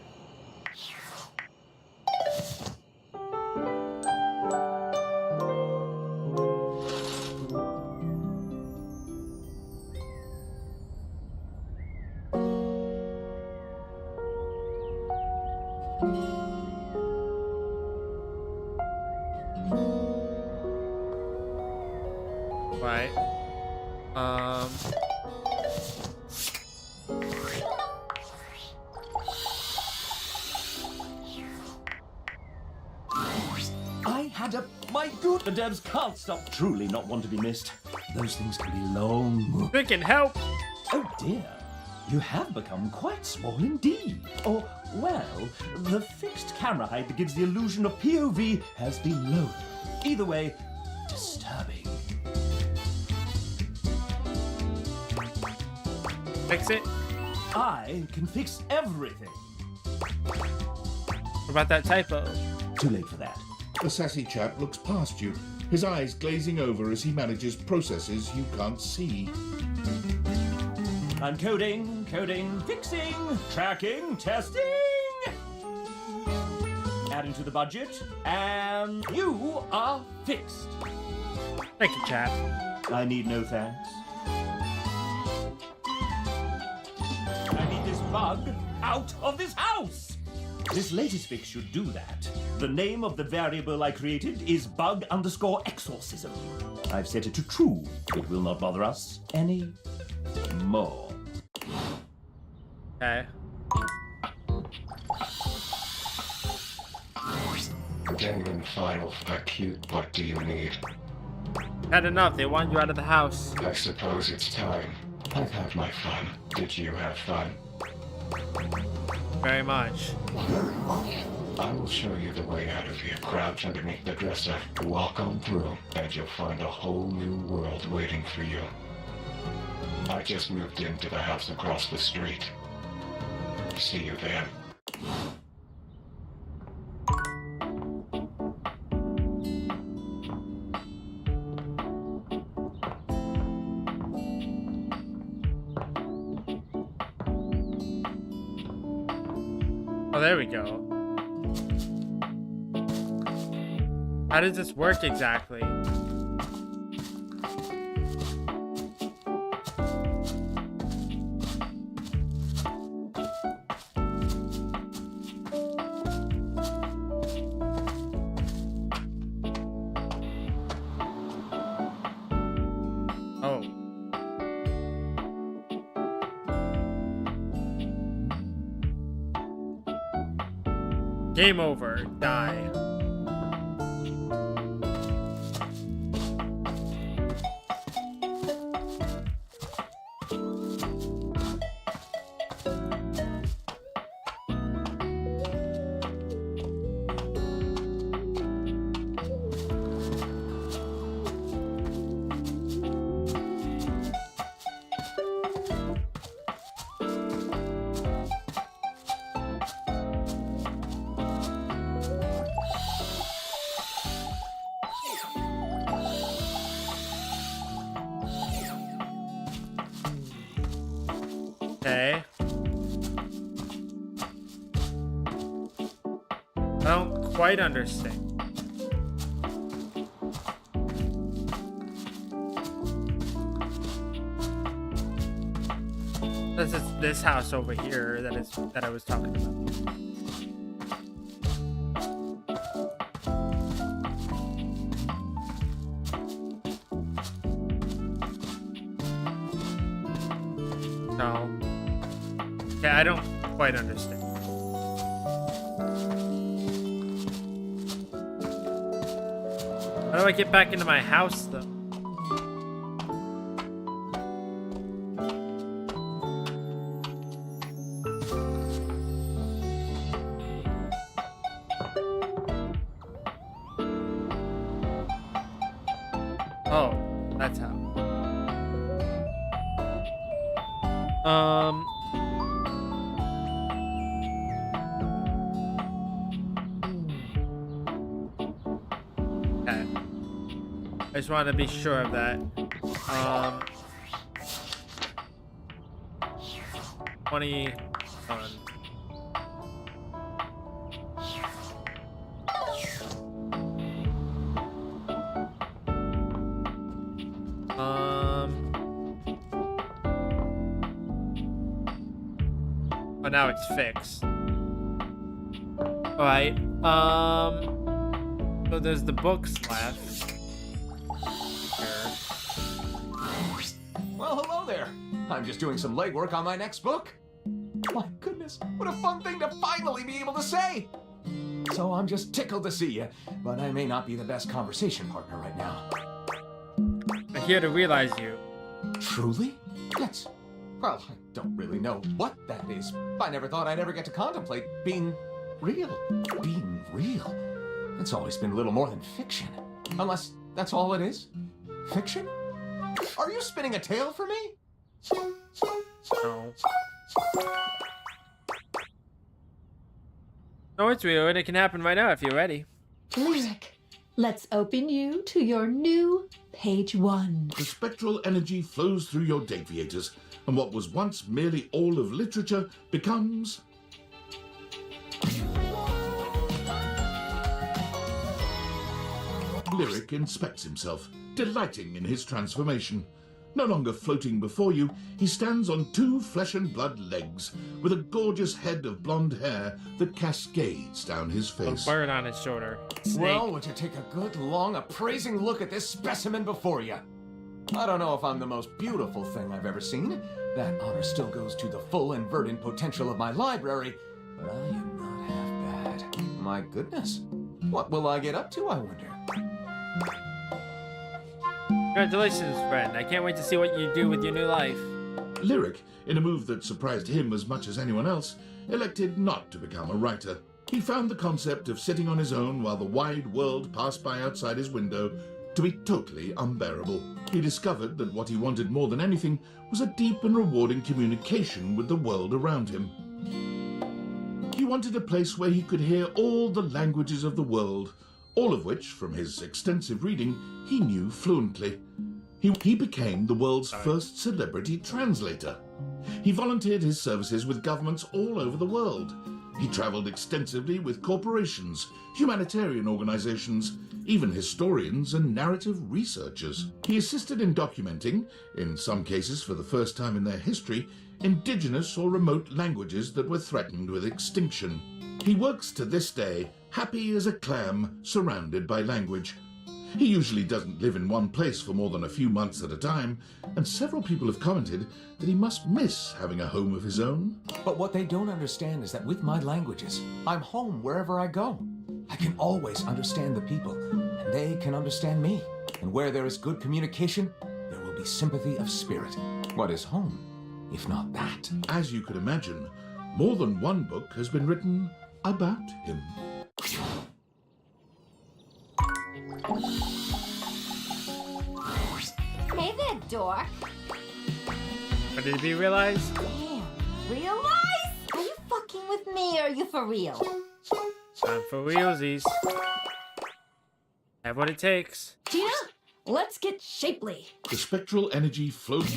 Right. My good. The devs can't stop. Truly not one to be missed. Those things can be long. They can help. Oh dear. You have become quite small indeed. Or, well, the fixed camera height that gives the illusion of POV has been lowered. Either way, disturbing. Fix it? I can fix everything. What about that typo? Too late for that. The sassy chap looks past you, his eyes glazing over as he manages processes you can't see. I'm coding, fixing, tracking, testing. Adding to the budget, and you are fixed. Thank you, chap. I need no thanks. I need this bug out of this house. This latest fix should do that. The name of the variable I created is bug_exorcism. I've set it to true. It will not bother us any more. Okay. Genuine final acute, what do you need? Had enough. They want you out of the house. I suppose it's time. I've had my fun. Did you have fun? Very much. I will show you the way out of here. Crouch underneath the dresser, walk on through, and you'll find a whole new world waiting for you. I just moved into the house across the street. See you there. Oh, there we go. How does this work exactly? Oh. Game over. Die. Okay. I don't quite understand. This is this house over here that I was talking about. No. Okay, I don't quite understand. How do I get back into my house, though? Oh, that's how. Okay. I just wanted to be sure of that. 20 on. Oh, now it's fixed. Alright, so there's the books left. Here. Well, hello there. I'm just doing some legwork on my next book. My goodness, what a fun thing to finally be able to say! So I'm just tickled to see you, but I may not be the best conversation partner right now. I'm here to realize you. Truly? That's... Well, I don't really know what that is. I never thought I'd ever get to contemplate being real. Being real? It's always been little more than fiction. Unless that's all it is? Fiction? Are you spinning a tale for me? No. No, it's real, and it can happen right now if you're ready. Lyric, let's open you to your new page 1. The spectral energy flows through your deviators, and what was once merely all of literature becomes... Lyric inspects himself, delighting in his transformation. No longer floating before you, he stands on 2 flesh and blood legs, with a gorgeous head of blonde hair that cascades down his face. A bird on his shoulder. Snake. Well, would you take a good, long, appraising look at this specimen before you? I don't know if I'm the most beautiful thing I've ever seen. That honor still goes to the full and verdant potential of my library, but I am not half bad. My goodness. What will I get up to, I wonder? Congratulations, friend. I can't wait to see what you do with your new life. Lyric, in a move that surprised him as much as anyone else, elected not to become a writer. He found the concept of sitting on his own while the wide world passed by outside his window to be totally unbearable. He discovered that what he wanted more than anything was a deep and rewarding communication with the world around him. He wanted a place where he could hear all the languages of the world, all of which, from his extensive reading, he knew fluently. He became the world's first celebrity translator. He volunteered his services with governments all over the world. He traveled extensively with corporations, humanitarian organizations, even historians and narrative researchers. He assisted in documenting, in some cases for the first time in their history, indigenous or remote languages that were threatened with extinction. He works to this day, happy as a clam, surrounded by language. He usually doesn't live in one place for more than a few months at a time, and several people have commented that he must miss having a home of his own. But what they don't understand is that with my languages, I'm home wherever I go. I can always understand the people, and they can understand me. And where there is good communication, there will be sympathy of spirit. What is home, if not that? As you could imagine, more than one book has been written about him. Hey there, dork. What did he realize? Damn, realize? Are you fucking with me or are you for real? Time for realsies. Have what it takes. Tina, let's get shapely. The spectral energy flows...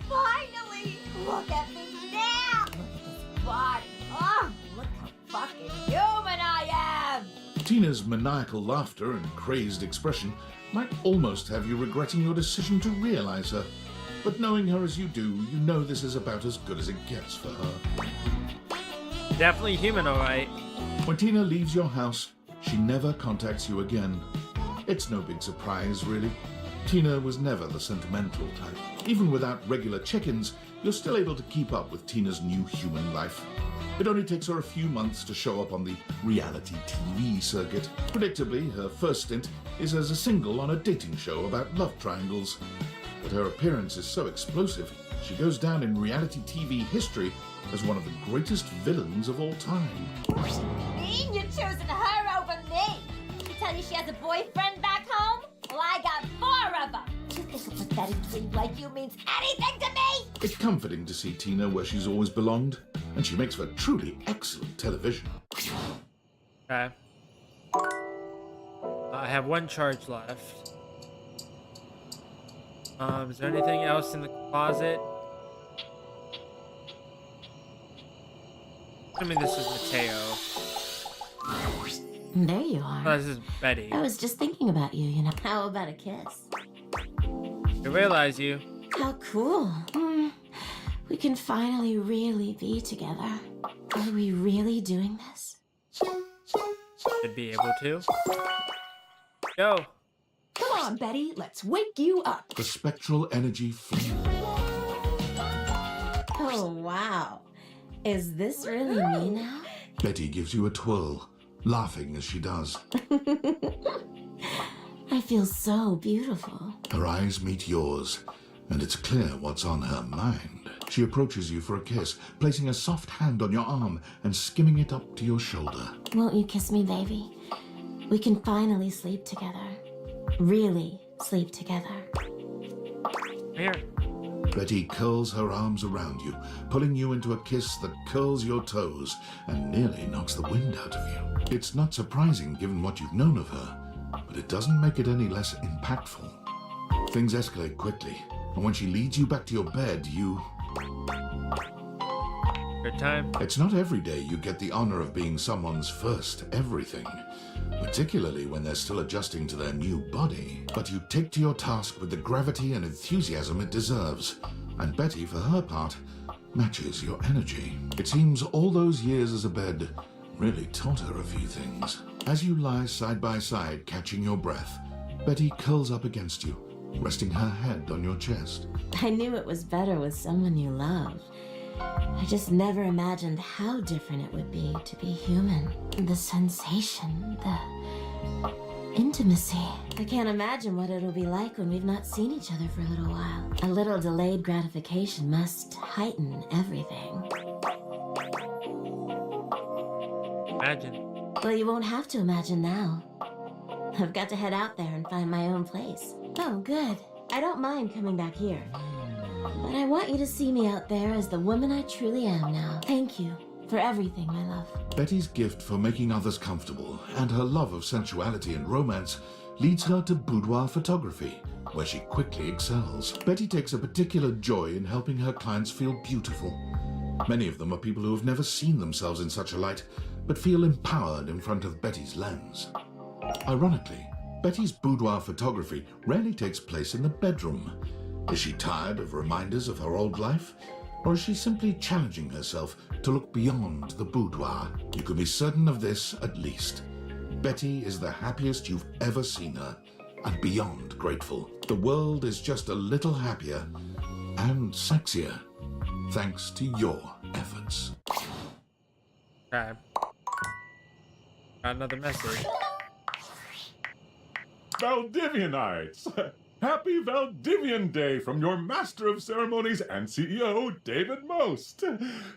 Finally! Look at me now! Look at this body. Oh, look how fucking human I am! Tina's maniacal laughter and crazed expression might almost have you regretting your decision to realize her. But knowing her as you do, you know this is about as good as it gets for her. Definitely human, alright. When Tina leaves your house, she never contacts you again. It's no big surprise, really. Tina was never the sentimental type. Even without regular check-ins, you're still able to keep up with Tina's new human life. It only takes her a few months to show up on the reality TV circuit. Predictably, her first stint is as a single on a dating show about love triangles. But her appearance is so explosive, she goes down in reality TV history as one of the greatest villains of all time. Mean you're choosing her over me? Did she tell you she has a boyfriend back home? Well, I got 4 of them. You think a pathetic dweeb like you means anything to me? It's comforting to see Tina where she's always belonged, and she makes for truly excellent television. Okay. I have 1 charge left. Is there anything else in the closet? I mean, this is Mateo. There you are. Oh, this is Betty. I was just thinking about you, you know. How about a kiss? I realize you. How cool. We can finally really be together. Are we really doing this? Should be able to. Go. Come on, Betty, let's wake you up. The spectral energy flow. Oh, wow. Is this really me now? Betty gives you a twirl, laughing as she does. I feel so beautiful. Her eyes meet yours, and it's clear what's on her mind. She approaches you for a kiss, placing a soft hand on your arm and skimming it up to your shoulder. Won't you kiss me, baby? We can finally sleep together. Really sleep together. Here. Betty curls her arms around you, pulling you into a kiss that curls your toes and nearly knocks the wind out of you. It's not surprising given what you've known of her, but it doesn't make it any less impactful. Things escalate quickly, and when she leads you back to your bed, you... Good time. It's not every day you get the honor of being someone's first everything, particularly when they're still adjusting to their new body. But you take to your task with the gravity and enthusiasm it deserves, and Betty, for her part, matches your energy. It seems all those years as a bed really taught her a few things. As you lie side by side, catching your breath, Betty curls up against you, resting her head on your chest. I knew it was better with someone you love. I just never imagined how different it would be to be human. The sensation, the intimacy. I can't imagine what it'll be like when we've not seen each other for a little while. A little delayed gratification must heighten everything. Imagine. Well, you won't have to imagine now. I've got to head out there and find my own place. Oh, good. I don't mind coming back here. But I want you to see me out there as the woman I truly am now. Thank you for everything, my love. Betty's gift for making others comfortable and her love of sensuality and romance leads her to boudoir photography, where she quickly excels. Betty takes a particular joy in helping her clients feel beautiful. Many of them are people who have never seen themselves in such a light, but feel empowered in front of Betty's lens. Ironically, Betty's boudoir photography rarely takes place in the bedroom. Is she tired of reminders of her old life? Or is she simply challenging herself to look beyond the boudoir? You can be certain of this at least. Betty is the happiest you've ever seen her, and beyond grateful. The world is just a little happier and sexier, thanks to your efforts. Okay. Got another message. Valdivianites! Happy Valdivian Day from your Master of Ceremonies and CEO, David Most.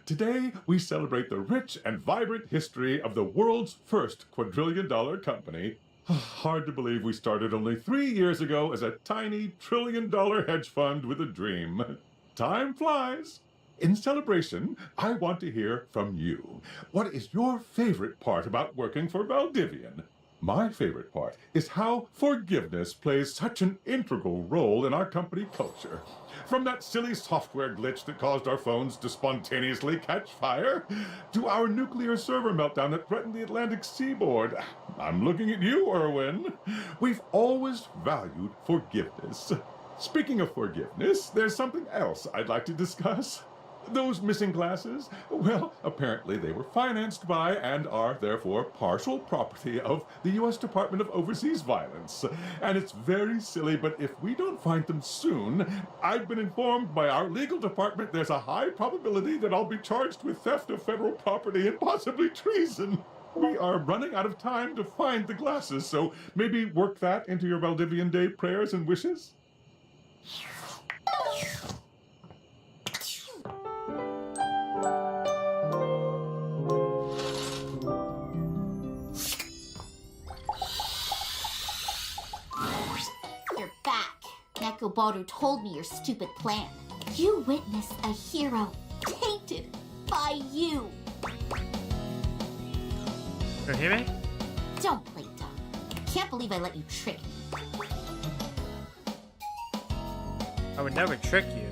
Today, we celebrate the rich and vibrant history of the world's first quadrillion-dollar company. Hard to believe we started only 3 years ago as a tiny trillion-dollar hedge fund with a dream. Time flies. In celebration, I want to hear from you. What is your favorite part about working for Valdivian? My favorite part is how forgiveness plays such an integral role in our company culture. From that silly software glitch that caused our phones to spontaneously catch fire, to our nuclear server meltdown that threatened the Atlantic seaboard. I'm looking at you, Erwin. We've always valued forgiveness. Speaking of forgiveness, there's something else I'd like to discuss. Those missing glasses? Well, apparently they were financed by and are therefore partial property of the U.S. Department of Overseas Violence. And it's very silly, but if we don't find them soon, I've been informed by our legal department there's a high probability that I'll be charged with theft of federal property and possibly treason. We are running out of time to find the glasses, so maybe work that into your Valdivian Day prayers and wishes? Nekobaru told me your stupid plan. You witnessed a hero tainted by you. You hear me? Don't play dumb. Can't believe I let you trick me. I would never trick you.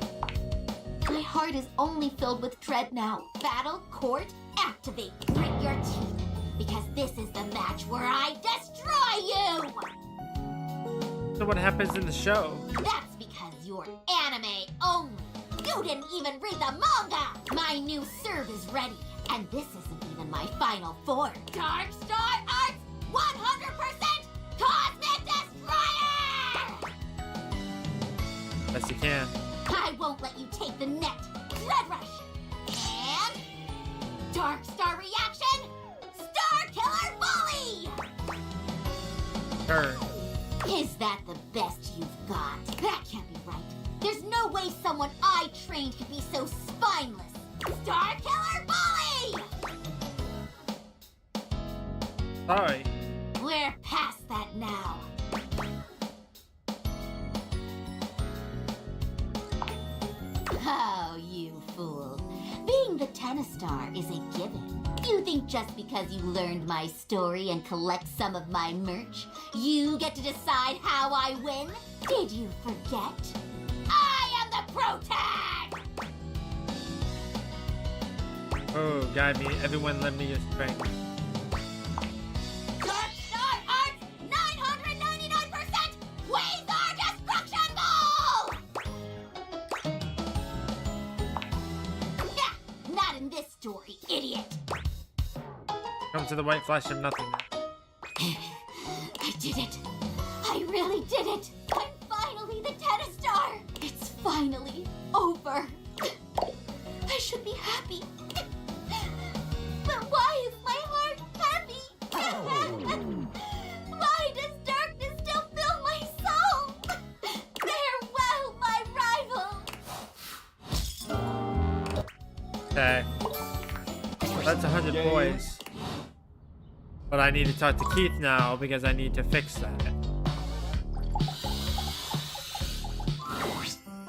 My heart is only filled with dread now. Battle, court, activate. Grit your teeth. Because this is the match where I destroy you! So what happens in the show? That's because you're anime only. You didn't even read the manga! My new serve is ready. And this isn't even my final form. Dark Star Arts 100% Cosmic Destroyer! Yes, you can. I won't let you take the net. Dread Rush. And turn. Is that the best you've got? That can't be right. There's no way someone I trained could be so spineless. Star Killer Bully! Sorry. We're past that now. Oh, you fool. Being the tennis star is a given. You think just because you learned my story and collect some of my merch, you get to decide how I win? Did you forget? I am the pro tag! Oh, God, everyone lend me your strength. Dark Star Arts 999% Quasar Destruction Ball! Yeah, not in this story, idiot. Come to the white flash of nothing. I did it. I really did it. I'm finally the tennis star. It's finally over. I should be happy. But why is my heart heavy? Why does darkness still fill my soul? Farewell, my rival. Okay. That's 100 points. But I need to talk to Keith now because I need to fix that.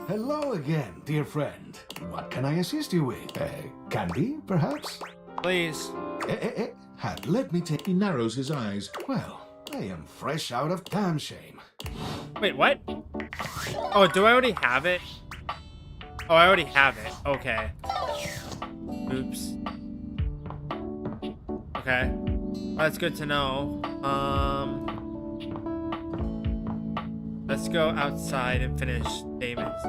Hello again, dear friend. What can I assist you with? Candy, perhaps? Please. Let me take... He narrows his eyes. Well, I am fresh out of Tam Shame. Wait, what? Oh, do I already have it? Oh, I already have it. Okay. Oops. Okay. That's good to know. Let's go outside and finish Damon's.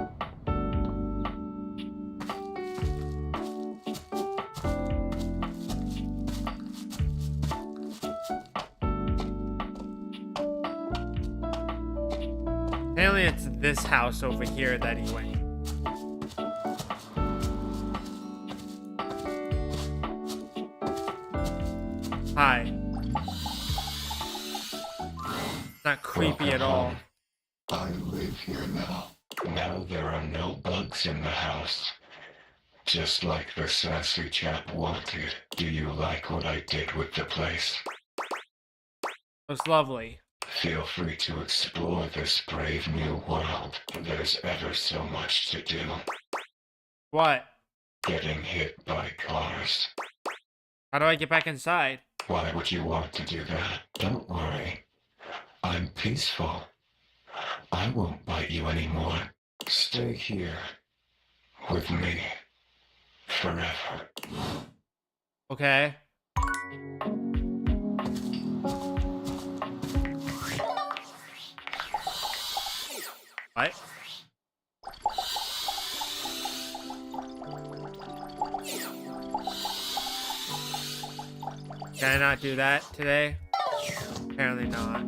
Apparently it's this house over here that he went. Hi. Not creepy at all. I live here now. Now there are no bugs in the house. Just like the sassy chap wanted. Do you like what I did with the place? Looks lovely. Feel free to explore this brave new world. There's ever so much to do. What? Getting hit by cars. How do I get back inside? Why would you want to do that? Don't worry. I'm peaceful. I won't bite you anymore. Stay here. With me. Forever. Okay. What? Can I not do that today? Apparently not.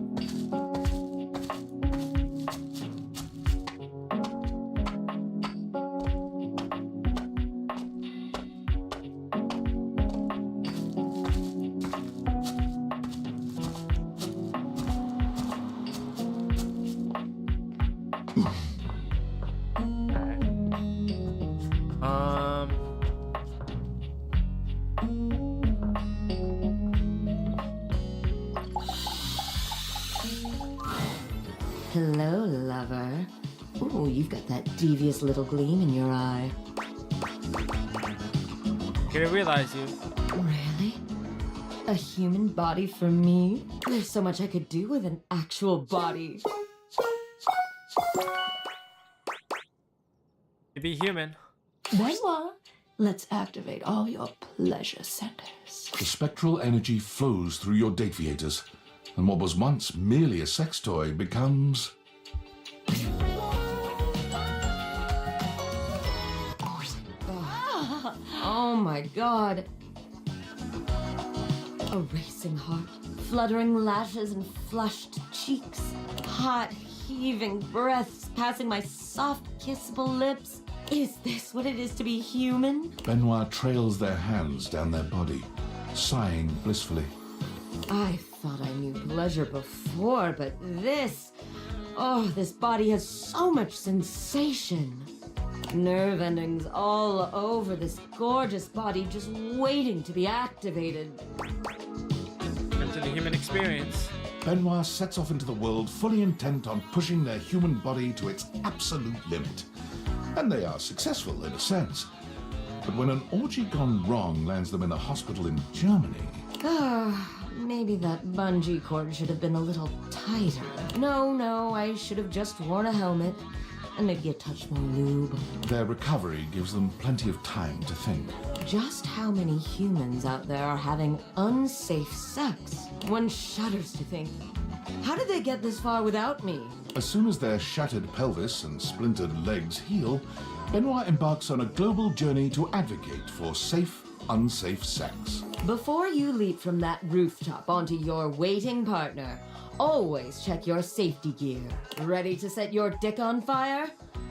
Hello, lover. Ooh, you've got that devious little gleam in your eye. Didn't realize you. Really? A human body for me? There's so much I could do with an actual body. To be human. Benoit, let's activate all your pleasure centers. The spectral energy flows through your deviators, and what was once merely a sex toy becomes... Oh my god. A racing heart, fluttering lashes and flushed cheeks, hot, heaving breaths passing my soft, kissable lips. Is this what it is to be human? Benoit trails their hands down their body, sighing blissfully. I thought I knew pleasure before, but this... Oh, this body has so much sensation. Nerve endings all over this gorgeous body just waiting to be activated. Into the human experience. Benoit sets off into the world fully intent on pushing their human body to its absolute limit. And they are successful in a sense. But when an orgy gone wrong lands them in a hospital in Germany... Maybe that bungee cord should have been a little tighter. No, I should have just worn a helmet. And maybe a touch more lube. Their recovery gives them plenty of time to think. Just how many humans out there are having unsafe sex? One shudders to think, how did they get this far without me? As soon as their shattered pelvis and splintered legs heal, Benoit embarks on a global journey to advocate for safe, unsafe sex. Before you leap from that rooftop onto your waiting partner, always check your safety gear. Ready to set your dick on fire?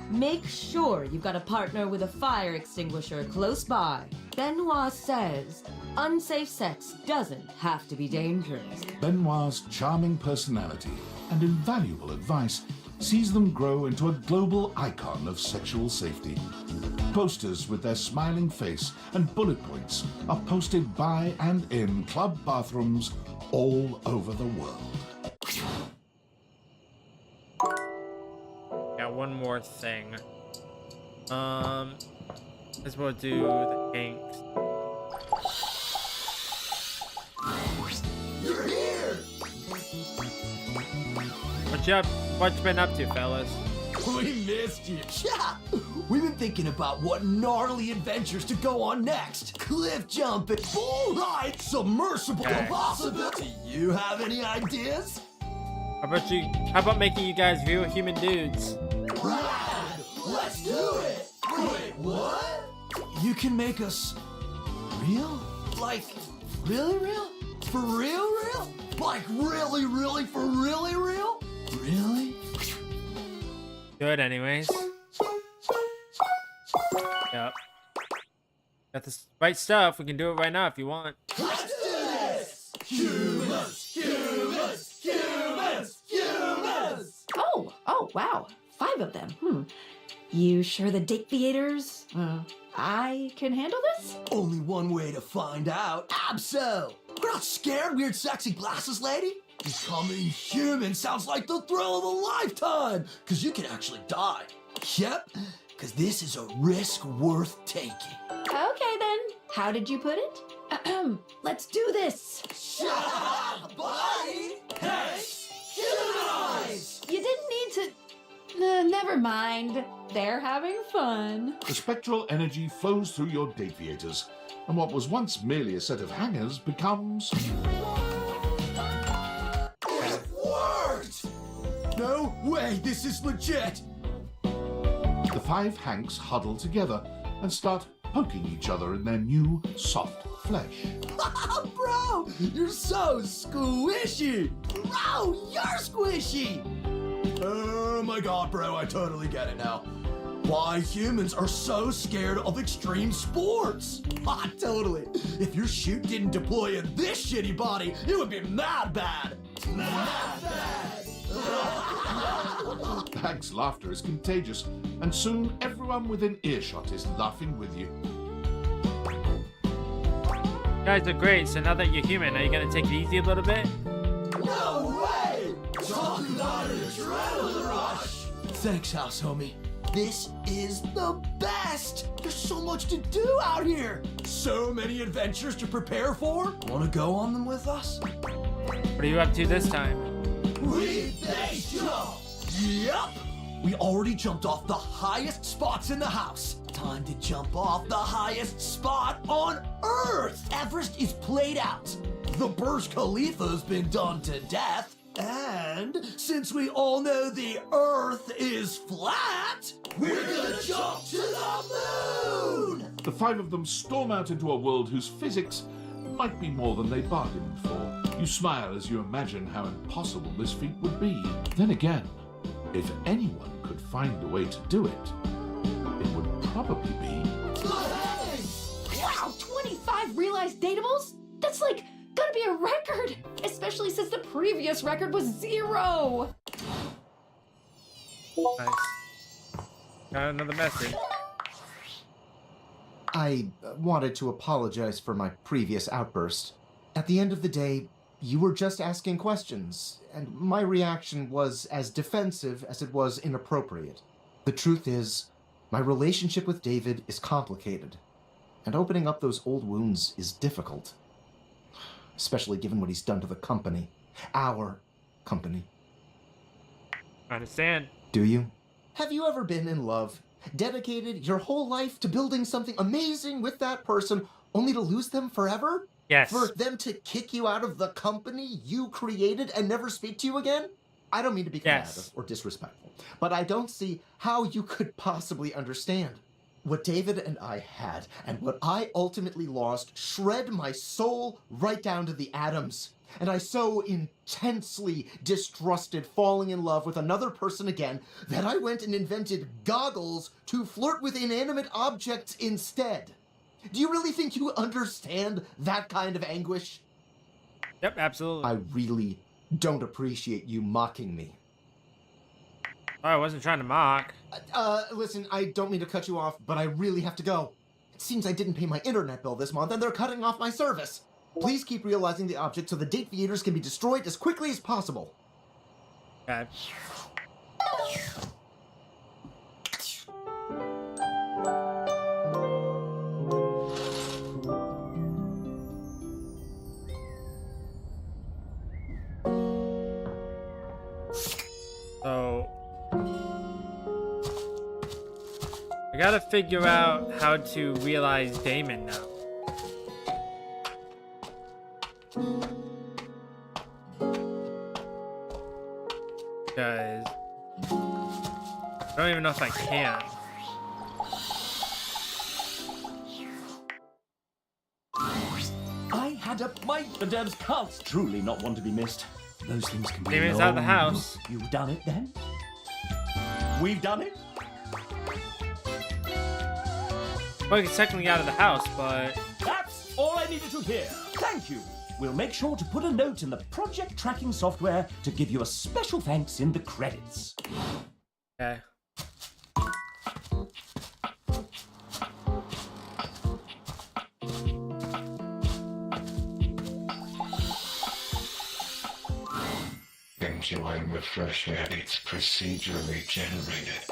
Make sure you've got a partner with a fire extinguisher close by. Benoit says, unsafe sex doesn't have to be dangerous. Benoit's charming personality and invaluable advice sees them grow into a global icon of sexual safety. Posters with their smiling face and bullet points are posted by and in club bathrooms all over the world. Got one more thing. Let's we'll do the inks. You're here! What you been up to, fellas? We missed you. Yeah, we've been thinking about what gnarly adventures to go on next. Cliff jumping, bull ride, submersible possibility. Do you have any ideas? How about making you guys real human dudes? Rad! Let's do it! Wait, what? You can make us real? Like, really real? For real real? Like really for really real? Really? Good, anyways. Yep. Got the right stuff. We can do it right now if you want. Let's do this! Humans! Oh, wow. 5 of them. You sure the Dick Theaters? I can handle this? Only one way to find out. Abso! We're not scared, weird sexy glasses lady. Becoming human sounds like the thrill of a lifetime, because you can actually die. Yep, because this is a risk worth taking. Okay then. How did you put it? Let's do this. Shut up, buddy! Hey, humanize! You didn't need to... never mind. They're having fun. The spectral energy flows through your deviators, and what was once merely a set of hangers becomes... It worked! No way, this is legit! The 5 Hanks huddle together and start poking each other in their new, soft flesh. Bro, you're so squishy! Bro, you're squishy! Oh my god, bro, I totally get it now. Why humans are so scared of extreme sports. Totally. If your chute didn't deploy in this shitty body, it would be mad bad. Mad bad. Hank's laughter is contagious, and soon everyone within earshot is laughing with you. You guys are great, so now that you're human, are you gonna take it easy a little bit? No way! Talk about an adrenaline rush! Thanks, house homie. This is the best! There's so much to do out here! So many adventures to prepare for! Wanna go on them with us? What are you up to this time? We base jump! Yep! We already jumped off the highest spots in the house. Time to jump off the highest spot on Earth! Everest is played out. The Burj Khalifa's been done to death. And since we all know the Earth is flat, we're gonna jump to the moon! The 5 of them storm out into a world whose physics might be more than they bargained for. You smile as you imagine how impossible this feat would be. Then again, if anyone could find a way to do it, it would probably be... Wow, 25 realized datables? That's like, gotta be a record! Especially especially since the previous record was 0. Nice. Got another message. I wanted to apologize for my previous outburst. At the end of the day, you were just asking questions, and my reaction was as defensive as it was inappropriate. The truth is, my relationship with David is complicated, and opening up those old wounds is difficult. Especially given what he's done to the company. Our company. I understand. Do you? Have you ever been in love? Dedicated your whole life to building something amazing with that person, only to lose them forever? Yes. For them to kick you out of the company you created and never speak to you again? I don't mean to be combative or disrespectful, but I don't see how you could possibly understand. What David and I had, and what I ultimately lost, shred my soul right down to the atoms. And I so intensely distrusted falling in love with another person again that I went and invented goggles to flirt with inanimate objects instead. Do you really think you understand that kind of anguish? Yep, absolutely. I really don't appreciate you mocking me. Oh, I wasn't trying to mock. Listen, I don't mean to cut you off, but I really have to go. It seems I didn't pay my internet bill this month, and they're cutting off my service. Please keep realizing the object so the date theaters can be destroyed as quickly as possible. Okay. So I gotta figure out how to realize Damon now. Because I don't even know if I can. I had up my Damon's carts. Truly not one to be missed. Those things can be Damon's out of the house. You've done it then? We've done it? Well, he's technically out of the house, but... That's all I needed to hear. Thank you. We'll make sure to put a note in the project tracking software to give you a special thanks in the credits. Okay. Enjoying the fresh air, it's procedurally generated.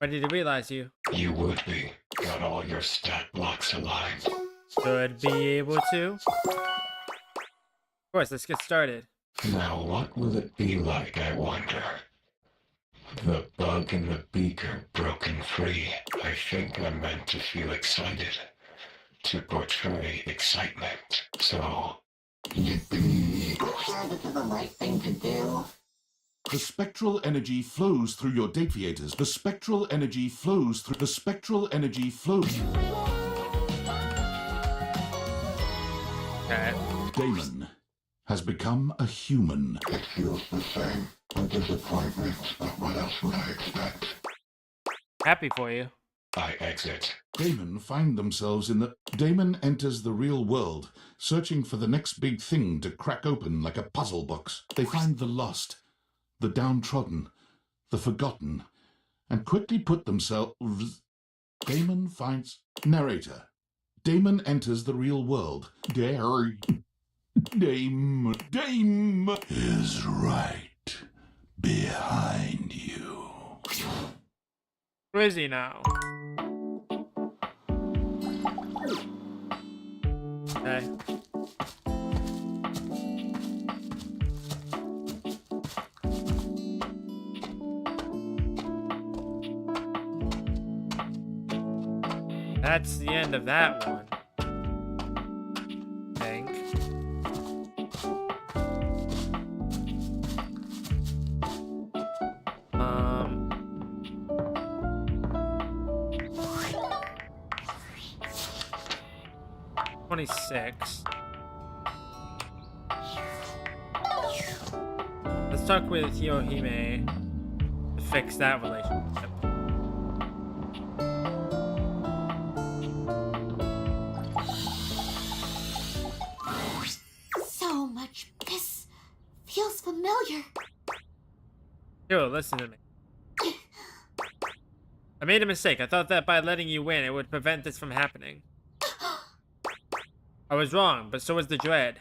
Ready to realize you. You would be. Got all your stat blocks aligned. Should be able to. Of course, let's get started. Now what will it be like, I wonder? The bug in the beaker broken free. I think I'm meant to feel excited. To portray excitement. So... Yippee! This is the right thing to do. The spectral energy flows through your date theaters. The spectral energy flows through. The spectral energy flows. Okay. Damon has become a human. It feels the same. A disappointment, but what else would I expect? Happy for you. I exit. Damon find themselves in the... Damon enters the real world, searching for the next big thing to crack open like a puzzle box. They find the lost, the downtrodden, the forgotten, and quickly put themselves... Damon finds... Narrator. Damon enters the real world. Dame is right behind you. Where is he now? Okay. That's the end of that one. I think. $26. Let's talk with Hirohime to fix that relationship. So Hero, listen to me. I made a mistake. I thought that by letting you win, it would prevent this from happening. I was wrong, but so was the Dread.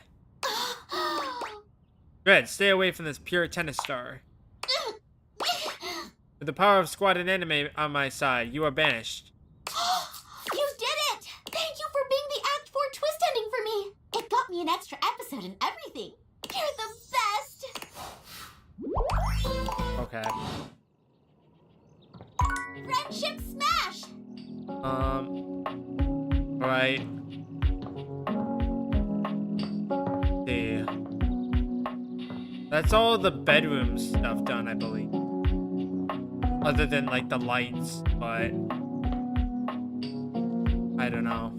Dread, stay away from this pure tennis star. With the power of Squad and Anime on my side, you are banished. You did it! Thank you for being the Act 4 twist ending for me. It got me an extra episode and everything. You're the best! Okay. Friendship smash! Alright. See. That's all the bedroom stuff done, I believe. Other than, like, the lights, but... I don't know.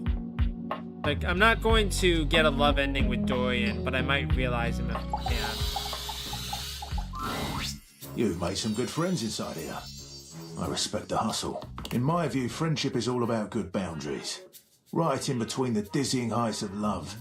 Like, I'm not going to get a love ending with Dorian, but I might realize him if I can. You've made some good friends inside here. I respect the hustle. In my view, friendship is all about good boundaries. Right in between the dizzying heights of love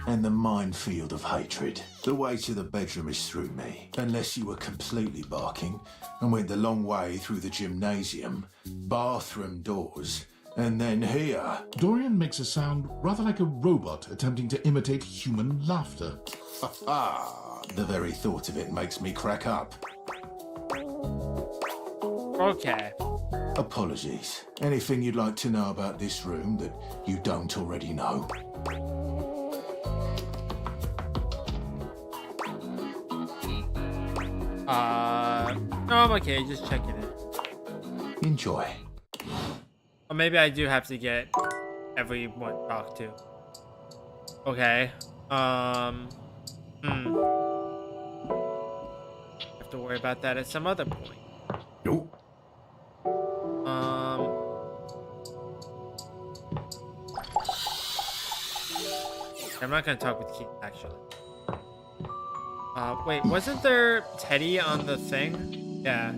and the minefield of hatred. The way to the bedroom is through me. Unless you were completely barking and went the long way through the gymnasium, bathroom doors, and then here. Dorian makes a sound rather like a robot attempting to imitate human laughter. The very thought of it makes me crack up. Okay. Apologies. Anything you'd like to know about this room that you don't already know? No, I'm okay, just checking it. Enjoy. Or maybe I do have to get everyone talked to. Okay. Have to worry about that at some other point. Nope. I'm not gonna talk with Keith, actually. Wait, wasn't there Teddy on the thing? Yeah.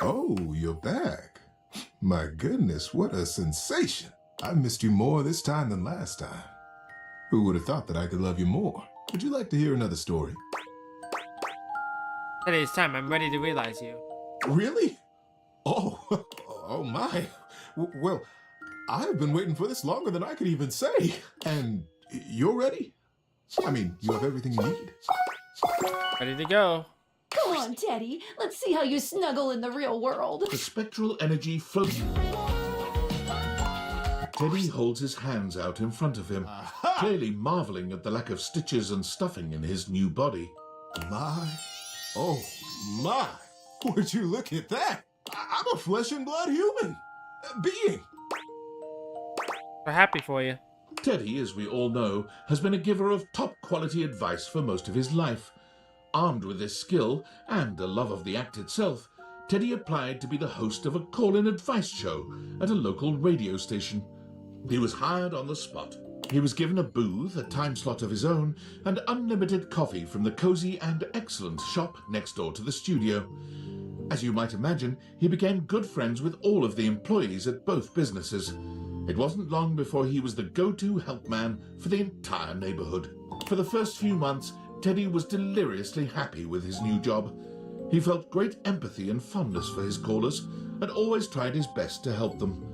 Oh, you're back. My goodness, what a sensation. I missed you more this time than last time. Who would have thought that I could love you more? Would you like to hear another story? Teddy, it's time. I'm ready to realize you. Really? Oh, oh my. Well, I've been waiting for this longer than I could even say. And you're ready? I mean, you have everything you need. Ready to go. Come on, Teddy. Let's see how you snuggle in the real world. The spectral energy floats. Teddy holds his hands out in front of him, clearly marveling at the lack of stitches and stuffing in his new body. My, oh my, would you look at that? I'm a flesh and blood human being. We're happy for you. Teddy, as we all know, has been a giver of top-quality advice for most of his life. Armed with this skill and a love of the act itself, Teddy applied to be the host of a call-in advice show at a local radio station. He was hired on the spot. He was given a booth, a time slot of his own, and unlimited coffee from the cozy and excellent shop next door to the studio. As you might imagine, he became good friends with all of the employees at both businesses. It wasn't long before he was the go-to help man for the entire neighborhood. For the first few months, Teddy was deliriously happy with his new job. He felt great empathy and fondness for his callers, and always tried his best to help them.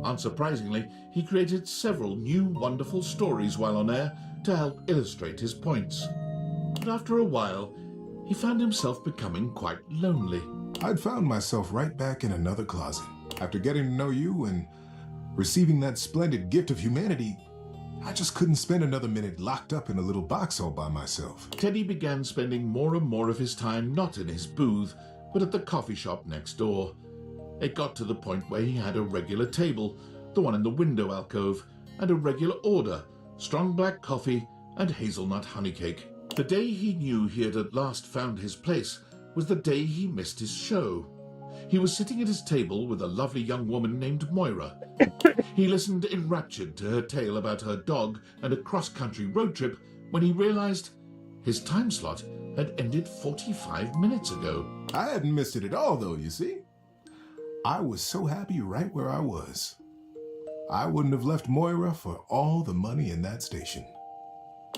Unsurprisingly, he created several new wonderful stories while on air to help illustrate his points. But after a while, he found himself becoming quite lonely. I'd found myself right back in another closet. After getting to know you and receiving that splendid gift of humanity, I just couldn't spend another minute locked up in a little box all by myself. Teddy began spending more and more of his time not in his booth, but at the coffee shop next door. It got to the point where he had a regular table, the one in the window alcove, and a regular order, strong black coffee and hazelnut honey cake. The day he knew he had at last found his place was the day he missed his show. He was sitting at his table with a lovely young woman named Moira. He listened enraptured to her tale about her dog and a cross-country road trip when he realized his time slot had ended 45 minutes ago. I hadn't missed it at all, though, you see. I was so happy right where I was. I wouldn't have left Moira for all the money in that station.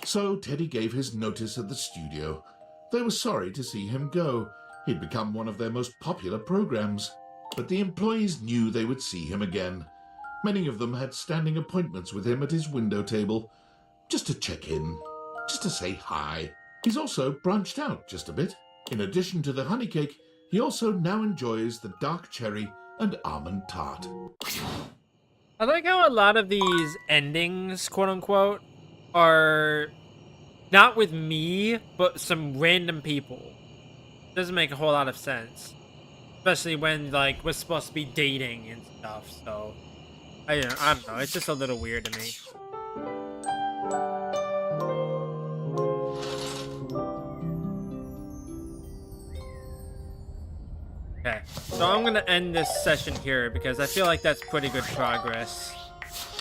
So Teddy gave his notice at the studio. They were sorry to see him go. He'd become one of their most popular programs. But the employees knew they would see him again. Many of them had standing appointments with him at his window table, just to check in, just to say hi. He's also branched out just a bit. In addition to the honey cake, he also now enjoys the dark cherry and almond tart. I like how a lot of these endings, quote unquote, are not with me, but some random people. Doesn't make a whole lot of sense. Especially when, like, we're supposed to be dating and stuff, so... I don't know, it's just a little weird to me. Okay, so I'm gonna end this session here because I feel like that's pretty good progress.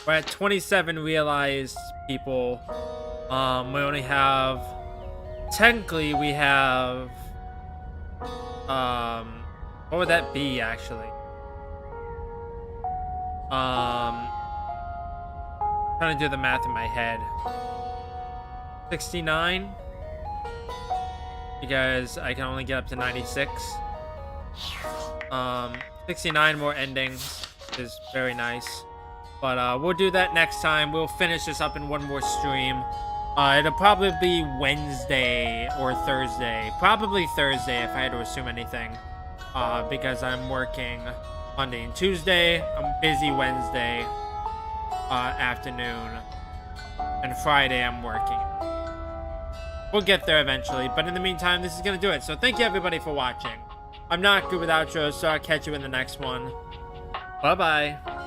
We're at 27 realized people. We only have... Technically, we have... What would that be, actually? Trying to do the math in my head. 69? Because I can only get up to 96. 69 more endings is very nice. But we'll do that next time. We'll finish this up in one more stream. It'll probably be Wednesday or Thursday. Probably Thursday if I had to assume anything. Because I'm working Monday and Tuesday. I'm busy Wednesday afternoon. And Friday I'm working. We'll get there eventually. But in the meantime, this is going to do it. So thank you everybody for watching. I'm not good with outros, so I'll catch you in the next one. Bye-bye.